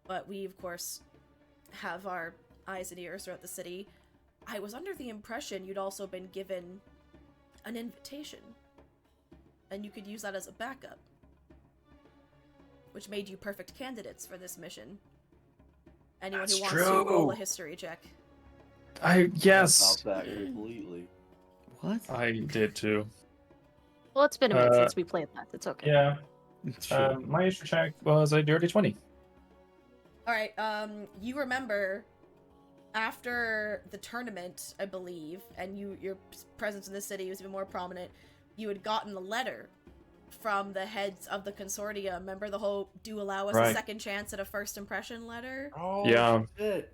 but we, of course, have our eyes and ears throughout the city. I was under the impression you'd also been given an invitation, and you could use that as a backup, which made you perfect candidates for this mission. Anyone That's who wants to roll true. a history check. Yes, About that completely. what? I did too. Well, it's been a minute Uh, since we played that. It's okay. Yeah. Sure. My history check was a dirty 20. Alright, you remember after the tournament, I believe, and your presence in the city was even more prominent, you had gotten a letter from the heads of the consortium. Remember the whole "do allow us a Right. second chance at a first impression" letter? Oh, Yeah. shit.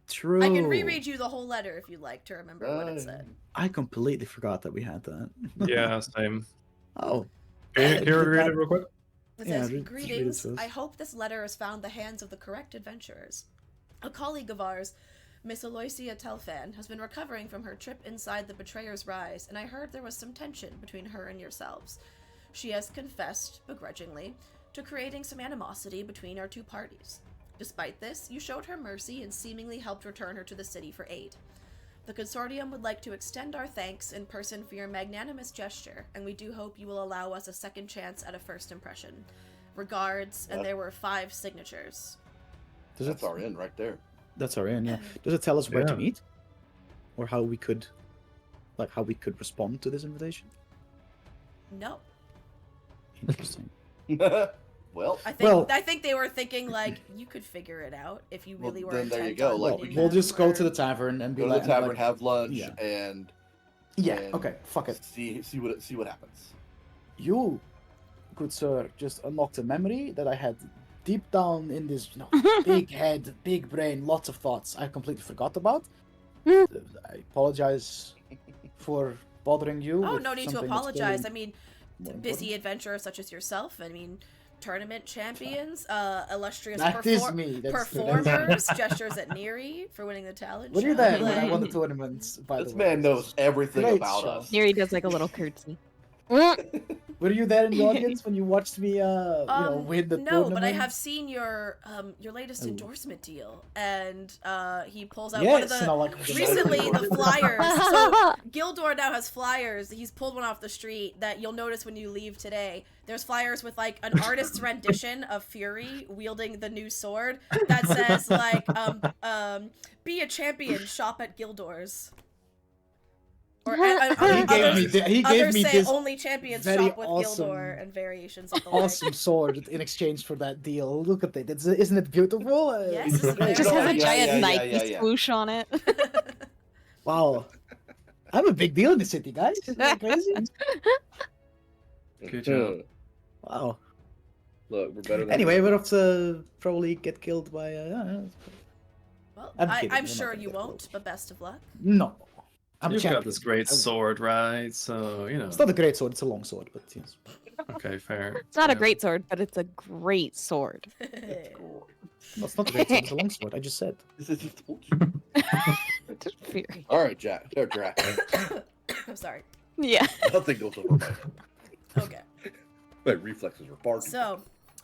True. I can reread you the whole letter if you'd like to remember what it said. I completely forgot that we had that. Yeah, same. Oh. Can you read it real quick? It Yeah, says, read it "Greetings. to us. I hope this letter has found the hands of the correct adventurers. A colleague of ours, Miss Aloysia Telfan, has been recovering from her trip inside the Betrayer's Rise, and I heard there was some tension between her and yourselves. She has confessed, begrudgingly, to creating some animosity between our two parties. Despite this, you showed her mercy and seemingly helped return her to the city for aid. The consortium would like to extend our thanks in person for your magnanimous gesture, and we do hope you will allow us a second chance at a first impression. Regards," and there were 5 signatures. Does That's it, our in right there. That's our in, yeah. Does it tell us where to Yeah. meet? Or how we could respond to this invitation? No. Interesting. Well, I think they were thinking, like, you could figure it out if you Well, really were then there you intent go, on like, meeting We'll them, just go to or- the tavern and be go to like, the tavern, like, have lunch, yeah. and yeah, and okay, fuck it. see what happens. You, good sir, just unlocked a memory that I had deep down in this big head, big brain, lots of thoughts I completely forgot about. I apologize for bothering you. Oh, with no need to something that's apologize. clearly I mean, more busy important. adventurers such as yourself, I mean, tournament champions, illustrious That is me. That's true. performers, gestures at Neri for winning the talent Were you show, there when I like- won the tournaments? By This the way, man knows everything Great about show. us. Neri does like a little curtsy. Were you there in the audience when you watched me, win the no, tournament? but I have seen your latest Ooh. endorsement deal, and he pulls out Yes, one of the and I like recently the flyers. So Gildor now has flyers. He's pulled one off the street that you'll notice when you leave today. There's flyers with like an artist's rendition of Fury wielding the new sword that says like be a champion, shop at Gildor's. Or He others, gave others me say this only champions very shop with awesome- Gildor and variations of the awesome sword in exchange for that deal. Look at it. Isn't it beautiful? Yes, It's it's great. It just has a Yeah, giant yeah, Nike yeah, yeah. swoosh on it. Wow. I'm a big deal in the city, guys. Isn't that crazy? Good job. Wow. Look, we're better than Anyway, we're off to probably get killed by. Well, I'm kidding, I'm we're not sure gonna you get won't, close. but best of luck. No. I'm You've champion. got this great I- sword, right? So, you know. It's not a great sword. It's a long sword, but yes. Okay, fair. It's not a Yeah. great sword, but it's a great sword. No, it's not a great sword. It's a long sword. I just said. This is just told you. Just Fury. All right, Jack. Or Drac. I'm sorry. Yeah. Nothing goes over my head. Okay. My reflexes were barking. So,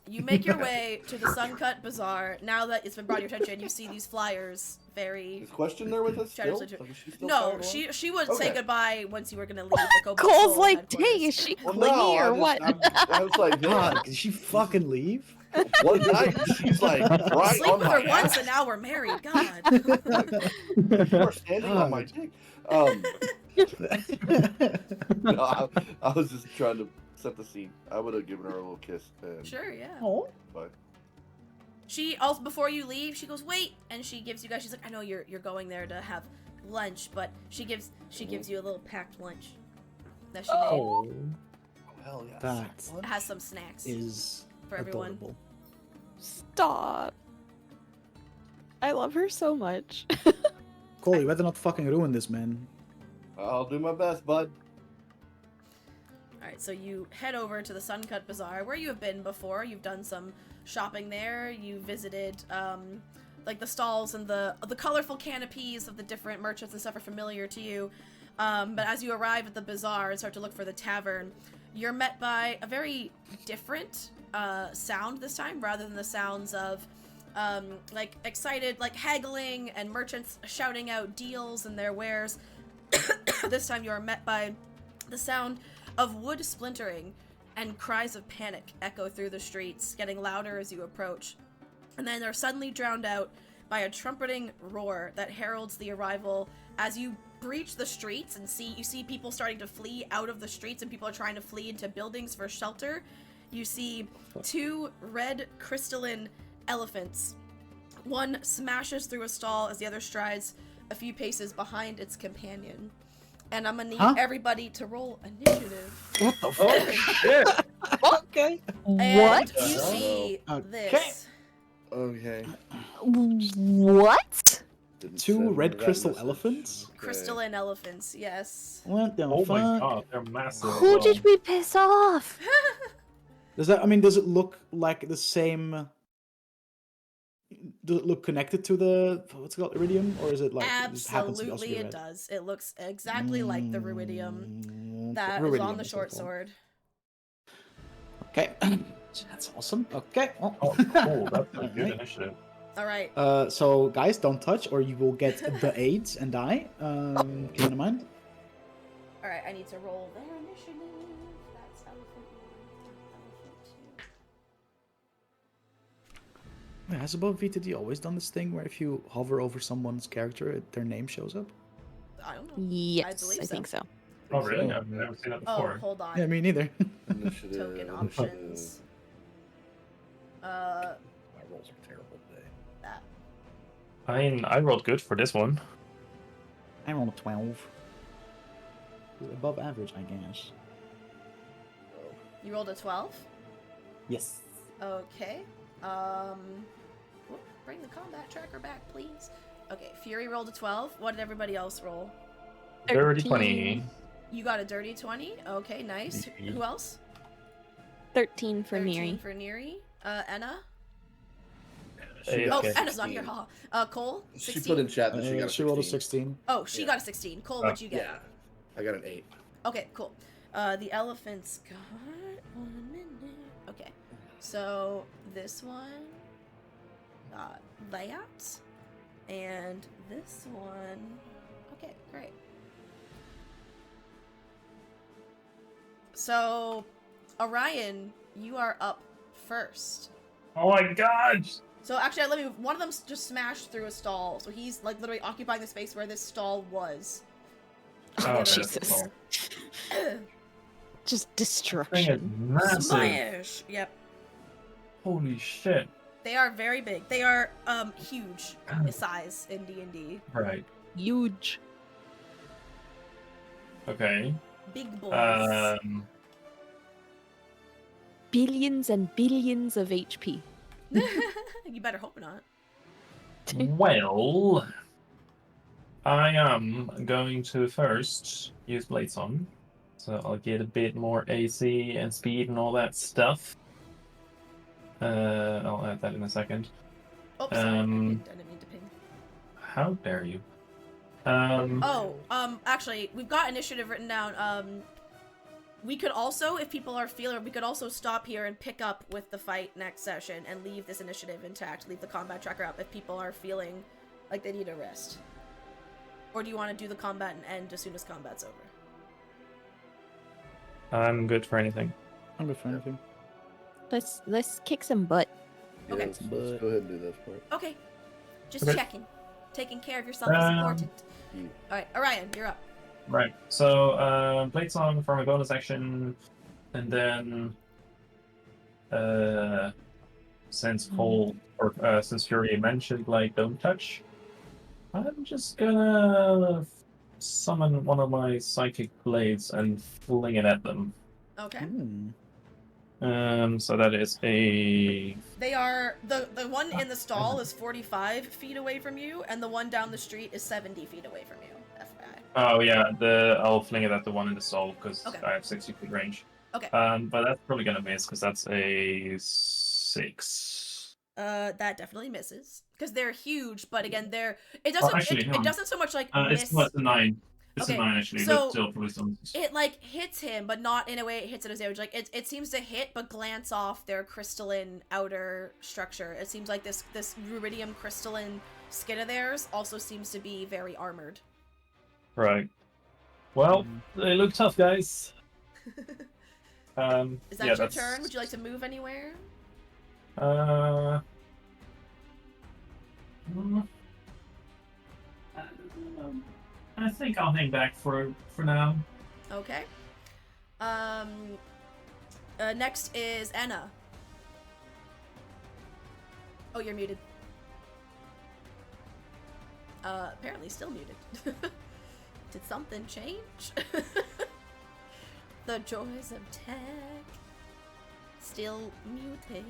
you make your way to the Suncut Bazaar. Now that it's been brought to your attention, you see these flyers. Very. Is Question there with us Shadow still? Situ- Like, is she still No, following along? she would say Okay. goodbye once you were gonna leave the Cobalt Cole's Soul like, dang, headquarters. is she Well, clingy no, or what? I was like, God, yeah. did she fucking leave? One night, she's like right Sleep on with my her once ass. and now we're married. God. You are standing on my dick. No, I was just trying to set the scene. I would have given her a little kiss. And, Sure, yeah. Oh. But She also before you leave, she goes, "Wait," and she gives you guys. She's like, "I know you're going there to have lunch, but she gives you a little packed lunch that she made. Oh, hell yeah. that It has some snacks is for everyone." adorable. Stop. I love her so much. Cole, you better not fucking ruin this, man. I'll do my best, bud. All right, so you head over to the Suncut Bazaar, where you have been before. You've done some shopping there. You visited, like the stalls and the colorful canopies of the different merchants and stuff are familiar to you. But as you arrive at the bazaar and start to look for the tavern, you're met by a very different sound this time, rather than the sounds of like excited, like haggling and merchants shouting out deals and their wares. This time you are met by the sound of wood splintering and cries of panic echo through the streets, getting louder as you approach. And then they're suddenly drowned out by a trumpeting roar that heralds the arrival as you breach the streets and you see people starting to flee out of the streets, and people are trying to flee into buildings for shelter. You see 2 red crystalline elephants. One smashes through a stall as the other strides a few paces behind its companion. And I'm gonna need Huh? everybody to roll initiative. What the fuck? Oh, shit! Okay. And What? you see Okay. this. Okay. What? Didn't Two send red her that crystal message. elephants? Okay. Crystalline elephants, yes. What the Oh my fuck? god, they're massive. as Who well. did we piss off? Does that? I mean, does it look like the same? Does it look connected to the what's it called, iridium, or is it like it just happens to also Absolutely be it red? does. It looks exactly like the ruidium Mm, that is on Ruidium the is short what it's called. sword. Okay, that's awesome. Okay. Well. Oh, cool. That's a good Alright. initiative. Alright. So guys, don't touch, or you will get the AIDS and die. Keep that in mind. Alright, I need to roll their initiative. That's elephant 1, elephant 2. Has above VTD always done this thing where if you hover over someone's character, their name shows up? I don't know. Yes, believe I so. think so. Oh, really? so. I've never seen that Oh, before. hold on. Yeah, me neither. Initiative. Token initiative. options. My rolls are terrible today. That. I mean, I rolled good for this one. I rolled a 12. Above average, I guess. You rolled a 12? Yes. Okay. Whoop, bring the combat tracker back, please. Okay, Fury rolled a 12. What did everybody else roll? Dirty 20. You got a dirty 20. Okay, nice. Mhm. Who else? 13 for 13 Neri. for Neri. Anna? Hey, Oh, okay. Anna's not here. Haha. Cole? 16? She put in chat that she got a She rolled a 16. 16. Oh, she Yeah. got a 16. Cole, what'd you get? Yeah. I got an 8. Okay, cool. The elephants got 1 minute. Okay. So this one got that. And this one. Okay, great. So, Orion, you are up first. Oh my god! So actually, let me. One of them just smashed through a stall, so he's like literally occupying the space where this stall was. Oh, The other that's Jesus. cool. Just Thing is destruction. massive. Smash! Yep. Holy shit. They are very big. They are huge in size in D&D. Right. Huge. Okay. Big boys. Billions and billions of HP. You better hope not. Well, I am going to first use Blades on, so I'll get a bit more AC and speed and all that stuff. I'll add that in a second. Oh, sorry. I didn't mean to ping. How dare you? Actually, we've got initiative written down. We could also, if people are feeling, we could also stop here and pick up with the fight next session and leave this initiative intact, leave the combat tracker up if people are feeling like they need a rest. Or do you want to do the combat and end as soon as combat's over? I'm good for anything. I'm good for anything. Let's kick some butt. Yeah, Okay. let's go ahead and do that part. Okay. Just Okay. checking. Taking care of yourself is important. Yeah. Alright, Orion, you're up. Right. So, Blade Song for my bonus action, and then, since Cole or since Fury mentioned like don't touch, I'm just gonna summon one of my psychic blades and fling it at them. Okay. So that is a They are the one in the stall is 45 feet away from you, and the one down the street is 70 feet away from you. FYI. oh yeah, I'll fling it at the one in the stall because Okay. I have 60 feet range. Okay. But that's probably gonna miss because that's a 6. That definitely misses because they're huge, but again, it actually, hang it on. doesn't so much like It's miss. a 9. It's Okay, a 9 actually, so but still probably some. It like hits him, but not in a way it hits at his damage. Like it seems to hit, but glance off their crystalline outer structure. It seems like this rubidium crystalline skin of theirs also seems to be very armored. Right. Well, they look tough, guys. Is that your turn? Would you like to move anywhere? I think I'll hang back for now. Okay. Next is Anna. Oh, you're muted. Apparently still muted. Did something change? The joys of tech. Still muted.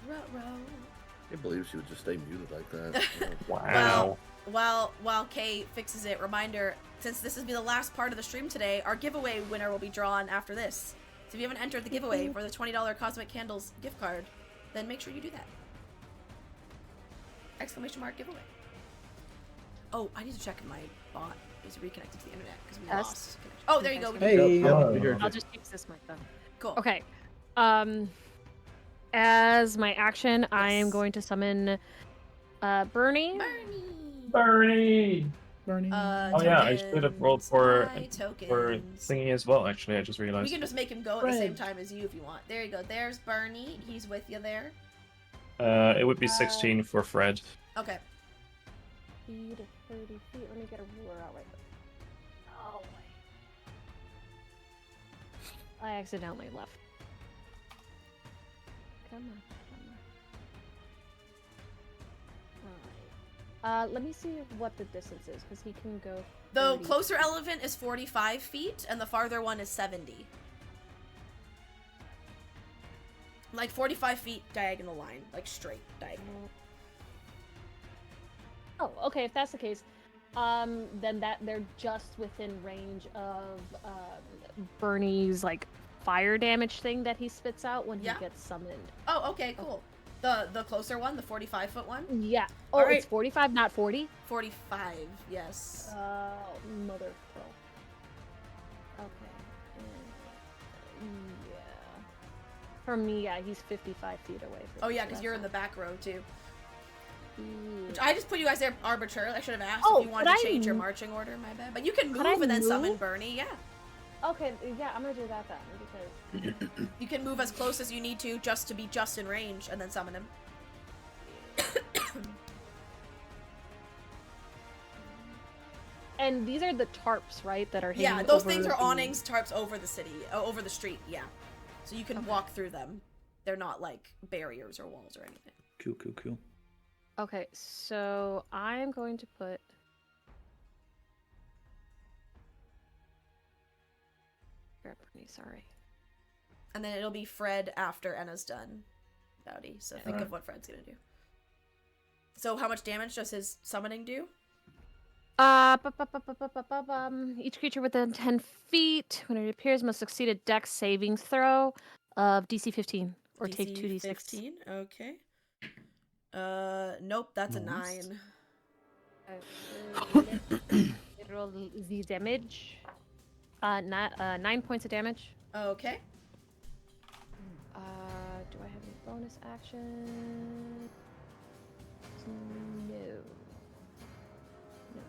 Ruh-roh. I can't believe she would just stay muted like that. Wow. While Kay fixes it, reminder, since this will be the last part of the stream today, our giveaway winner will be drawn after this. So if you haven't entered the giveaway for the $20 Cosmic Candles gift card, then make sure you do that. Exclamation mark giveaway. Oh, I need to check if my bot is reconnected to the internet because we lost connection. Oh, there you go. we Hey. can- I'll just use this mic then. Cool. Okay. As my action, I am Yes. going to summon Bernie. Bernie! Bernie. Oh yeah, I should have rolled for tokens. thingy as well. Actually, I just We realized. can just make him go at the same Fred. time as you if you want. There you go. There's Bernie. He's with you there. It would be 16 for Fred. Okay. Speed of 30 feet. Let me get a ruler out right there. Oh, I accidentally left. Come on. Alright. Let me see what the distance is, because he can go. The 30. closer elephant is 45 feet, and the farther one is 70. Like 45 feet diagonal line, like straight diagonal. Oh, okay. If that's the case, then they're just within range of Bernie's like fire damage thing that he spits out when Yeah. he gets summoned. Oh, okay, cool. The closer one, the 45-foot one? Yeah. Oh, Alright. it's 45, not 40. 45, yes. Mother pearl. Okay. Yeah. For me, yeah, he's 55 feet away from Oh me, yeah, so because that's you're in the not- back row too. Which Yeah. I just put you guys there arbitrarily. I should have asked Oh, if you wanted could to I change your m- marching order, my bad. But you can Could I move and then summon move? Bernie, yeah. Okay, yeah, I'm gonna do that then, because... You can move as close as you need to just to be just in range and then summon him. And these are the tarps, right, that are hanging Yeah, those things over are the- awnings, tarps over the city, over the street, yeah. So you can Okay. walk through them. They're not like barriers or walls or anything. Cool. Okay, so I'm going to put... Sorry. And then it'll be Fred after Enna's done, Bowdy. So think of what Fred's gonna do. So how much damage does his summoning do? Each creature within 10 feet, when it appears, must succeed a dex saving throw of DC 15 or take DC 2d6. 15, okay. Nope, that's Nice. a 9. Roll the damage. 9 points of damage. Okay. Do I have any bonus action? No. No,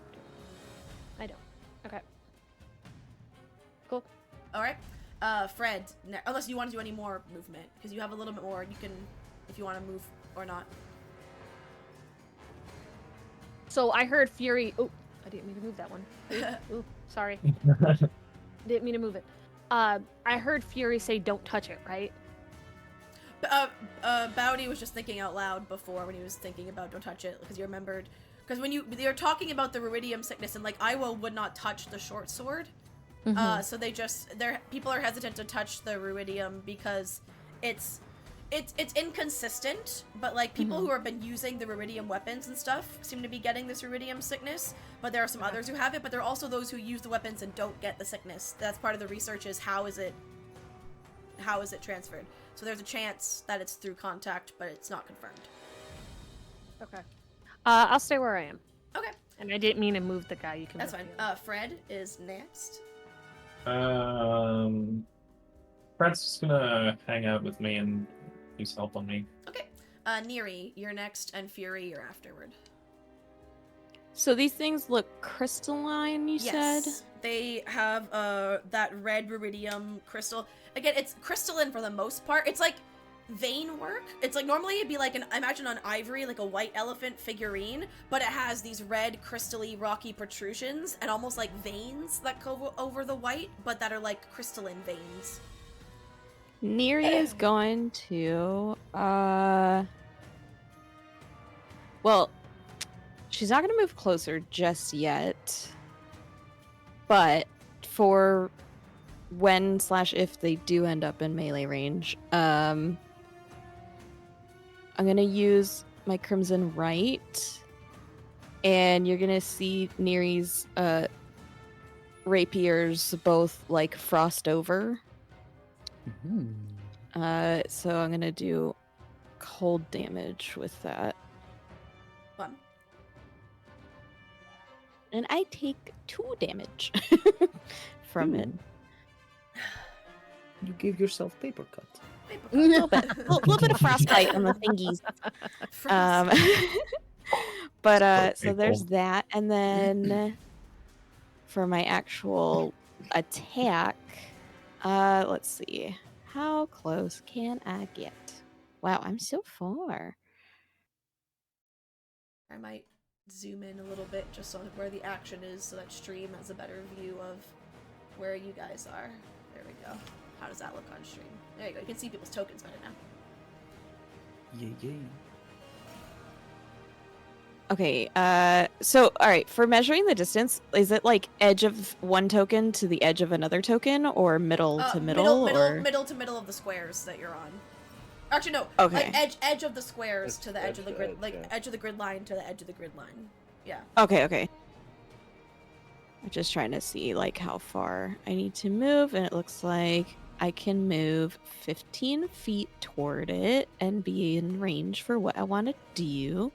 I don't. Okay. Cool. Alright. Fred, unless you want to do any more movement, because you have a little bit more, you can, if you want to move or not. So I heard Fury. Oh, I didn't mean to move that one. Ooh, sorry. Didn't mean to move it. I heard Fury say, "Don't touch it," right? Bowdy was just thinking out loud before when he was thinking about don't touch it, because you remembered, because when you're talking about the ruidium sickness, and like Iwo would not touch the short sword, so people are hesitant to touch the ruidium because it's inconsistent, but like people who have been using the ruidium weapons and stuff seem to be getting this ruidium sickness, but there are some others who have it, but there are also those who use the weapons and don't get the sickness. That's part of the research, is how is it transferred. So there's a chance that it's through contact, but it's not confirmed. Okay. I'll stay where I am. Okay, And I didn't mean to move the guy. You can. that's move fine. the other. Fred is next. Fred's just gonna hang out with me and use help on me. Okay, Neri, you're next, and Fury, you're afterward. So these things look crystalline, you said? They have that red ruidium crystal. Again, it's crystalline for the most part. It's like vein work. It's like normally it'd be like imagine on ivory, like a white elephant figurine, but it has these red crystally rocky protrusions and almost like veins that go over the white, but that are like crystalline veins. Neri is going to, well, she's not going to move closer just yet, but for when/if they do end up in melee range, I'm gonna use my Crimson Right, and you're gonna see Neri's rapiers both like frost over. So I'm gonna do cold damage with that. Fun. And I take 2 damage from it. You gave yourself paper cut. A little bit. A little bit of frostbite on the thingies. But so there's that. And then for my actual attack, let's see. How close can I get? Wow, I'm so far. I might zoom in a little bit just on where the action is so that stream has a better view of where you guys are. There we go. How does that look on stream? There you go. You can see people's tokens better now. Yeah. Okay, so, alright, for measuring the distance, is it like edge of one token to the edge of another token, or middle to middle, or? Middle to middle of the squares that you're on. Actually, no. Okay. Like edge of the squares to the edge of the grid, edge, like yeah. edge of the grid line to the edge of the grid line. Yeah. Okay. I'm just trying to see, like, how far I need to move, and it looks like I can move 15 feet toward it and be in range for what I want to do.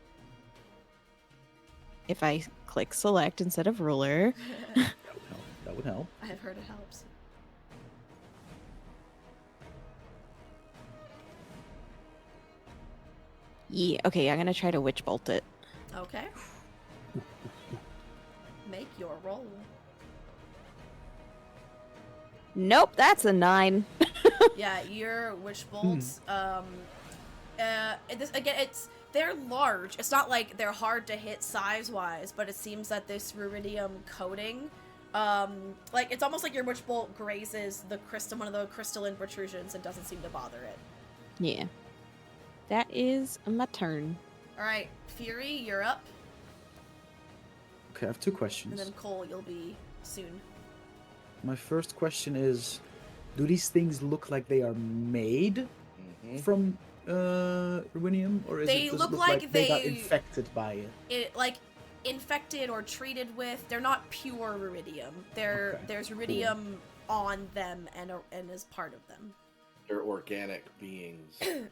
If I click select instead of ruler. That would help. I have heard it helps. Yeah, okay, I'm gonna try to witch bolt it. Okay. Make your roll. Nope, that's a 9. Yeah, your witch bolts. They're large. It's not like they're hard to hit size-wise, but it seems that this ruidium coating, like it's almost like your witch bolt grazes one of the crystalline protrusions and doesn't seem to bother it. Yeah. That is my turn. All right, Fury, you're up, Okay, I have 2 questions. and then Cole, you'll be soon. My first question is, do these things look like they are made from ruinium, or They does it look look like they got they- infected by it? It like infected or treated with. They're not pure ruidium. Okay, There's ruidium on them and as part of them. They're organic beings. Yeah. is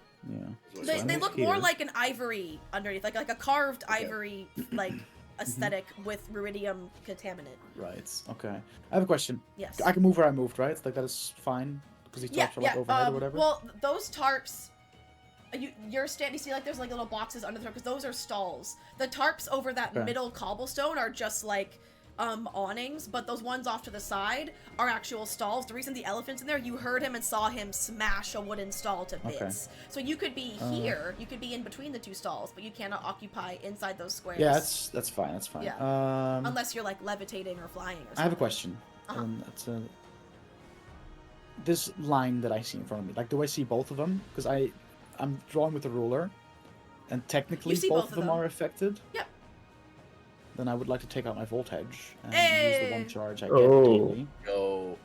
what They, it they is. look Here. more like an ivory underneath, like a carved Okay. ivory like aesthetic with ruidium contaminant. Right. Okay. I have a question. Yes. I can move where I moved, right? Like that is fine because these tarps are like overhead or whatever. Well, those tarps, you're standing. You see, like there's like little boxes under the tarp because those are stalls. The tarps over that Okay. middle cobblestone are just like awnings, but those ones off to the side are actual stalls. The reason the elephant's in there, you heard him and saw him smash a wooden stall to Okay. bits. So you could be here, you could be in between the 2 stalls, but you cannot occupy inside those squares. Yeah, that's fine. That's fine. Yeah. Unless you're like levitating or flying or something. I have a question. Uh-huh. It's this line that I see in front of me. Like, do I see both of them? Because I'm drawing with a ruler, and technically see both both of of them them. are affected. Yep. Then I would like to take out my voltage and use Hey! the 1 charge I get Oh. daily. Go.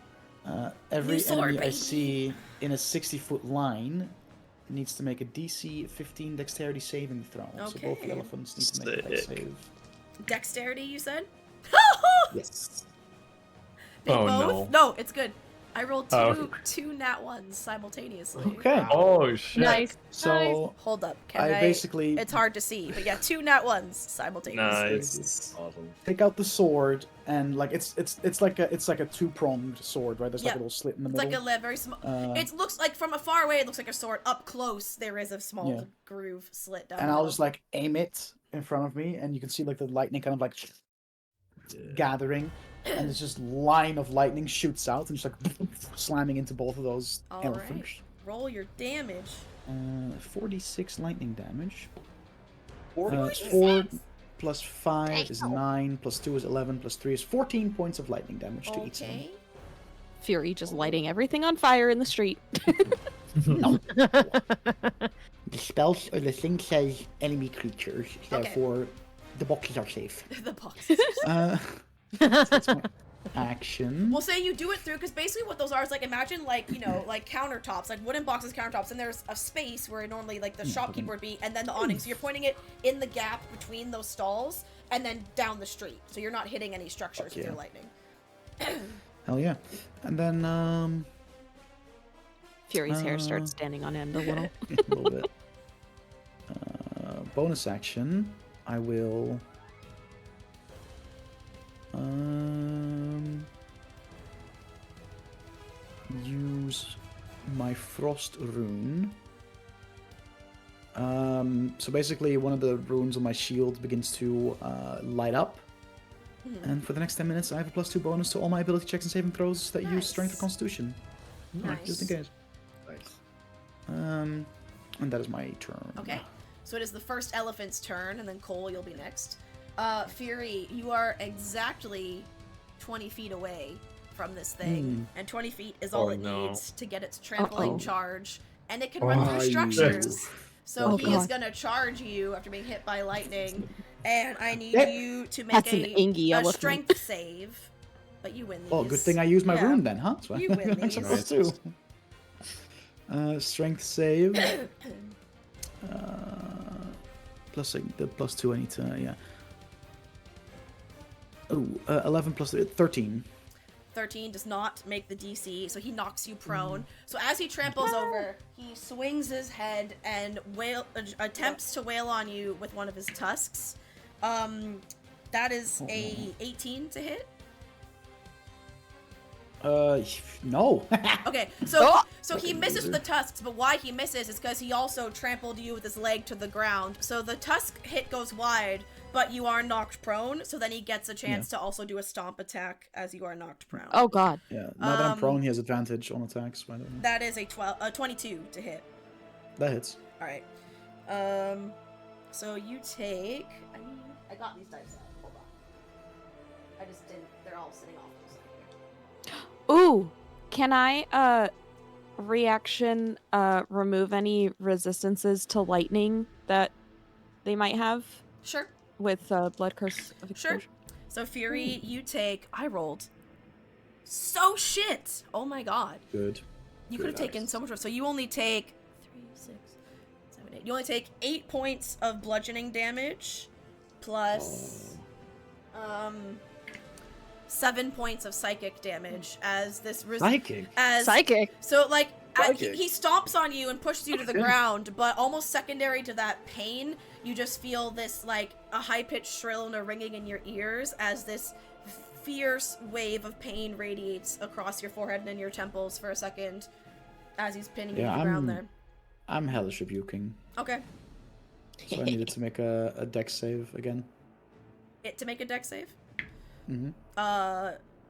Every New sword, enemy I baby. see in a 60-foot line needs to make a DC 15 dexterity saving throw. So both Okay. the elephants need to make a dex Sick. save. Dexterity, you said? Yes. They Oh, both? no. It's good. I rolled Oh. two nat ones simultaneously. Okay. Oh shit. Nice. So Hold up. Can I basically It's hard to see, but yeah, 2 nat ones simultaneously. Nice. Awesome. take out the sword and like it's like a 2-pronged sword, right? There's like Yeah. a little slit in the It's middle. like a very small. Uh, It looks like from afar away, it looks like a sword. Up close, there is a small Yeah. groove slit down. and the I'll middle. just like aim it in front of me, and you can see like the lightning kind of like gathering, and this just line of lightning shoots out and just like slamming into both of those All elephants. roll your damage. 46 lightning damage. 46? 4 plus 5 is 9, plus 2 is 11, plus 3 is 14 points of lightning damage to each of them. Okay. Fury just lighting everything on fire in the street. No. The spells or the thing says enemy creatures, therefore the boxes are safe. The boxes. That's my action. We'll say you do it through, because basically what those are is like, imagine like, you know, like countertops, like wooden boxes, countertops, and there's a space where normally like the shopkeeper would be, and then the awning. So you're pointing it in the gap between those stalls, and then down the street. So you're not hitting any structures with your lightning. Hell yeah. And then, Fury's hair starts standing on end a little. a little bit. Bonus action, I will... use my frost rune. So basically one of the runes on my shield begins to light up. And for the next 10 minutes I have a +2 bonus to all my ability checks and saving throws that use strength or constitution. Nice. Just in case. Nice. And that is my turn. Okay. So it is the first elephant's turn, and then Cole, you'll be next. Fury, you are exactly 20 feet away from this thing, and 20 feet is all it needs to get its trampling charge, and it can run through structures. So he is gonna charge you after being hit by lightning, and I need you to make a strength save. But you win these. Oh, good thing I used my rune then, huh? So you win these. +2. Strength save. Plus the +2 I need to, yeah. Oh, 11 plus 13. 13 does not make the DC, so he knocks you prone. So as he tramples over, he swings his head and attempts to wail on you with one of his tusks. That is a 18 to hit. No. Okay, so he misses the tusks, but why he misses is because he also trampled you with his leg to the ground. So the tusk hit goes wide, but you are knocked prone, so then he gets a chance to also do a stomp attack as you are knocked prone. Oh god. Yeah, now that I'm prone, he has advantage on attacks, by the way. That is a 22 to hit. That hits. Alright. So you take... I got these dice out. Hold on. I just didn't... They're all sitting off. Ooh, can I reaction remove any resistances to lightning that they might have? Sure. With blood curse of exposure. Sure. So Fury, you take... I rolled so shit. Oh my god. Good. You could have taken so much more. So you only take 3, 6, 7, 8. You only take 8 points of bludgeoning damage plus 7 points of psychic damage as this psychic. So like he stomps on you and pushes you to the ground, but almost secondary to that pain, you just feel this like a high-pitched shrill and a ringing in your ears as this fierce wave of pain radiates across your forehead and in your temples for a second as he's pinning you to the ground there. I'm hellish rebuking. Okay. So I needed to make a dex save again. To make a dex save?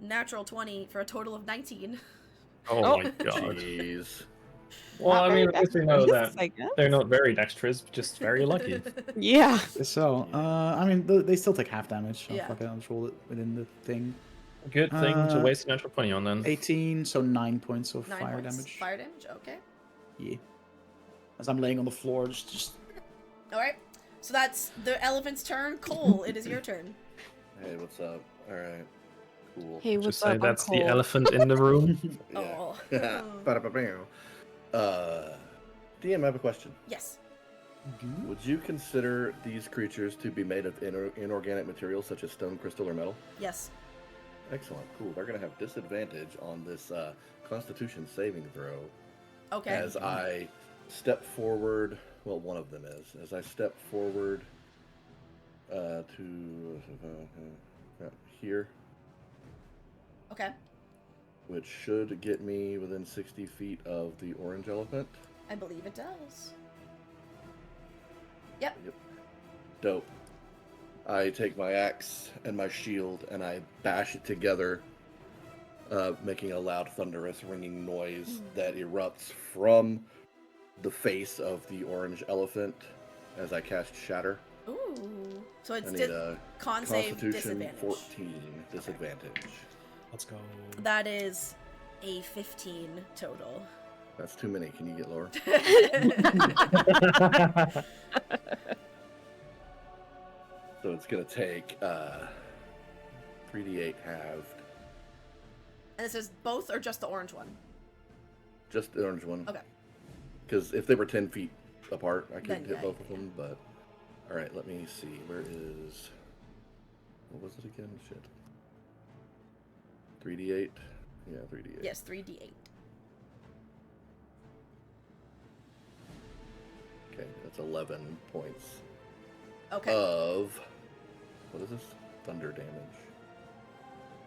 Natural 20 for a total of 19. Oh my god. Jeez. Well, I mean, at least we know that they're not very dexterous, just very lucky. Yeah. So, I mean, they still take half damage. So fuck it, I'll just roll it within the thing. Good thing to waste natural 20 on then. 18, so 9 points of fire damage. Fire damage, okay. Yeah. As I'm laying on the floor, just... Alright, so that's the elephant's turn. Cole, it is your turn. Hey, what's up? Alright, cool. Hey, what's just up, say that's Cole? the elephant in the room. Oh. DM, I have a question. Yes. Would you consider these creatures to be made of inorganic materials such as stone, crystal, or metal? Yes. Excellent, cool. They're going to have disadvantage on this Constitution saving throw. Okay. As I step forward, well, one of them is. As I step forward to here. Okay. Which should get me within 60 feet of the orange elephant. I believe it does. Yep. Dope. I take my axe and my shield and I bash it together, making a loud, thunderous, ringing noise that erupts from the face of the orange elephant as I cast Shatter. Ooh. So it's con save Constitution disadvantage. 14 disadvantage. Let's go. That is a 15 total. That's too many. Can you get lower? So it's going to take 3d8 halved And this is both or just the orange one? Just the orange one. Okay. Because if they were 10 feet apart, I could Then, hit yeah, both yeah, of them. But all right, let me see. Where is? What was it again? Shit. 3d8. Yeah, 3d8. Yes, 3d8. Okay, that's 11 points Okay. of what is this? Thunder damage.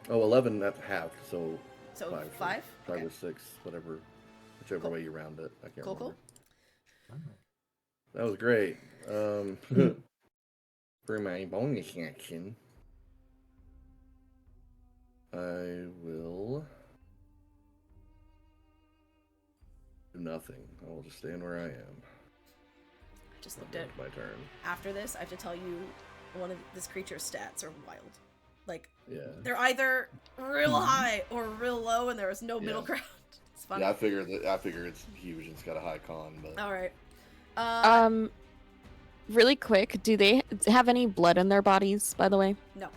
Oh, 11. That's half. So so 5. 5? 5 Okay. or 6, whatever, whichever Cool. way you round it. I can't Cool, remember. cool. That was great. For my bonus action, I will do nothing. I will just stand where I am. I just looked at It's my turn. after this. I have to tell you, one of this creature's stats are wild. Like, Yeah. they're either real high or real low, and there is no middle Yeah. ground. It's fun. Yeah, I figure it's huge and it's got a high con, but All right. Really quick, do they have any blood in their bodies, by the way? No.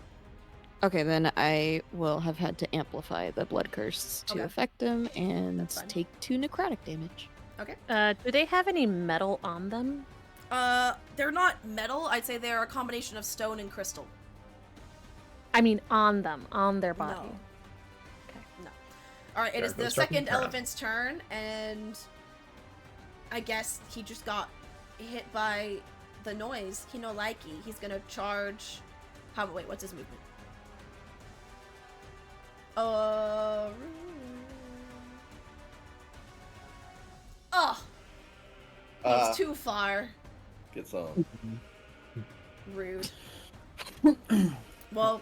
Okay, then I will have had to amplify the blood curse to Okay. affect them and That's fine. take 2 necrotic damage. Do they have any metal on them? They're not metal. I'd say they're a combination of stone and crystal. I mean, on them, on their body. No. Okay. No. All right. It There is the goes Chocolate second Crab. elephant's turn, and I guess he just got hit by the noise. He no likey. He's gonna charge. Wait, what's his movement? Oh. He's too far. get some. Rude. Well,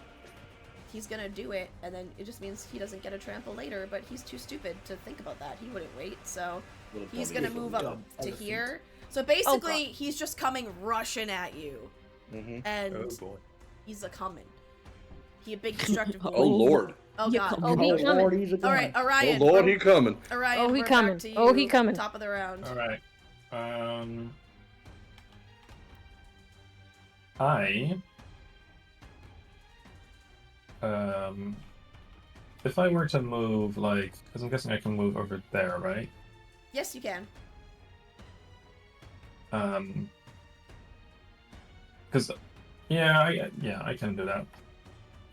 he's gonna do it, and then it just means he doesn't get a trample later, but he's too stupid to think about that. He wouldn't wait, so Little he's dummy. gonna move up Dumb to elephant. here. So basically, he's just coming rushing at you, Mm-hmm. and Oh boy. he's a coming. He a big destructive. Oh Lord! Oh You god. come- Oh, he coming. he's a All right, Orion. Oh Lord, we're- he coming! Orion, Oh, he we're coming. back to you. Oh, he coming. Top of the round. All right. I if I were to move, like, because I'm guessing I can move over there, right? Yes, you can. Because I can do that.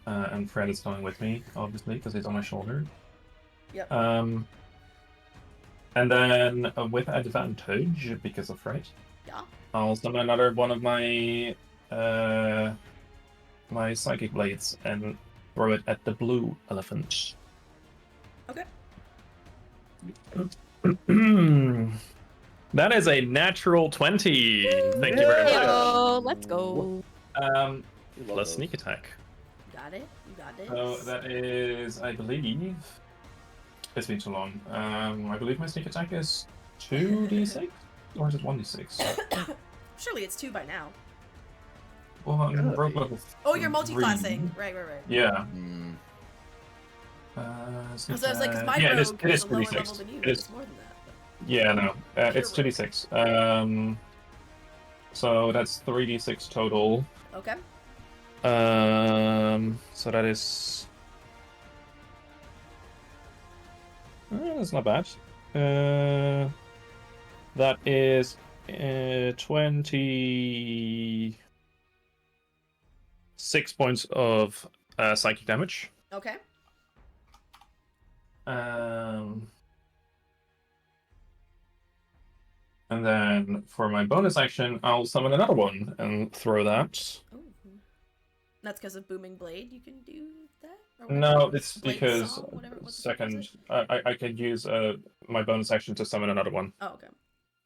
And Fred is going with me, obviously, because he's on my shoulder. Yep. And then with advantage, because of Fred, Yeah. I'll summon another one of my my psychic blades and throw it at the blue elephant. Okay. That is a natural 20. Thank you very much. Heyo, let's go. You love Plus those. sneak attack. You got it. You got it. So that is, I believe, it's been too long. I believe my sneak attack is 2d6, or is it 1d6? Surely it's 2 by now. Well, I'm Gotta rogue be. level. Oh, you're 3. multiclassing. Right. Yeah. Mm. So it's like, 'cause my yeah, rogue it is a lower 2d6. level than you. It is. It's more than that. But... Yeah, no, it's 2d6. So that's 3d6 total. Okay. So that is. That's not bad. That is 26 points of psychic damage. Okay. And then for my bonus action, I'll summon another one and throw that. Ooh. That's because of Booming Blade. You can do that. Or No, whatever? it's Blade because Song, whatever, what the fuck is second, it? I can use my bonus action to summon another one Oh, okay.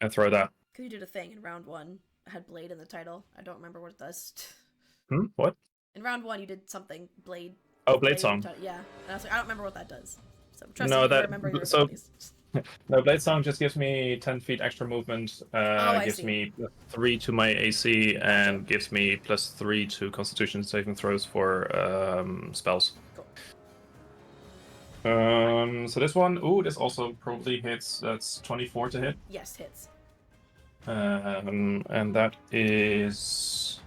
and throw that. Because you did a thing in round 1. I had Blade in the title. I don't remember what it does. What? In round 1, you did something. Blade. Oh, Blade in Song. the title. Yeah. And I was like, I don't remember what that does. So trust No, me, that- remember your so- abilities. No, Blade Song just gives me 10 feet extra movement, I gives see. me +3 to my AC, and gives me +3 to Constitution saving throws for spells. Cool. So this one, this also probably hits. That's 24 to hit. Yes, hits. And that is.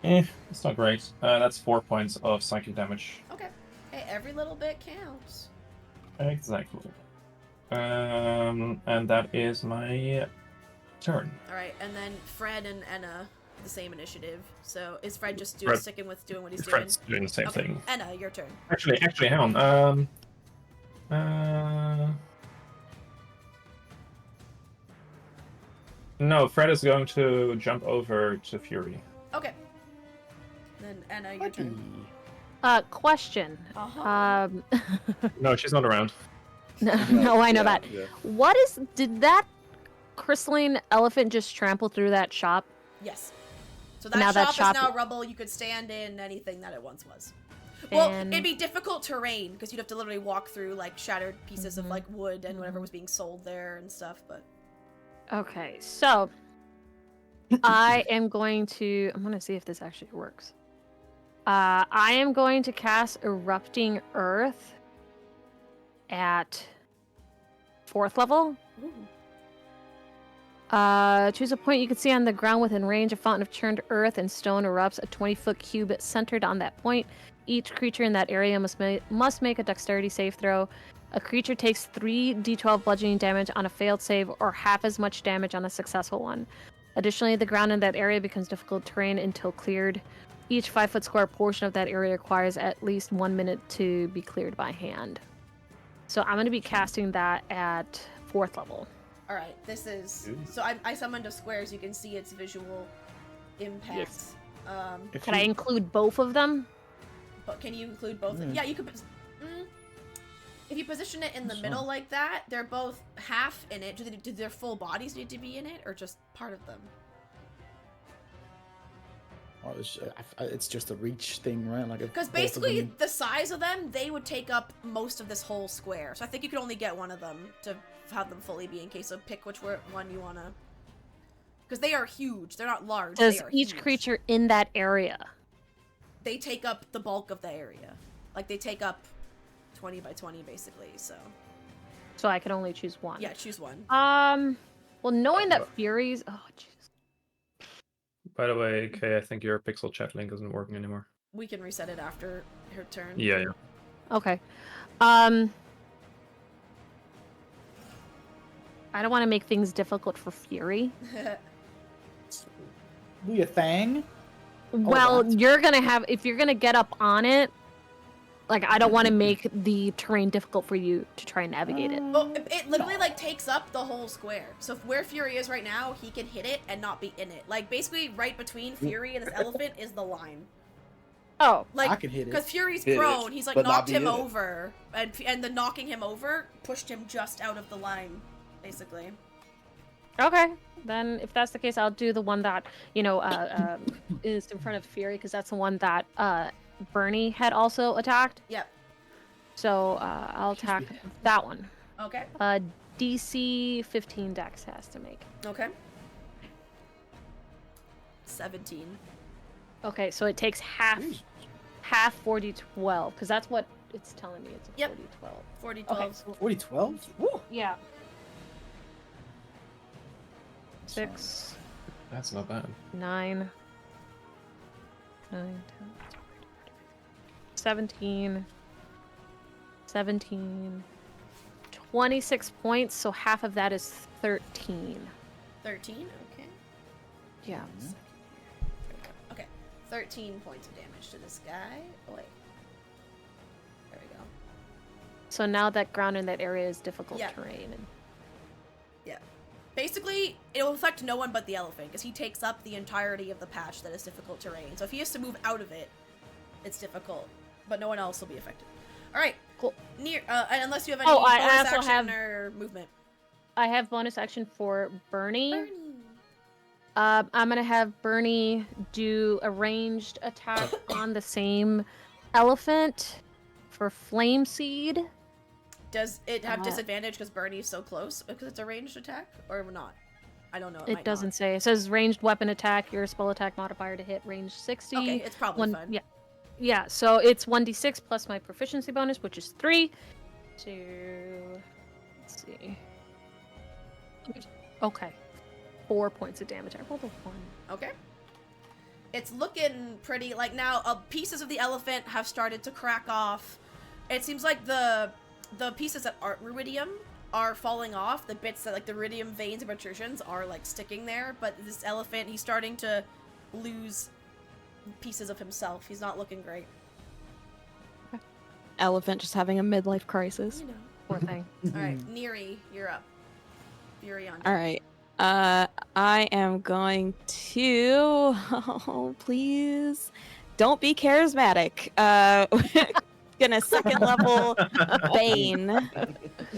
It's not great. That's 4 points of psychic damage. Okay. Hey, every little bit counts. Exactly. And that is my turn. All right, and then Fred and Enna, the same initiative. So is Fred just Fred- sticking with doing what he's Fred's doing? doing the same Okay, thing. Enna, your turn. Actually, hang on. No, Fred is going to jump over to Fury. Okay. Then Enna, your turn. Question. Uh-huh. No, she's not around. No, I know Yeah, that. yeah. Did that crystalline elephant just trample through that shop? Yes. So that Now shop, that shop- is now rubble. You could stand in anything that it once was. Well, And- it'd be difficult terrain because you'd have to literally walk through like shattered pieces of like wood and whatever was being sold there and stuff. But Okay, so I'm going to see if this actually works. I am going to cast Erupting Earth at 4th level. Choose a point you can see on the ground within range. A fountain of churned earth and stone erupts. A 20-foot cube centered on that point. Each creature in that area must make a dexterity save throw. A creature takes 3d12 bludgeoning damage on a failed save or half as much damage on a successful one. Additionally, the ground in that area becomes difficult terrain until cleared. Each 5-foot square portion of that area requires at least 1 minute to be cleared by hand. So I'm going to be casting that at 4th level. all right, this is Ooh. so I summoned a square so you can see its visual impact. Yes. Can I include both of them? But can you include both? Mm. Yeah, you could. If you position it in the middle like that, they're both half in it. Do their full bodies need to be in it, or just part of them? Or it's just a reach thing, right? Like Because basically, the size of them, they would take up most of this whole square. So I think you could only get one of them to have them fully be in case. So pick which one you wanna. Because they are huge. They're not large. Does they are each huge. creature in that area? They take up the bulk of the area. Like they take up 20 by 20 basically. So So I can only choose one. yeah, choose one. Well, knowing that Furies. Oh, jeez. By the way, Kay, I think your pixel chat link isn't working anymore. We can reset it after her turn. Yeah. Okay. I don't want to make things difficult for Fury. Do your thing. Well, that's- you're gonna have if you're gonna get up on it. Like, I don't want to make the terrain difficult for you to try and navigate it. Well, it literally like takes up the whole square. So where Fury is right now, he can hit it and not be in it. Like basically, right between Fury and this elephant is the line. Oh, Like I can hit it. because Fury's Hit it, prone, he's like but not knocked be him in it. over, and the knocking him over pushed him just out of the line, basically. okay. Then if that's the case, I'll do the one that is in front of Fury because that's the one that Bernie had also attacked. Yep. So I'll attack that one. Okay. DC 15 Dex has to make. Okay. 17. Okay, so it takes half 40-12 because that's what it's telling me. It's a Yep. 40-12. 40, Okay, 12. so 40-12? Woo! yeah. 6, That's not bad. 9, 10, 17, 26 points, so half of that is 13. 13. Okay. Yeah. Okay. 13 points of damage to this guy. Oh wait. There we go. So now that ground in that area is difficult Yeah. terrain. And... Yeah. Basically, it will affect no one but the elephant, because he takes up the entirety of the patch that is difficult terrain. So if he has to move out of it, it's difficult. But no one else will be affected. Alright. Cool. Unless you have any Oh, bonus I also action have- or movement. I have bonus action for Bernie. Bernie. I'm gonna have Bernie do a ranged attack on the same elephant for Flame Seed. Does it have Uh, disadvantage because Bernie's so close? Because it's a ranged attack? Or not? I don't know. It might doesn't not. say. It says ranged weapon attack. Your spell attack modifier to hit range 60. Okay, it's probably One, fine. yeah, yeah. So it's 1d6 plus my proficiency bonus, which is 3. Let's see. Okay, 4 points of damage. I rolled a 1. Okay. It's looking pretty, like now, pieces of the elephant have started to crack off. It seems like the pieces that aren't ruidium are falling off. The bits that, like, the ruidium veins and protrusions are, like, sticking there. But this elephant, he's starting to lose pieces of himself. He's not looking great. Elephant just having a midlife crisis. You know. Poor thing. All right, Neri, you're up. Fury on deck. All right. I am going to. Oh, please, don't be charismatic. Gonna second level Bane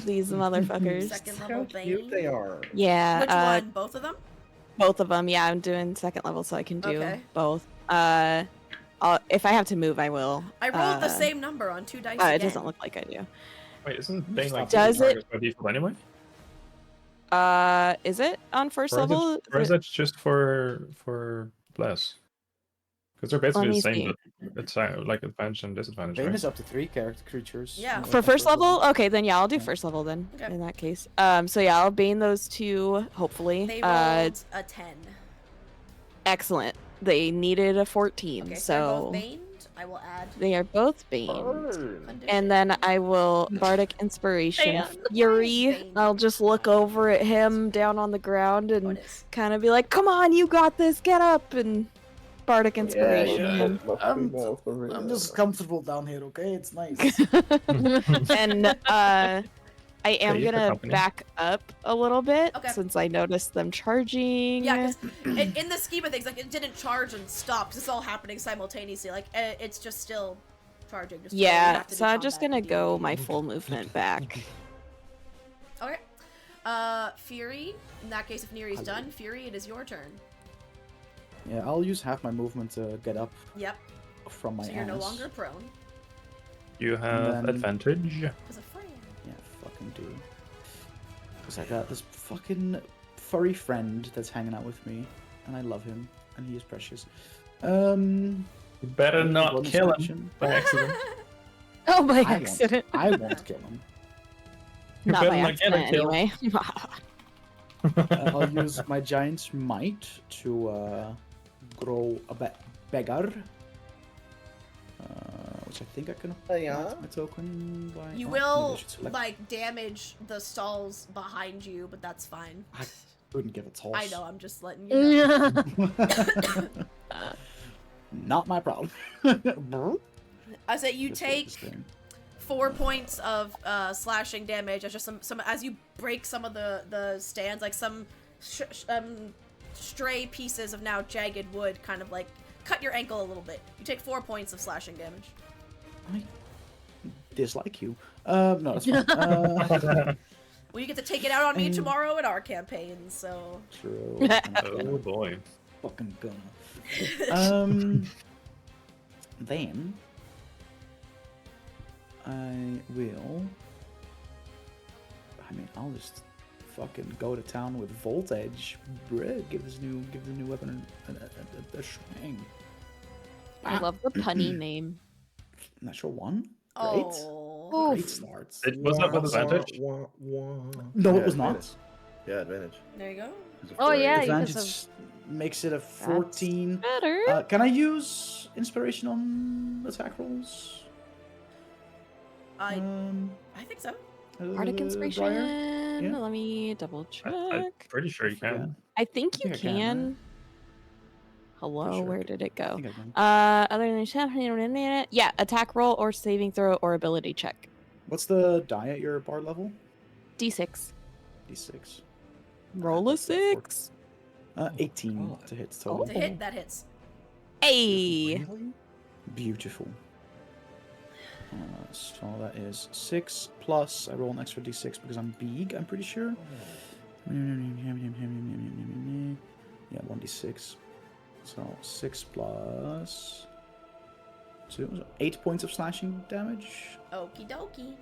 these motherfuckers. Second How level cute Bane. they are. Yeah. Which one? Both of them? Both of them. Yeah, I'm doing second level, so I can do Okay. both. If I have to move, I will. I rolled the same number on 2 dice It again. doesn't look like I do. Wait, isn't Bane like Does it- by default anyway? Is it on first Or is level? it, or is it just for bless? Because they're basically me the same, see. but it's like advantage and disadvantage, Bane right? is up to 3 character creatures. Yeah. For first level? Okay, then yeah, I'll do Yeah. first level then. Okay. In that case. So yeah, I'll bane those two, hopefully. They rolled a 10. Excellent. They needed a 14, Okay, so they're so both baned. I will add they are both baned. Burn. condition. And then I will Bardic Inspiration Bane. Fury. Bane. I'll just look over at him down on the ground Oh, and it is. kind of be like, "Come on, you got this. Get up!" and Bardic Yeah, Inspiration yeah. him. I'm just comfortable down here, okay? It's nice. And I am Pay for gonna company. back up a little bit Okay. since I noticed them charging. Yeah, because in the scheme of things, like, it didn't charge and stop. 'Cause it's all happening simultaneously. Like, it's just still charging. Just you Yeah, have to do so I'm just combat gonna go immediately. my full movement back. Okay. Fury. In that case, if Neri's done, Fury, it is your turn. Yeah, I'll use half my movement to get up Yep. from my So you're no ass. longer prone. You have then- advantage. Because of Freya. Yeah, fucking do. Because I got this fucking furry friend that's hanging out with me, and I love him, and he is precious. You better not bonus kill him action. by accident. Oh, by I won't. accident. I won't kill him. You Not better by not get accident, him killed. anyway. I'll use my giant's might to grow a beggar. Which I think I can apply Yeah. to my token by... You oh, maybe I will, should select- like, damage the stalls behind you, but that's fine. I couldn't give a toss. I know, I'm just letting you know. Yeah. Not my problem. I say you Just take this thing. 4 points of slashing damage. As just some as you break some of the stands, like some stray pieces of now jagged wood, kind of like cut your ankle a little bit. You take 4 points of slashing damage. I dislike you. No, that's fine. Well, you get to take it out on me tomorrow in our campaign, so True. Oh boy. Fucking gonna. Then I will. I mean, I'll just fucking go to town with Voltage. Bruh, give the new weapon a swing. I love the punny name. Natural one. Great. oh, Great starts. Was that with advantage? No, it was not. Yeah, advantage. there you go. It's a Oh, four. yeah, you could Advantage makes it a 14. Better. Can I use inspiration on attack rolls? I I think so. Bardic Inspiration. Yeah. Let me double check. I'm pretty sure you can. I think you I think I can, can. Hello, sure. where did it I go? think I can. Other than yeah, attack roll or saving throw or ability check. What's the die at your bard level? D6. D6. Roll a That's a 6. 18 to hit total. To hit, that hits. Hey. Beautiful. So that is 6 plus. I roll an extra d6 because I'm big, I'm pretty sure. Yeah, 1d6. So 6 plus 2. So 8 points of slashing damage. Okie dokie.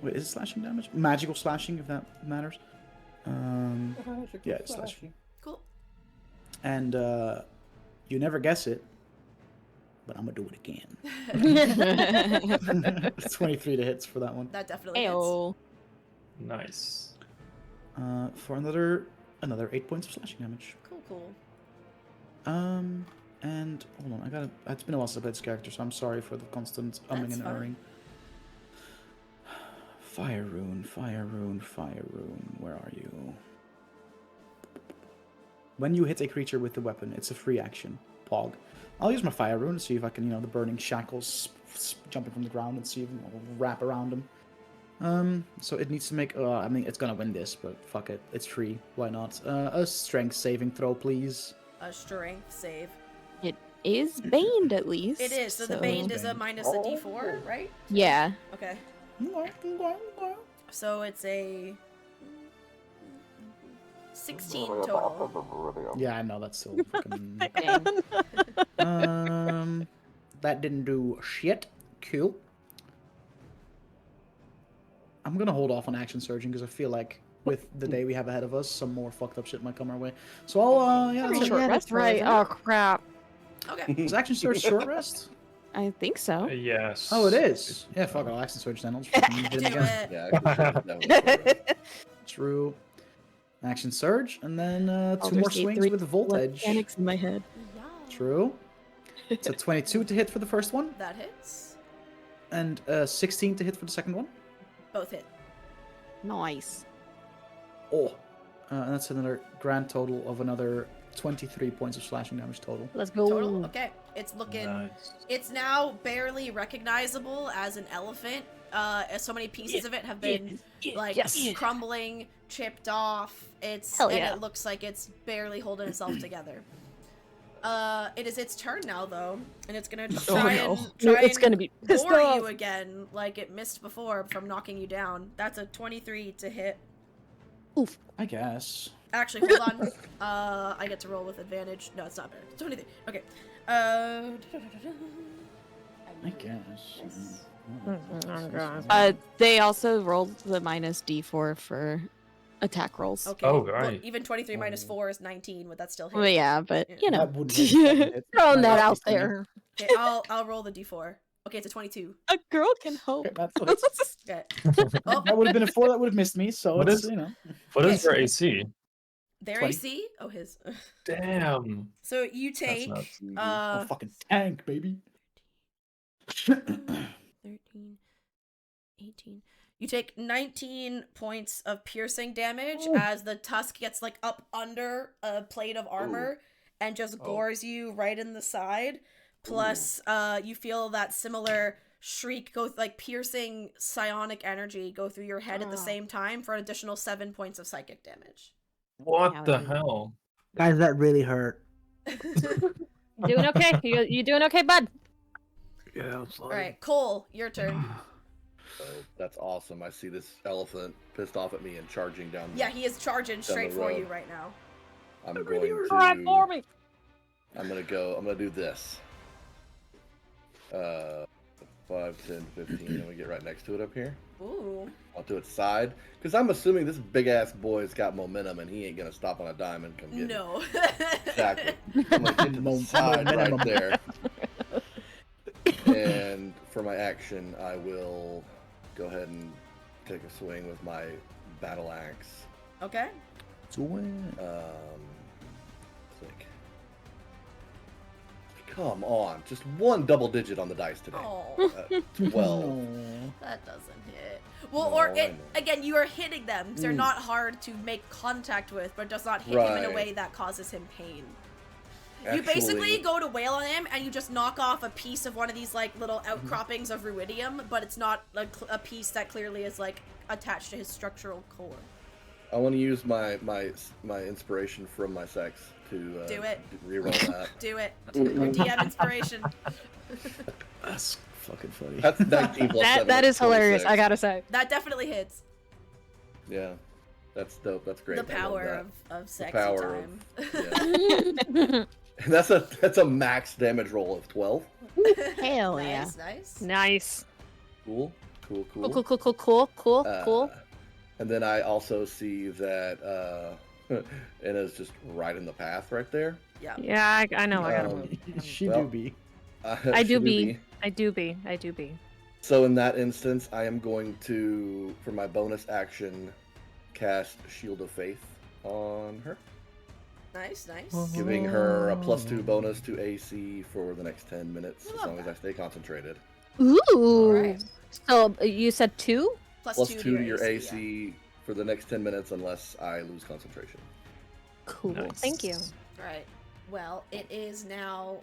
Wait, is it slashing damage? Magical slashing, if that matters. Yeah, it's slashing. Cool. And you never guess it, but I'm gonna do it again. 23 to hits for that one. That definitely hits. Ayo. Nice. For another 8 points of slashing damage. Cool, cool. And hold on, it's been a while since I played this character, so I'm sorry for the constant umming That's and fine. erring. Fire rune, fire rune, fire rune. Where are you? When you hit a creature with the weapon, it's a free action. Pog. I'll use my fire rune to see if I can, the burning shackles jumping from the ground and see if I'll wrap around him. So it needs to make. I mean, it's gonna win this, but fuck it, it's free. Why not? A strength saving throw, please. A strength save. It is baned at least. It is. So the baned is a minus a d4, right? Yeah. Okay. So it's a 16 total. Yeah, I know that's still fucking. That didn't do shit. Cool. I'm gonna hold off on action surging because I feel like with the day we have ahead of us, some more fucked up shit might come our way. So I'll that's a short Yeah, rest. that's right. Oh crap. Okay. Is action surge short rest? I think so. Yes. Oh, it is. Yeah, fuck it. I'll action surge then. I'll just fucking hit him Do again. it. Yeah, actually, True. Action surge, and then two Baldur's more Gate swings 3 with the voltage. Mechanics in my head. Yeah. True. It's a 22 to hit for the first one, That hits. and 16 to hit for the second one. Both hit. Nice. Oh. And that's another grand total of another 23 points of slashing damage total. Let's go. Total. Okay. It's looking. Nice. It's now barely recognizable as an elephant. As so many pieces of it have been like Yes. crumbling, chipped off. Hell yeah. And it looks like it's barely holding itself together. It is its turn now though, and it's gonna try It's and gonna be pissed bore off. you again, like it missed before from knocking you down. That's a 23 to hit. Oof. I guess. Actually, hold on. I get to roll with advantage. No, it's not better. 23. Okay. I guess. They also rolled the minus d4 for attack rolls. Okay. Oh, well, right. even 23 minus 4 is 19. Would that still hit? Well, yeah, but Yeah. you know, That wouldn't really fucking hit. Throwing that Might out be there. Okay, I'll roll the d4. Okay, it's a 22. a girl can hope. Okay, that's- Okay. Oh, that would have been a 4 that would have missed me, so What it's, is- you know. What is your AC? their 20. AC? Oh, his. Damn. So you That's take nuts. A fucking tank, baby. 13, 18. You take 19 points of piercing damage as the tusk gets like up under a plate of armor and just gores you right in the side. Plus, you feel that similar shriek go like piercing psionic energy go through your head at the same time for an additional 7 points of psychic damage. What the Howdy. hell? Guys, that really hurt. Doing okay? You doing okay, bud? Yeah, I'm All right, Cole, your turn. So that's awesome. I see this elephant pissed off at me and charging down. Yeah, he is charging straight the for road. you right now. I'm going to. Right for me. I'm gonna do this. 5, 10, 15, and we get right next to it up here. Ooh. I'll do its side, because I'm assuming this big ass boy's got momentum and he ain't gonna stop on a dime and come get me. No. Exactly. I'm gonna get to the side right there. And for my action, I will go ahead and take a swing with my battle axe. Okay. Click. Come on, just one double digit on the dice today. Oh, 12. that doesn't hit. Well, No, or I it, know. again, you are hitting them. So they're not hard to make contact with, but does not hit him in a Right. way that causes him pain. You Actually, basically go to wail on him, and you just knock off a piece of one of these like little outcroppings of ruidium, but it's not like a piece that clearly is like attached to his structural core. I want to use my inspiration from my sex to Do it. reroll that. Do it. Your DM inspiration. That's fucking funny. That's 19 plus 7. That is hilarious. 26. I gotta say. That definitely hits. Yeah, that's dope. That's great. The I love power that. of sexy power time. Yeah. And that's a max damage roll of 12. Hell yeah. Nice, nice. Nice. Cool. Cool. And then I also see that Anna's just right in the path right there. Yeah. Yeah, I know. I gotta Um, move. She well, do be. I do Shinobi. be. I do be. So in that instance, I am going to, for my bonus action, cast Shield of Faith on her, Nice, nice. giving her a +2 bonus to AC for the next 10 minutes, I as love long as I that. stay concentrated. Ooh. Alright. So you said 2? Plus plus 2 2 to your yeah. AC for the next 10 minutes unless I lose concentration. Cool. Nice. Thank you. All right. Well, it is now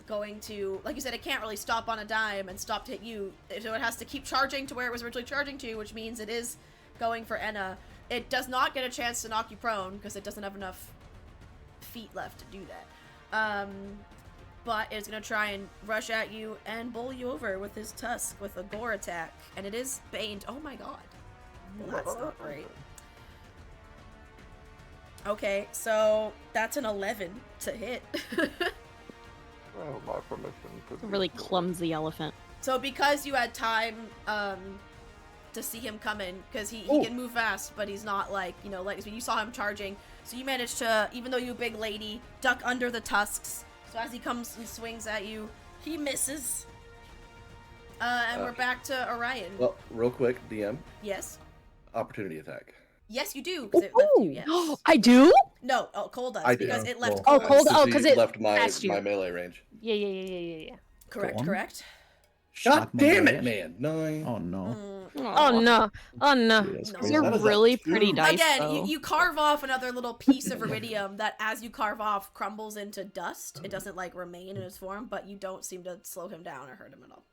going to, like you said, it can't really stop on a dime and stop to hit you, so it has to keep charging to where it was originally charging to, which means it is going for Enna. It does not get a chance to knock you prone because it doesn't have enough feet left to do that. But it's gonna try and rush at you and bowl you over with his tusk with a gore attack, and it is baned. Oh my god, well, that's not great. Okay, so that's an 11 to hit. Well, my permission. A really clumsy elephant. So because you had time to see him coming, because he can move fast, but he's not like, you know, like you saw him charging. So you managed to, even though you big lady, duck under the tusks. So as he comes and swings at you, he misses. And we're back to Orion. Well, real quick, DM, Yes. opportunity attack. Yes, you do. 'Cause it left you, Ooh. yes. I do? No, Cole does, I do. because it left Well, Cole. Cole- since oh, he 'cause it left my passed you. my melee range. Yeah. Correct, Go on. correct. God Shot my damn boy. it, man! 9. Oh no. Oh no. Oh no. Dude, that's No. crazy. You're That is a really 2. pretty dice, Again, though. you carve off another little piece of iridium that, as you carve off, crumbles into dust. It doesn't, like, remain in its form, but you don't seem to slow him down or hurt him at all.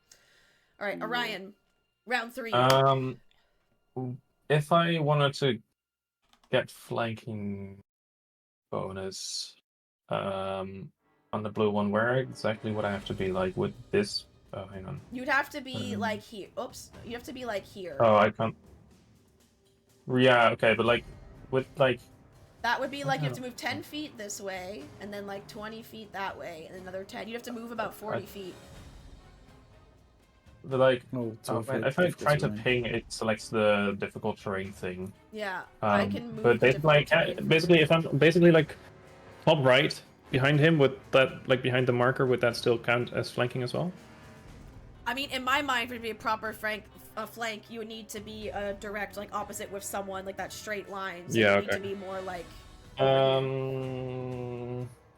Alright, Orion. Round 3. If I wanted to get flanking bonus on the blue one, where exactly would I have to be? Like with this? Oh, hang on. You'd have to be, like, here. Oops. You'd have to be, like, here. Oh, I can't. Yeah, okay, but like with like. That would be, like, you have to move 10 feet this way, and then, like, 20 feet that way, and another 10. You'd have to move about 40 feet. But like, No, if I try to ping, it selects the difficult terrain thing. Yeah, I can move But the it's like difficult terrain. basically, if I'm basically like top right behind him with that, like behind the marker, would that still count as flanking as well? I mean, in my mind, for it to be a proper flank, you would need to be a direct, like, opposite with someone, like that straight line. So Yeah, you need okay. to be more like.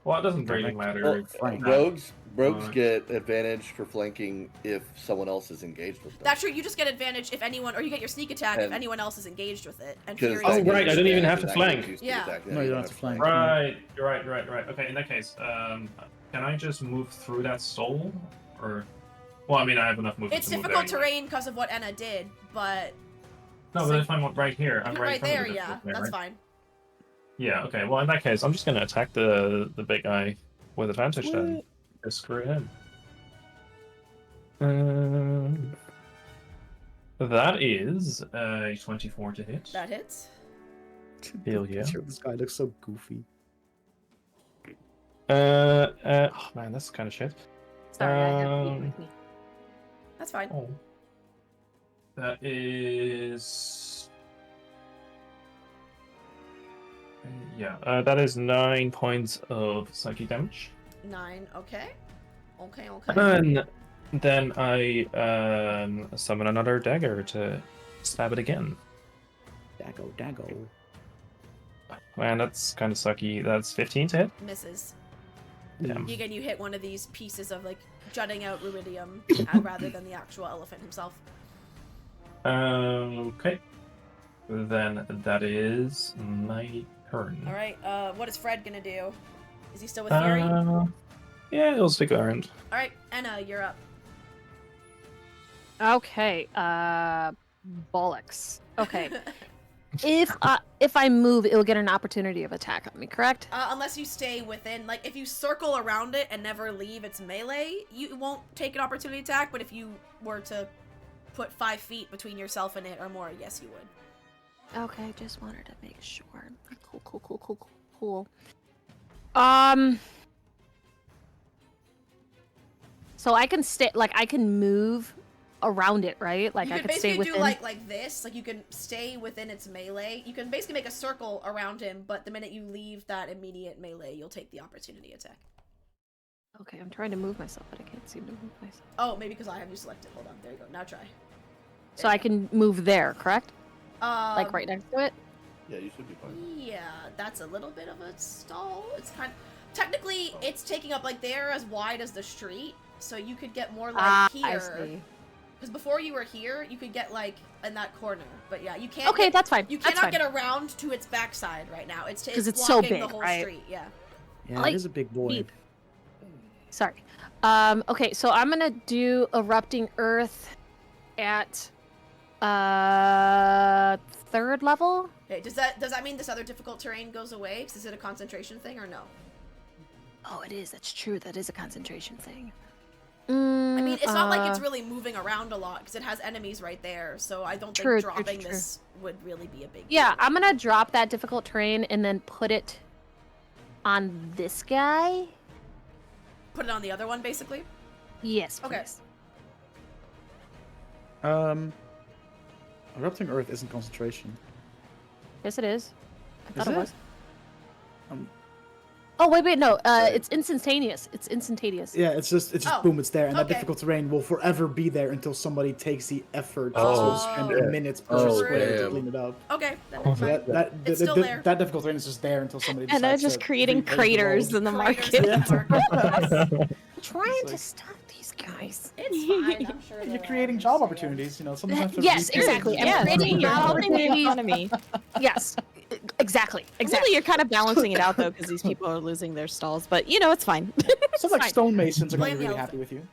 Well, it doesn't really matter. Well, Flank. rogues Uh, get advantage for flanking if someone else is engaged with them. That's true. You just get advantage if anyone, or you get your sneak attack if And- anyone else is engaged with it. And 'Cause Fury Oh, is that gives right, you I didn't even have advantage to and that flank. gives you Yeah. attack. No, you don't have to flank. Right, you're right. Okay, in that case, can I just move through that soul, or? Well, I mean, I have enough movement. It's to move there difficult anyway. terrain because of what Enna did, but No, so- but if I'm right here, I'm right in front there, of it, yeah, right? that's fine. Yeah. Okay. Well, in that case, I'm just gonna attack the big guy with advantage then. Just screw him. That is a 24 to hit. That hits. Hell yeah. This guy looks so goofy. Oh man, that's kind of shit. Sorry, I have Pete with me. That's fine. Oh. That is. Yeah, that is 9 points of psychic damage. 9. Okay. Okay. And then I summon another dagger to stab it again. Daggo. Man, that's kind of sucky. That's 15 to hit. Misses. Damn. Again, you hit one of these pieces of, like, jutting out rubidium rather than the actual elephant himself. Okay. Then that is my turn. All right. What is Fred gonna do? Is he still with Fury? Yeah, he'll stick around. All right, Enna, you're up. Okay. Bollocks. Okay. If I move, it'll get an opportunity of attack on me, correct? Unless you stay within, like, if you circle around it and never leave its melee, you won't take an opportunity attack, but if you were to put 5 feet between yourself and it or more, yes, you would. Okay, just wanted to make sure. Cool. So I can stay, like, I can move around it, right? Like, You I can could stay basically within. do like this, like you can stay within its melee. You can basically make a circle around him, but the minute you leave that immediate melee, you'll take the opportunity attack. Okay, I'm trying to move myself, but I can't seem to move myself. Oh, maybe because I have you selected. Hold on, there you go. Now try. So I can move there, correct? Like Um, right next to it? Yeah, you should be fine. Yeah, that's a little bit of a stall. It's kind of... Technically, it's taking up, like, they're as wide as the street, so you could get more, like, here. I see. Because before you were here, you could get like in that corner, but yeah, you can't. Okay, that's fine. You That's cannot fine. get around to its backside right now. It's 'Cause it's so blocking the big, whole right? street. Yeah. Yeah, Like, it is a big boy. beep. Sorry. Okay, so I'm gonna do Erupting Earth at 3rd level. Okay. Does that mean this other difficult terrain goes away? 'Cause is it a concentration thing or no? Oh, it is. That's true. That is a concentration thing. I mean, it's not like it's really moving around a lot because it has enemies right there. So I don't True, think true, dropping true. this would really be a big Yeah, deal. I'm gonna drop that difficult terrain and then put it on this guy. Put it on the other one, basically. Yes, Okay. please. Erupting Earth isn't concentration. Yes, it is. I thought Is it was. Um, Oh wait, no. It's instantaneous. It's instantaneous. yeah, it's just Oh, boom, it's there, and that okay. difficult terrain will forever be there until somebody takes the effort Oh, to spend shit. minutes per Oh, square to damn. clean it up. Okay. That Oh, makes So sense. that It's still there. that difficult terrain is just there until somebody And they're decides just to creating repave the craters road. in the Craters market. in the market. Trying It's to like- stop these guys. It's fine. I'm sure You're they're creating all job just- opportunities, you know. Sometimes have to Yes, repave exactly. the I'm Yeah, road. creating you're helping the opportunities. economy. Yes, exactly. Really, you're kind of balancing it out though, because these people are losing their stalls. But you know, it's fine. Some like fine. stonemasons are going to Blame be the really happy with you.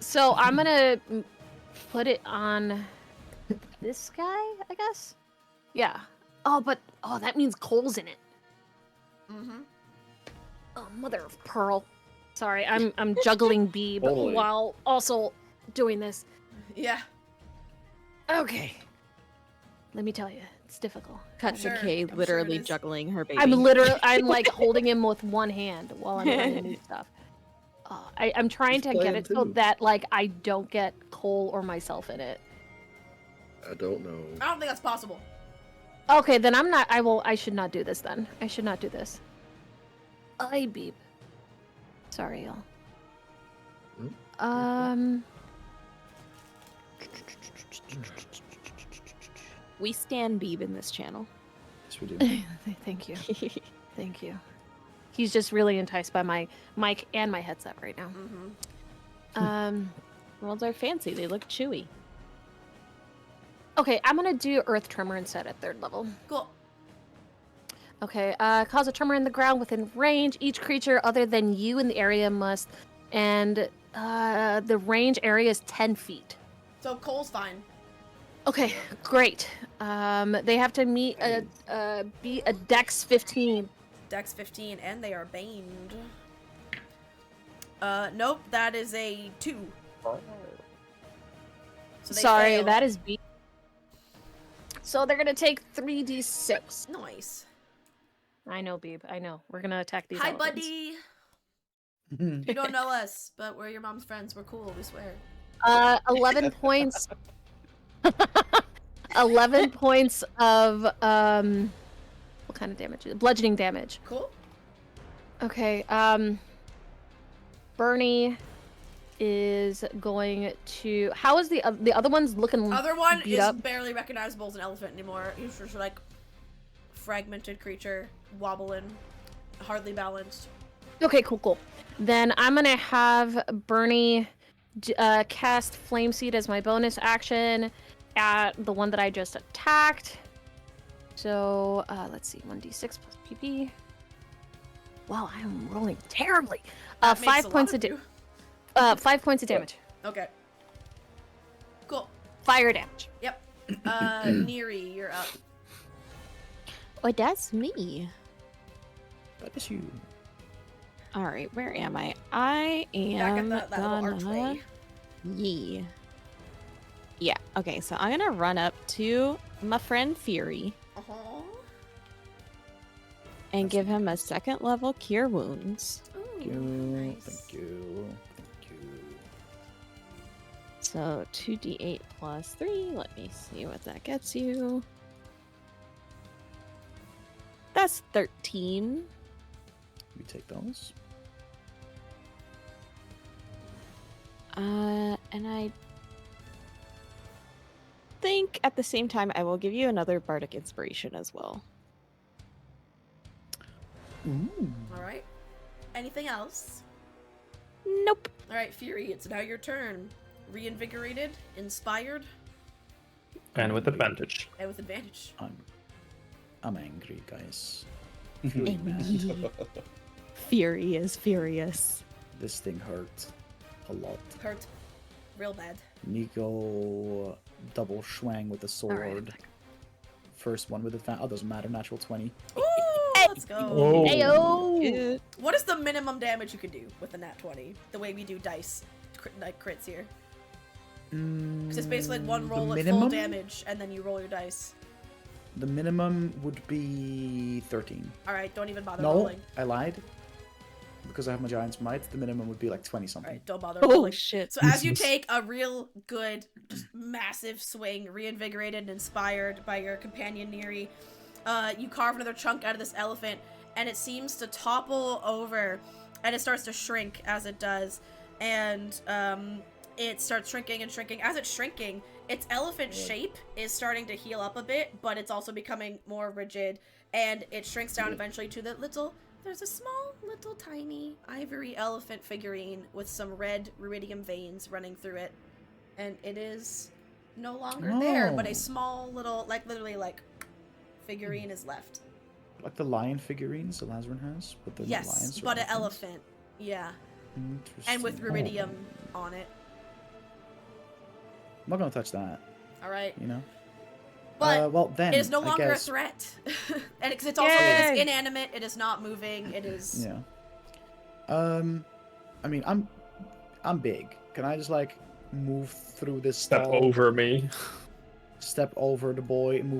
So I'm gonna put it on this guy, I guess. Yeah. Oh, but that means coal's in it. Mhm. Oh, mother of pearl. Sorry, I'm juggling Beeb Totally. while also doing this. Yeah. Okay. Let me tell you, it's difficult. Cut sure- to Kay I'm sure literally it is. juggling her baby. I'm like holding him with one hand while I'm trying to move stuff. I'm trying He's to get playing it so too. that like I don't get Cole or myself in it. I don't know. I don't think that's possible. Okay, then I'm not. I should not do this then. I should not do this. I beep. Sorry, y'all. We stand Beeb in this channel. Yes, we do. Thank you. Thank you. He's just really enticed by my mic and my headset right now. Mm-hmm. Well, they're fancy. They look chewy. Okay, I'm gonna do Earth Tremor instead at 3rd level. Cool. Okay, cause a tremor in the ground within range. Each creature other than you in the area must, and the range area is 10 feet. So Cole's fine. Okay, great. They have to meet be a Dex 15. Dex 15, and they are baned. Nope, that is a 2. So they Sorry, fail. that is B. So they're gonna take 3d6. Nice. I know, Beeb. I know. We're gonna attack these. Hi, elephants. buddy. You don't know us, but we're your mom's friends. We're cool, we swear. 11 points. 11 points of what kind of damage? Bludgeoning damage. Cool. Okay. Bernie is going to. How is the other one's looking? Other one beat is up? barely recognizable as an elephant anymore. He's just like fragmented creature, wobbling, hardly balanced. Okay, cool. Then I'm gonna have Bernie cast Flame Seed as my bonus action at the one that I just attacked. So let's see, 1d6 plus PP. Wow, I'm rolling terribly. That makes 5 a points lot of of you. 5 points of damage. Okay. Cool. Fire damage. Yep. Neri, you're up. Oh, that's me. That is you. All right, where am I? I Back am at that little archway. Yeah. Okay, so I'm gonna run up to my friend Fury Uh-huh. and give him a 2nd level Cure Wounds. Ooh, Thank you. nice. Thank you. Thank you. So 2d8 plus 3. Let me see what that gets you. That's 13. We take those. And I think at the same time I will give you another Bardic Inspiration as well. Ooh. All right. Anything else? Nope. All right, Fury, it's now your turn. reinvigorated, inspired, And with advantage. and with advantage. I'm angry, guys. Fury, man. Fury is furious. This thing hurt a lot. Hurt real bad. Nico double swang with the sword. Alright. First one with advantage. Oh, doesn't matter. Natural 20. Ooh, let's go. Oh. Ayo! What is the minimum damage you can do with a nat 20? The way we do dice, like crits here. Because it's basically like one roll at full damage, and then you roll your dice. The minimum would be 13. Alright, don't even bother No, rolling. I lied. Because I have my Giant's Might, the minimum would be like 20 something. Alright, don't bother Oh rolling. shit. So as you take a real good, just massive swing, reinvigorated and inspired by your companion Neri, you carve another chunk out of this elephant, and it seems to topple over, and it starts to shrink as it does, and it starts shrinking and shrinking. As it's shrinking, its elephant shape is starting to heal up a bit, but it's also becoming more rigid, and it shrinks down eventually to the little... There's a small, little, tiny ivory elephant figurine with some red ruidium veins running through it. And it is no longer there, but a Oh. small little, like, literally, like, figurine is left. Like the lion figurines that Lazarin has, but they're not Yes, lions. they're but an elephants. elephant. Yeah. Interesting. And with ruidium on it. I'm not gonna touch that, Alright. you know? But well, then, it is no I longer guess, a threat. And because it's also, it Yay! is inanimate, it is not moving, it is... Yeah. I mean, I'm big. Can I just, like, move through this Step stall? over me. Step over the boy and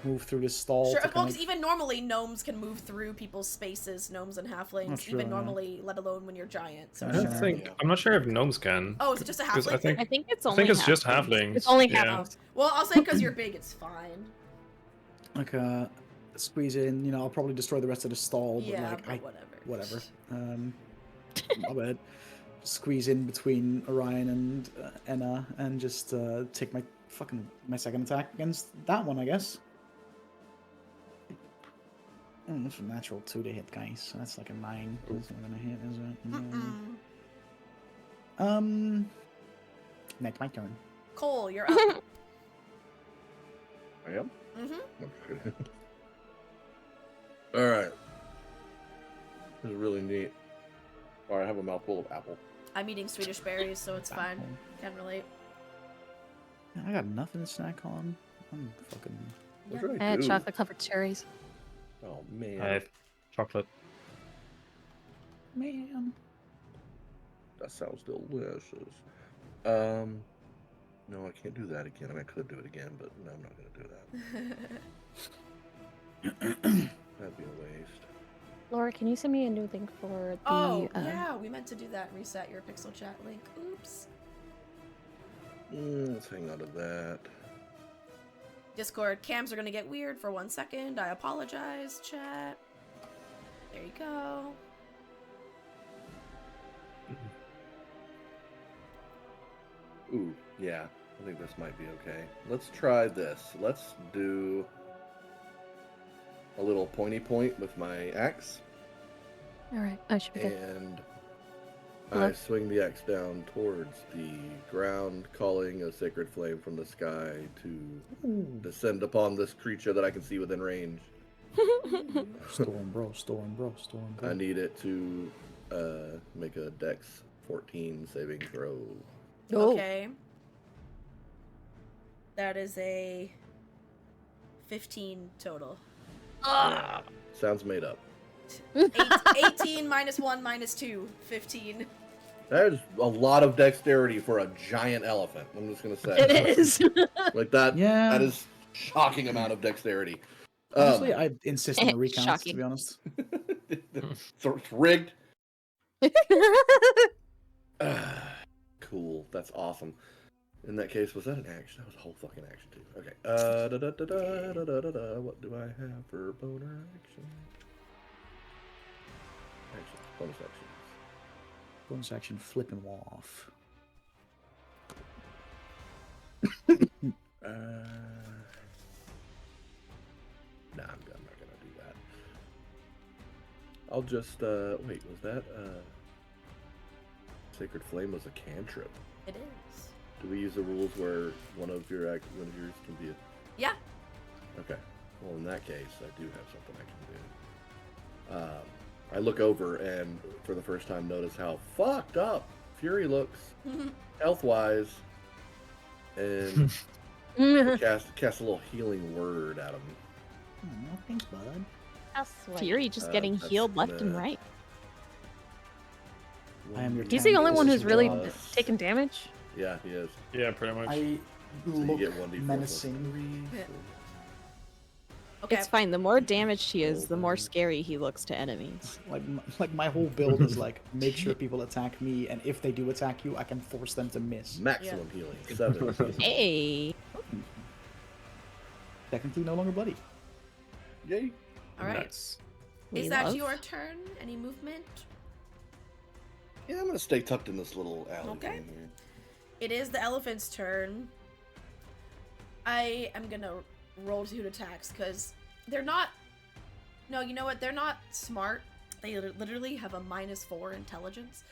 move through this stall. Sure, to well, kind because even normally gnomes can move through people's spaces, gnomes and halflings, That's even true, yeah. normally, let alone when you're giant. So I Sure. don't think. I'm not sure if gnomes can. Oh, is it just a 'Cause halfling? I think. I think it's I only think it's just halflings. halflings. It's only yeah. halflings. Well, I'll say because you're big, it's fine. Like, squeeze in, you know, I'll probably destroy the rest of the stall, but, Yeah, like, but whatever. whatever. My bad. Squeeze in between Orion and Enna and just take my second attack against that one, I guess. That's a natural 2 to hit, guys. So that's like a 9. That's not gonna hit, is it? No. Mm-mm. Next, my turn. Cole, you're up. I am? Mm-hmm. Alright. This is really neat. Alright, I have a mouthful of apple. I'm eating Swedish berries, so it's fine. Can relate. I got nothing to snack on. I'm fucking. What Yeah. should I I had do? chocolate covered cherries. Oh, man. I have chocolate. Man. That sounds delicious. No, I can't do that again. I mean, I could do it again, but no, I'm not going to do that. That'd be a waste. Laura, can you send me a new link for the? Oh, yeah, we meant to do that. Reset your pixel chat link. Oops. Let's hang on to that. Discord cams are gonna get weird for 1 second. I apologize, chat. There you go. Ooh, yeah. I think this might be okay. Let's try this. Let's do a little pointy point with my axe. All right, I should be good. And Hello? I swing the axe down towards the ground, calling a sacred flame from the sky to descend upon this creature that I can see within range. Storm, bro. I need it to make a Dex 14 saving throw. Oh. Okay. That is a 15 total. Yeah, sounds made up. 18 minus 1 minus 2. 15. That is a lot of dexterity for a giant elephant. I'm just gonna say It is. like that. Yeah. That is shocking amount of dexterity. Honestly, I insist on the recounts, to Shocking. be honest. So it's rigged. Cool. That's awesome. In that case, was that an action? That was a whole fucking action too. Okay. What do I have for boner action? Action. Bonus action. Bonus action, flipping off. Nah, I'm not gonna do that. I'll just wait. Was that Sacred Flame was a cantrip? It is. Do we use the rules where one of yours can be a... Yeah. Okay. Well, in that case, I do have something I can do. I look over and, for the first time, notice how fucked up Fury looks, health-wise, and cast a little healing word at him. Oh, thanks, bud. Fury just getting that's healed left and gonna- right. I am your He's the only one who's really Plus- taking damage. Yeah, he is. Yeah, pretty much. I you look get 1d4 plus menacing. Yeah. Okay. It's fine. The more damaged he is, the more scary he looks to enemies. Like my whole build is like make sure people attack me, and if they do attack you, I can force them to miss. Maximum healing. 7. Hey. Technically, no longer bloody. Yay. All right. Nice. We Is that love- your turn? Any movement? Yeah, I'm gonna stay tucked in this little alley Okay. in here. It is the elephant's turn. I am gonna roll 2 attacks because they're not. No, you know what? They're not smart. They literally have a -4 intelligence.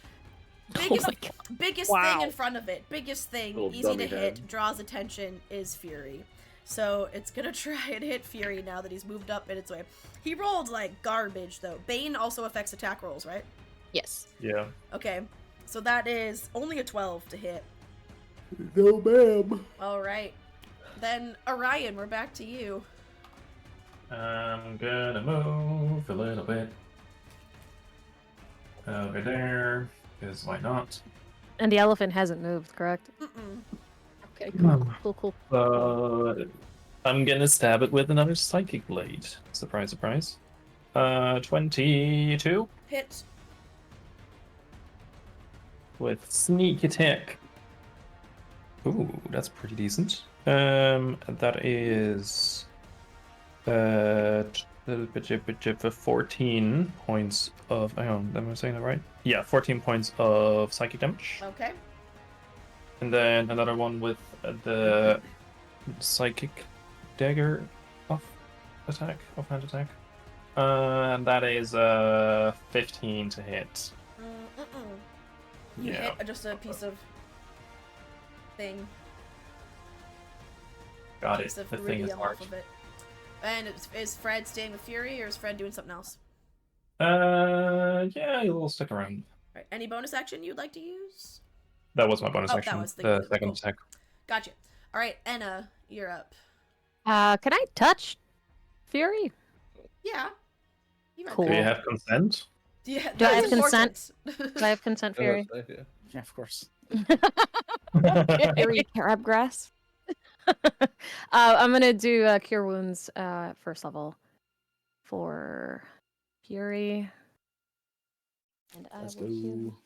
Biggest, my God. biggest Wow. thing in front of it. Biggest thing, Little easy dummy to hit, head. draws attention is Fury. So it's gonna try and hit Fury now that he's moved up in its way. He rolled like garbage though. Bane also affects attack rolls, right? Yes. Yeah. Okay, so that is only a 12 to hit. No, ma'am. All right, then Orion, we're back to you. I'm gonna move a little bit over there, because why not? And the elephant hasn't moved, correct? Mm-mm. Okay, Hmm. cool. I'm gonna stab it with another psychic blade. Surprise, surprise. 22 Hit. with sneak attack. Ooh, that's pretty decent. That is for 14 points of. Hang on, am I saying that right? Yeah, 14 points of psychic damage. Okay. And then another one with the psychic dagger offhand attack. And that is 15 to hit. You Yeah. hit just a piece of thing. Got it. Piece of The thing is iridium large. off of it. And is Fred staying with Fury or is Fred doing something else? Yeah, he'll stick around. Right. Any bonus action you'd like to use? That was my bonus Oh, that action. was the- the second cool. attack. Gotcha. All right, Enna, you're up. Can I touch Fury? Yeah. You might Cool. Do you have consent? Yeah, Do I that's have consent? important. Do I have consent, Fury? Yeah. Yeah, of course. Fury crabgrass. I'm gonna do Cure Wounds first level for Fury. And I Let's will go.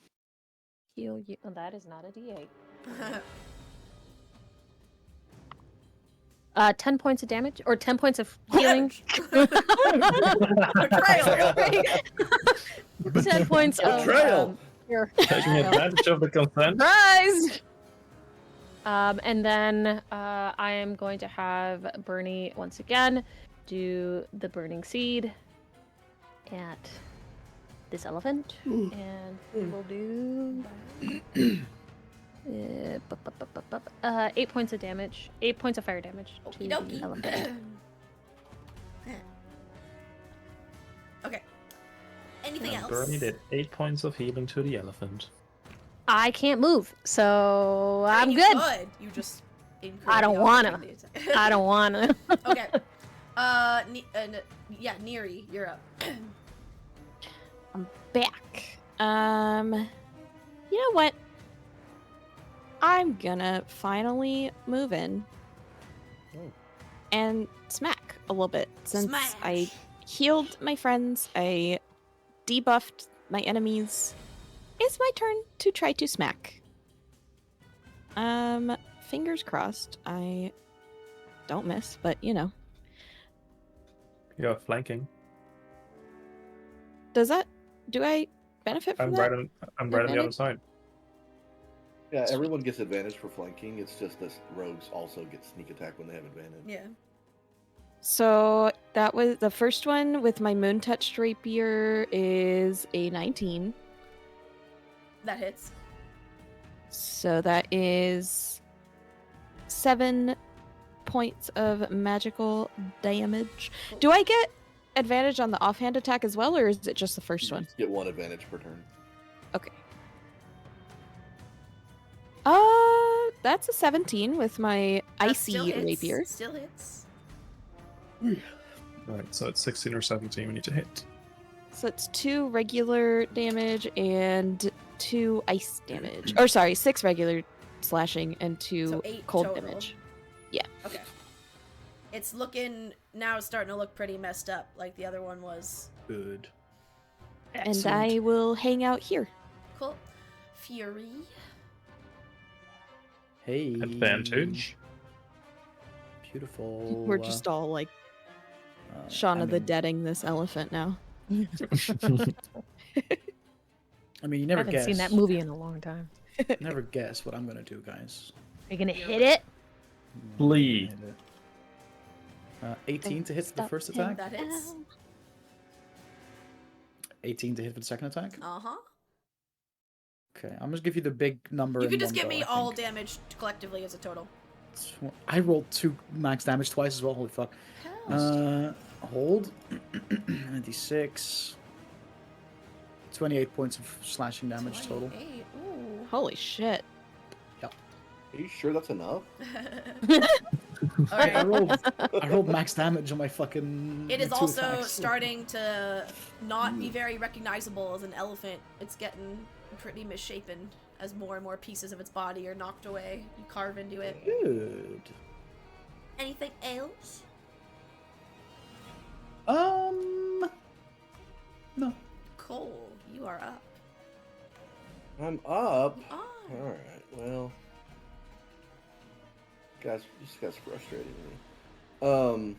heal you. Oh, that is not a D8. 10 points of damage? Or 10 points of healing? Betrayal. 10 points of Betrayal. cure. Taking advantage of the consent. Surprise! And then I am going to have Bernie once again do the burning seed at this elephant, and we'll do 8 points of damage, 8 points of fire damage to Okie the dokie. elephant. Okay. Anything And else? Bernie did 8 points of healing to the elephant. I can't move, so I'm You good. could. You just I don't incorrectly wanna. operated the attack. I don't wanna. Okay. Yeah, Neri, you're up. I'm back. You know what? I'm gonna finally move in Oh. and smack a little bit since I Smash. healed my friends, I debuffed my enemies. It's my turn to try to smack. Fingers crossed. I don't miss, but you know. You're flanking. Do I benefit from I'm that? right on the other advantage? side. Yeah, everyone gets advantage for flanking. It's just that rogues also get sneak attack when they have advantage. Yeah. So that was the first one with my moon touched rapier is a 19. That hits. So that is 7 points of magical damage. Do I get advantage on the offhand attack as well, or is it just the first You one? just get 1 advantage per turn. Okay. That's a 17 with my That icy still hits, rapier. Still hits. Right, so it's 16 or 17 we need to hit. So it's 2 regular damage and 2 ice damage. Or sorry, 6 regular slashing and 2 So 8 cold total. damage. Yeah. Okay. It's looking now. It's starting to look pretty messed up, like the other one was. Good. And I will hang out here. Cool. Fury. Hey. Advantage. Beautiful. We're just all like Shaun of the Deading this elephant now. I mean, you I never haven't guess. seen that movie in a long time. Never guess what I'm gonna do, guys. Are you gonna hit it? Lee. 18 to hit for the Stop first him. attack. That hits. 18 to hit for the second attack. Uh huh. Okay, I'm gonna give you the big number. You in could just one give go, me I all think. damage collectively as a total. I rolled 2 max damage twice as well. Holy fuck. Hold. 96. 28 points of slashing damage total. 28. Ooh. Holy shit. Are you sure that's enough? All I right. rolled max damage on my fucking. It is 2 also attacks. starting to not be very recognizable as an elephant. It's getting pretty misshapen as more and more pieces of its body are knocked away. You carve into it. Good. Anything else? No. Cole, you are up. I'm up. Ah. Alright, well. Guys, this guy's frustrating me.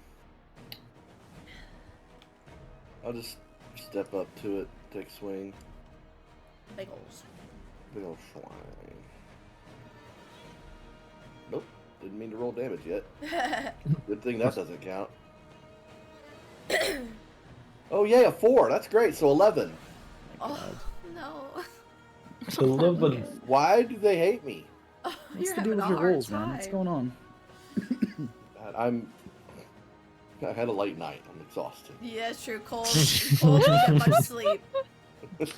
I'll just step up to it, take a swing. Big holes. Big old swing. Nope, didn't mean to roll damage yet. Good thing that doesn't count. Oh yeah, a 4. That's great. So 11. Oh no. 11. Why do they hate me? Oh, What's you're to do having with a your hard rolls, man? What's time. going on? I had a late night. I'm exhausted. Yeah, it's true. Cole didn't get much sleep. Did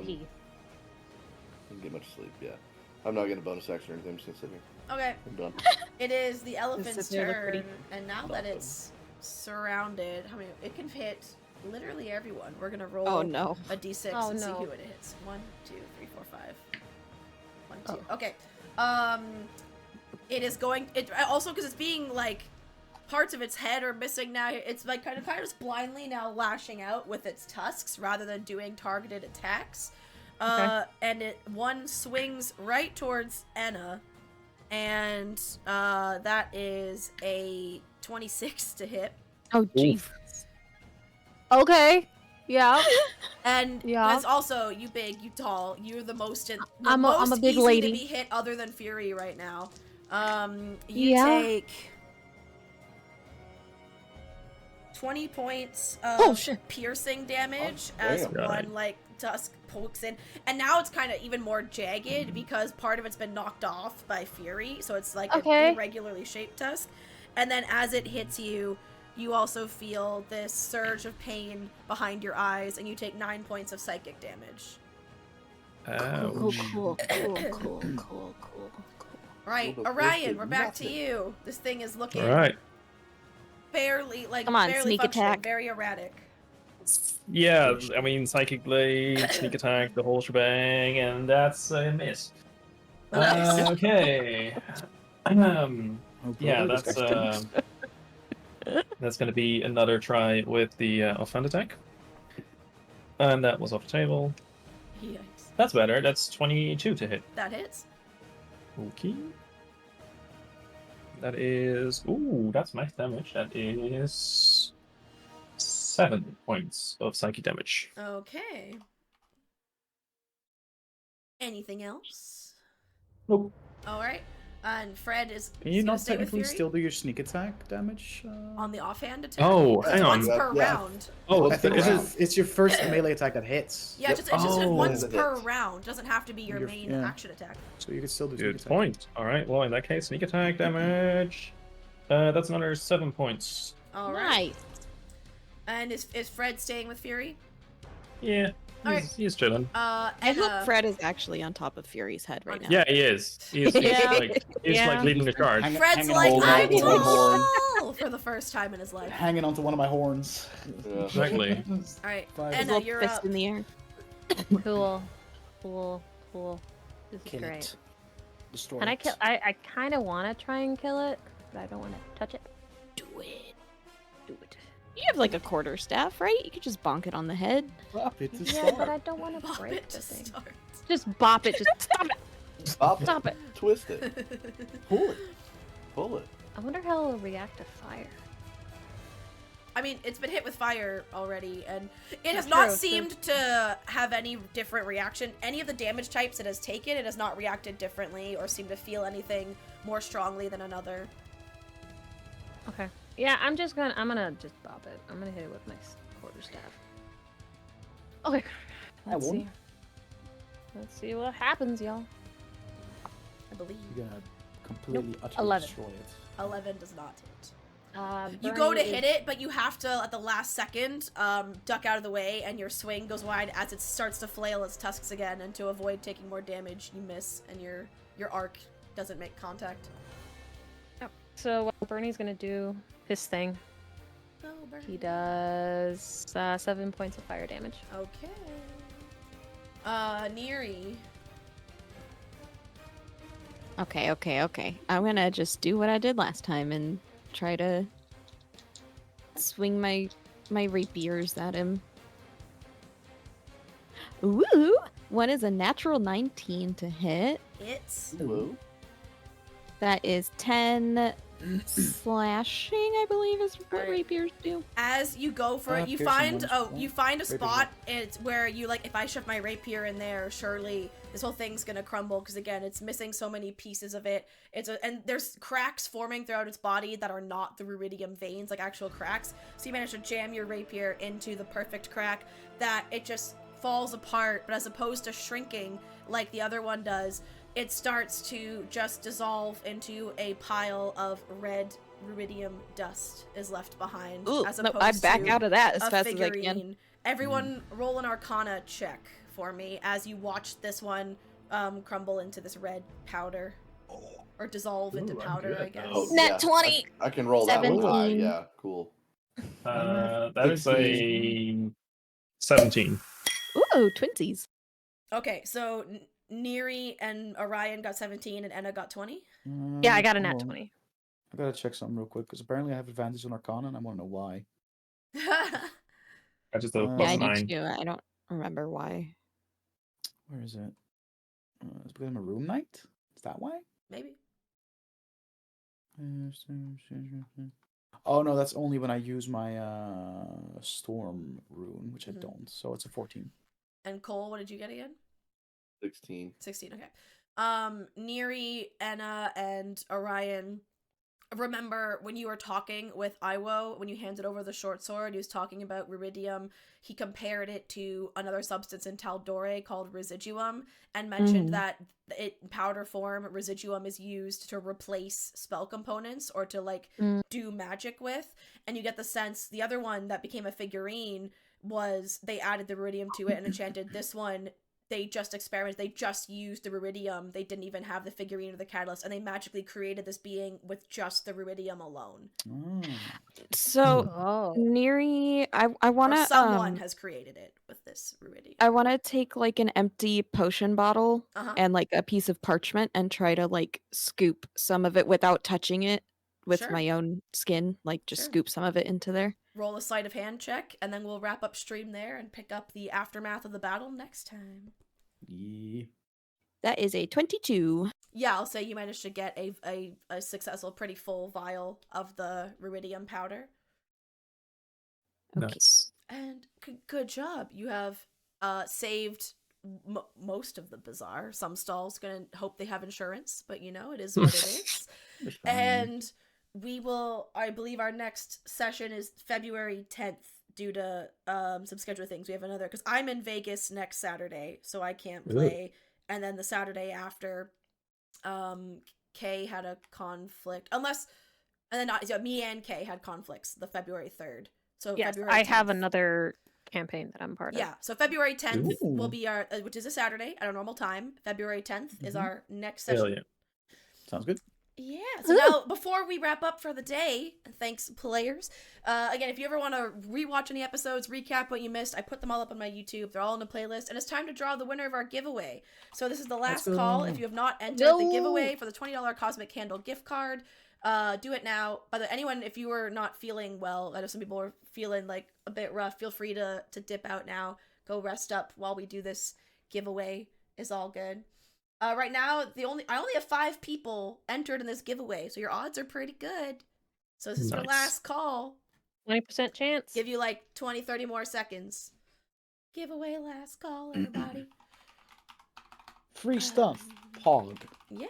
he? Didn't get much sleep. Yeah, I'm not getting a bonus action or anything. I'm just gonna sit here. Okay, I'm done. it is the elephant's sit there, look turn, pretty. and now that it's surrounded, how many? It can hit literally everyone. We're gonna roll Oh no. a d6 Oh, and see no. who it hits. 1, 2, 3, 4, 5. 1, 2. Oh. Okay. It is going. It also because it's being like parts of its head are missing now. It's like kind of just blindly now lashing out with its tusks rather than doing targeted attacks. And one swings right towards Anna, and that is a 26 to hit. Oh jeez. Okay. Yeah. And Yeah. it's also you big, you tall, you're the most I'm a big easy lady. to be hit other than Fury right now. You Yeah. take 20 points of Oh, shit. piercing damage Oh, as damn. one Right. like tusk pokes in, and now it's kind of even more jagged because part of it's been knocked off by Fury, so it's like Okay. an irregularly shaped tusk. And then as it hits you, you also feel this surge of pain behind your eyes, and you take 9 points of psychic damage. Cool, Ouch. cool, cool, cool. Right, Well, the Orion, first we're is back to nothing. you. This thing is looking Alright. barely, like, Come on, barely sneak functioning, attack. very erratic. Yeah, I mean, Psychic Blade, Sneak Attack, the whole shebang, and that's a miss. Nice. Okay. Oh, Yeah, brother, that's going to be another try with the offhand attack. And that was off the table. Yikes. That's better. That's 22 to hit. That hits. Okay. That is... Ooh, that's max damage. That is 7 points of psychic damage. Okay. Anything else? Nope. Alright. And Fred is Can you gonna not stay with technically Fury still do your sneak attack damage? on the offhand attack. Oh, It's hang on. once per Yeah. round. Oh, I think is it? it's your first melee attack that hits. Yeah, Yep. it's just Oh. once It per hits. round. Doesn't have to be your You're- main yeah. action attack. So you can still do sneak Good attack. point. All right. Well, in that case, sneak attack damage. That's another 7 points. All right. Nice. And is Fred staying with Fury? Yeah, All right. he's chilling. I And hope Fred is actually on top of Fury's head right now. Yeah, he is. He's Yeah. like leading the charge. Fred's hanging like, on to I'm one of my horns. tall for the first time in his life. Hanging onto one of my horns. Yeah. Exactly. All right, Fine. His Anna, little you're fist up. in the air. Cool. This is Kill great. it. Destroy And it. I kind of want to try and kill it, but I don't want to touch it. Do it. Do it. You have like a quarter staff, right? You could just bonk it on the head. Bop it to Yeah, start. but I don't want to Bop break it the to thing. start. Just bop it. Just stop it. Stop it. Stop it. Twist it. Pull it. Pull it. I wonder how it'll react to fire. I mean, it's been hit with fire already, and it has True, not true. seemed to have any different reaction. Any of the damage types it has taken, it has not reacted differently or seemed to feel anything more strongly than another. Okay. Yeah, I'm gonna just bop it. I'm gonna hit it with my quarter staff. Okay. Let's won. see. Let's see what happens, y'all. I believe You're gonna completely, utterly 11. destroy it. 11 does not hit. You Bernie go to is- hit it, but you have to, at the last second, duck out of the way, and your swing goes wide as it starts to flail its tusks again, and to avoid taking more damage, you miss, and your arc doesn't make contact. Yep. So Bernie's gonna do his thing. Oh, burn. He does 7 points of fire damage. Okay. Neri. Okay. I'm gonna just do what I did last time and try to swing my rapiers at him. Ooh! One is a natural 19 to hit. It's Hello. That is 10 slashing, I believe, is what Alright. rapiers do. as you go for it, you piercing find ones, you find a Rapier spot. It's where you like. If I shove my rapier in there, surely this whole thing's gonna crumble because again, it's missing so many pieces of it. And there's cracks forming throughout its body that are not the rubidium veins, like actual cracks. So you manage to jam your rapier into the perfect crack that it just falls apart. But as opposed to shrinking like the other one does, it starts to just dissolve into a pile of red rubidium dust is left behind. Ooh, as no, opposed I back to out of that as a fast as I can. figurine. Everyone roll an Arcana check for me as you watch this one crumble into this red powder. Or dissolve into Ooh, I'm powder, good. I guess. Oh, Nat yeah. 20. I can roll that one high. 17. Yeah, cool. That is a 17. Ooh, twinsies. Okay, so Neri and Orion got 17 and Enna got 20. Yeah, I got a hold nat on. 20. I gotta check something real quick because apparently I have advantage on Arcana and I want to know why. I just a Yeah, plus Yeah, I 9. do too. I don't remember why. Where is it? It's because I'm a room knight. Is that why? Maybe. Oh no, that's only when I use my storm rune, which Mhm. I don't. So it's a 14. And Cole, what did you get again? 16. 16, okay. Neri, Enna, and Orion, remember when you were talking with Iwo, when you handed over the short sword, he was talking about rubidium. He compared it to another substance in Taldore called residuum, and mentioned Mhm. that in powder form, residuum is used to replace spell components or to like Mm. do magic with. And you get the sense the other one that became a figurine was they added the rubidium to it and enchanted. This one, they just experimented. They just used the rubidium. They didn't even have the figurine or the catalyst, and they magically created this being with just the rubidium alone. Oh. So, Oh. Neri, I Or wanna someone has created it with this rubidium. I wanna take like an empty potion bottle Uh-huh. and like a piece of parchment and try to like scoop some of it without touching it with Sure. my own skin. Like just Sure. scoop some of it into there. Roll a sleight of hand check, and then we'll wrap up stream there and pick up the aftermath of the battle next time. Yeah. That is a 22. Yeah, I'll say you managed to get a successful, pretty full vial of the rubidium powder. Okay. Nice. And good job. You have saved most of the bazaar. Some stalls gonna hope they have insurance, but you know, it is what it is. It's fine. And we will, I believe our next session is February 10th due to some schedule things. We have another, because I'm in Vegas next Saturday, so I can't play. And then the Saturday after, Kay had a conflict. Me and Kay had conflicts the February 3rd. So Yes, February I have 10th. another campaign that I'm part of. Yeah, so February 10th Ooh. will be our, which is a Saturday at our normal time. February 10th is Mhm. our next Hell session. yeah. Sounds good. Yeah, so now before we wrap up for the day, thanks players. Again, if you ever want to rewatch any episodes, recap what you missed, I put them all up on my YouTube. They're all in a playlist, and it's time to draw the winner of our giveaway. So this is the last Let's call. go. If you have not entered the No. giveaway for the $20 Cosmic Candle gift card, do it now. Anyone, if you were not feeling well, I know some people are feeling like a bit rough, feel free to dip out now. Go rest up while we do this giveaway. Is all good. Right now, I only have 5 people entered in this giveaway, so your odds are pretty good. So this is your Nice. last call. 20% chance. Give you like 20, 30 more seconds. Giveaway last call, everybody. Free stuff. Pog. Yeah.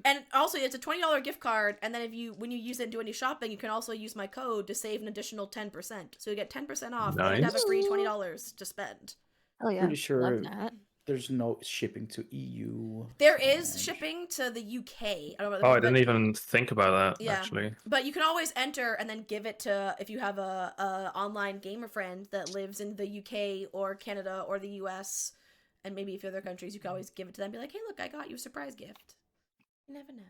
And also, it's a $20 gift card, and then when you use it and do any shopping, you can also use my code to save an additional 10%. So you get 10% off and have a Nice. free $20 to spend. Oh yeah. Pretty sure Love that. there's no shipping to EU. There is and- shipping to the UK. I don't know. Oh, I but- didn't even think about that, Yeah. actually. But you can always enter and then give it to, if you have a online gamer friend that lives in the UK or Canada or the US, and maybe a few other countries, you can always give it to them. Be like, hey, look, I got you a surprise gift. You never know.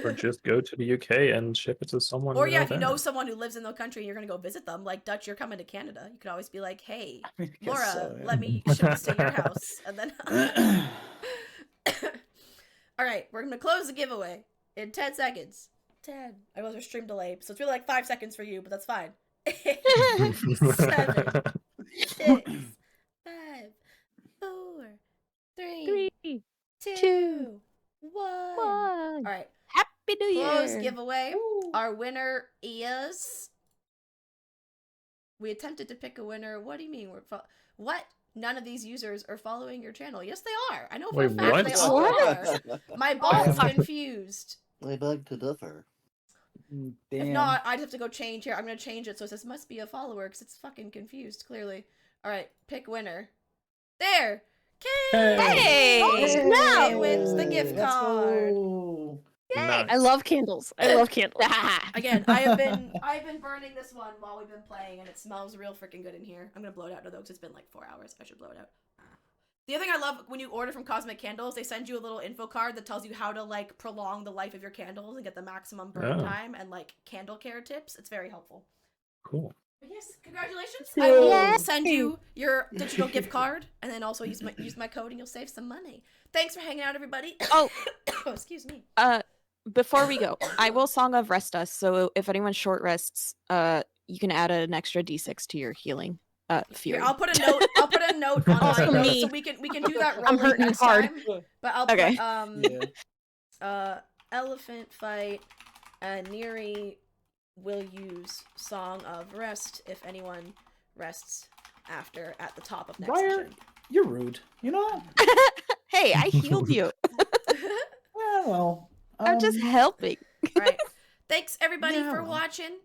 Or just go to the UK and ship it to someone. Or you yeah, know if you there. know someone who lives in the country and you're gonna go visit them, like Dutch, you're coming to Canada. You could always be like, hey, I mean, I guess Laura, so, yeah. let me ship this to your house, and then. All right, we're gonna close the giveaway in 10 seconds. 10. I know there's a stream delay, so it's really like 5 seconds for you, but that's fine. 7, 6, 5, 4, 3, 3, 2, 1. 1. All right, Happy New Year. close giveaway. Our winner is. We attempted to pick a winner. What do you mean? What? None of these users are following your channel. Yes, they are. I know for a Wait, fact what? they all are. My bot's What? confused. I beg to differ. Damn. If not, I'd have to go change here. I'm gonna change it so it says must be a follower because it's fucking confused. Clearly. All right, pick winner. There. Kay. Hey! Kay Snap! wins the gift Let's card. go. Nice. I love candles. I love candles. Again, I've been burning this one while we've been playing, and it smells real freaking good in here. I'm gonna blow it out though, because it's been like 4 hours. I should blow it out. The other thing I love when you order from Cosmic Candles, they send you a little info card that tells you how to like prolong the life of your candles and get the maximum burn Oh. time and like candle care tips. It's very helpful. Cool. But yes, congratulations! Yeah. I will Yay. send you your digital gift card, and then also use my code, and you'll save some money. Thanks for hanging out, everybody. Oh. Oh, excuse me. Before we go, I will Song of Rest Us. So if anyone short rests, you can add an extra D6 to your healing. Fury. Here, I'll put a note. I'll put a note on Also my notes me. so we can do that I'm rolling hurting next hard. time. But I'll Okay. put Yeah. elephant fight, and Neri will use Song of Rest if anyone rests after at the top of next Briar, session. you're rude. You know that? Hey, I healed you. Well, I'm just helping. Right. Thanks everybody Yeah, for well. watching.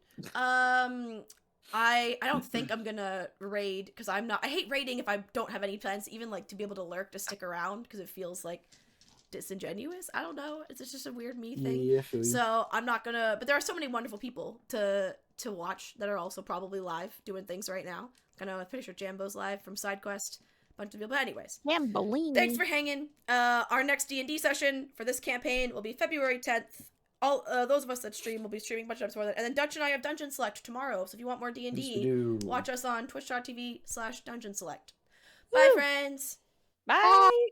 I don't think I'm gonna raid because I hate raiding if I don't have any plans, even like to be able to lurk to stick around because it feels like disingenuous. I don't know. It's just a weird me thing. Yeah, I feel you. So I'm not gonna. But there are so many wonderful people to watch that are also probably live doing things right now. I know. I'm pretty sure Jambo's live from SideQuest. Bunch of people. But anyways, Tambolini. thanks for hanging. Our next D&D session for this campaign will be February 10th. All those of us that stream will be streaming a bunch of times before that. And then Dutch and I have Dungeon Select tomorrow. So if you want more Yes, we D&D, do. watch us on twitch.tv/Dungeon Select. Bye, friends. Bye.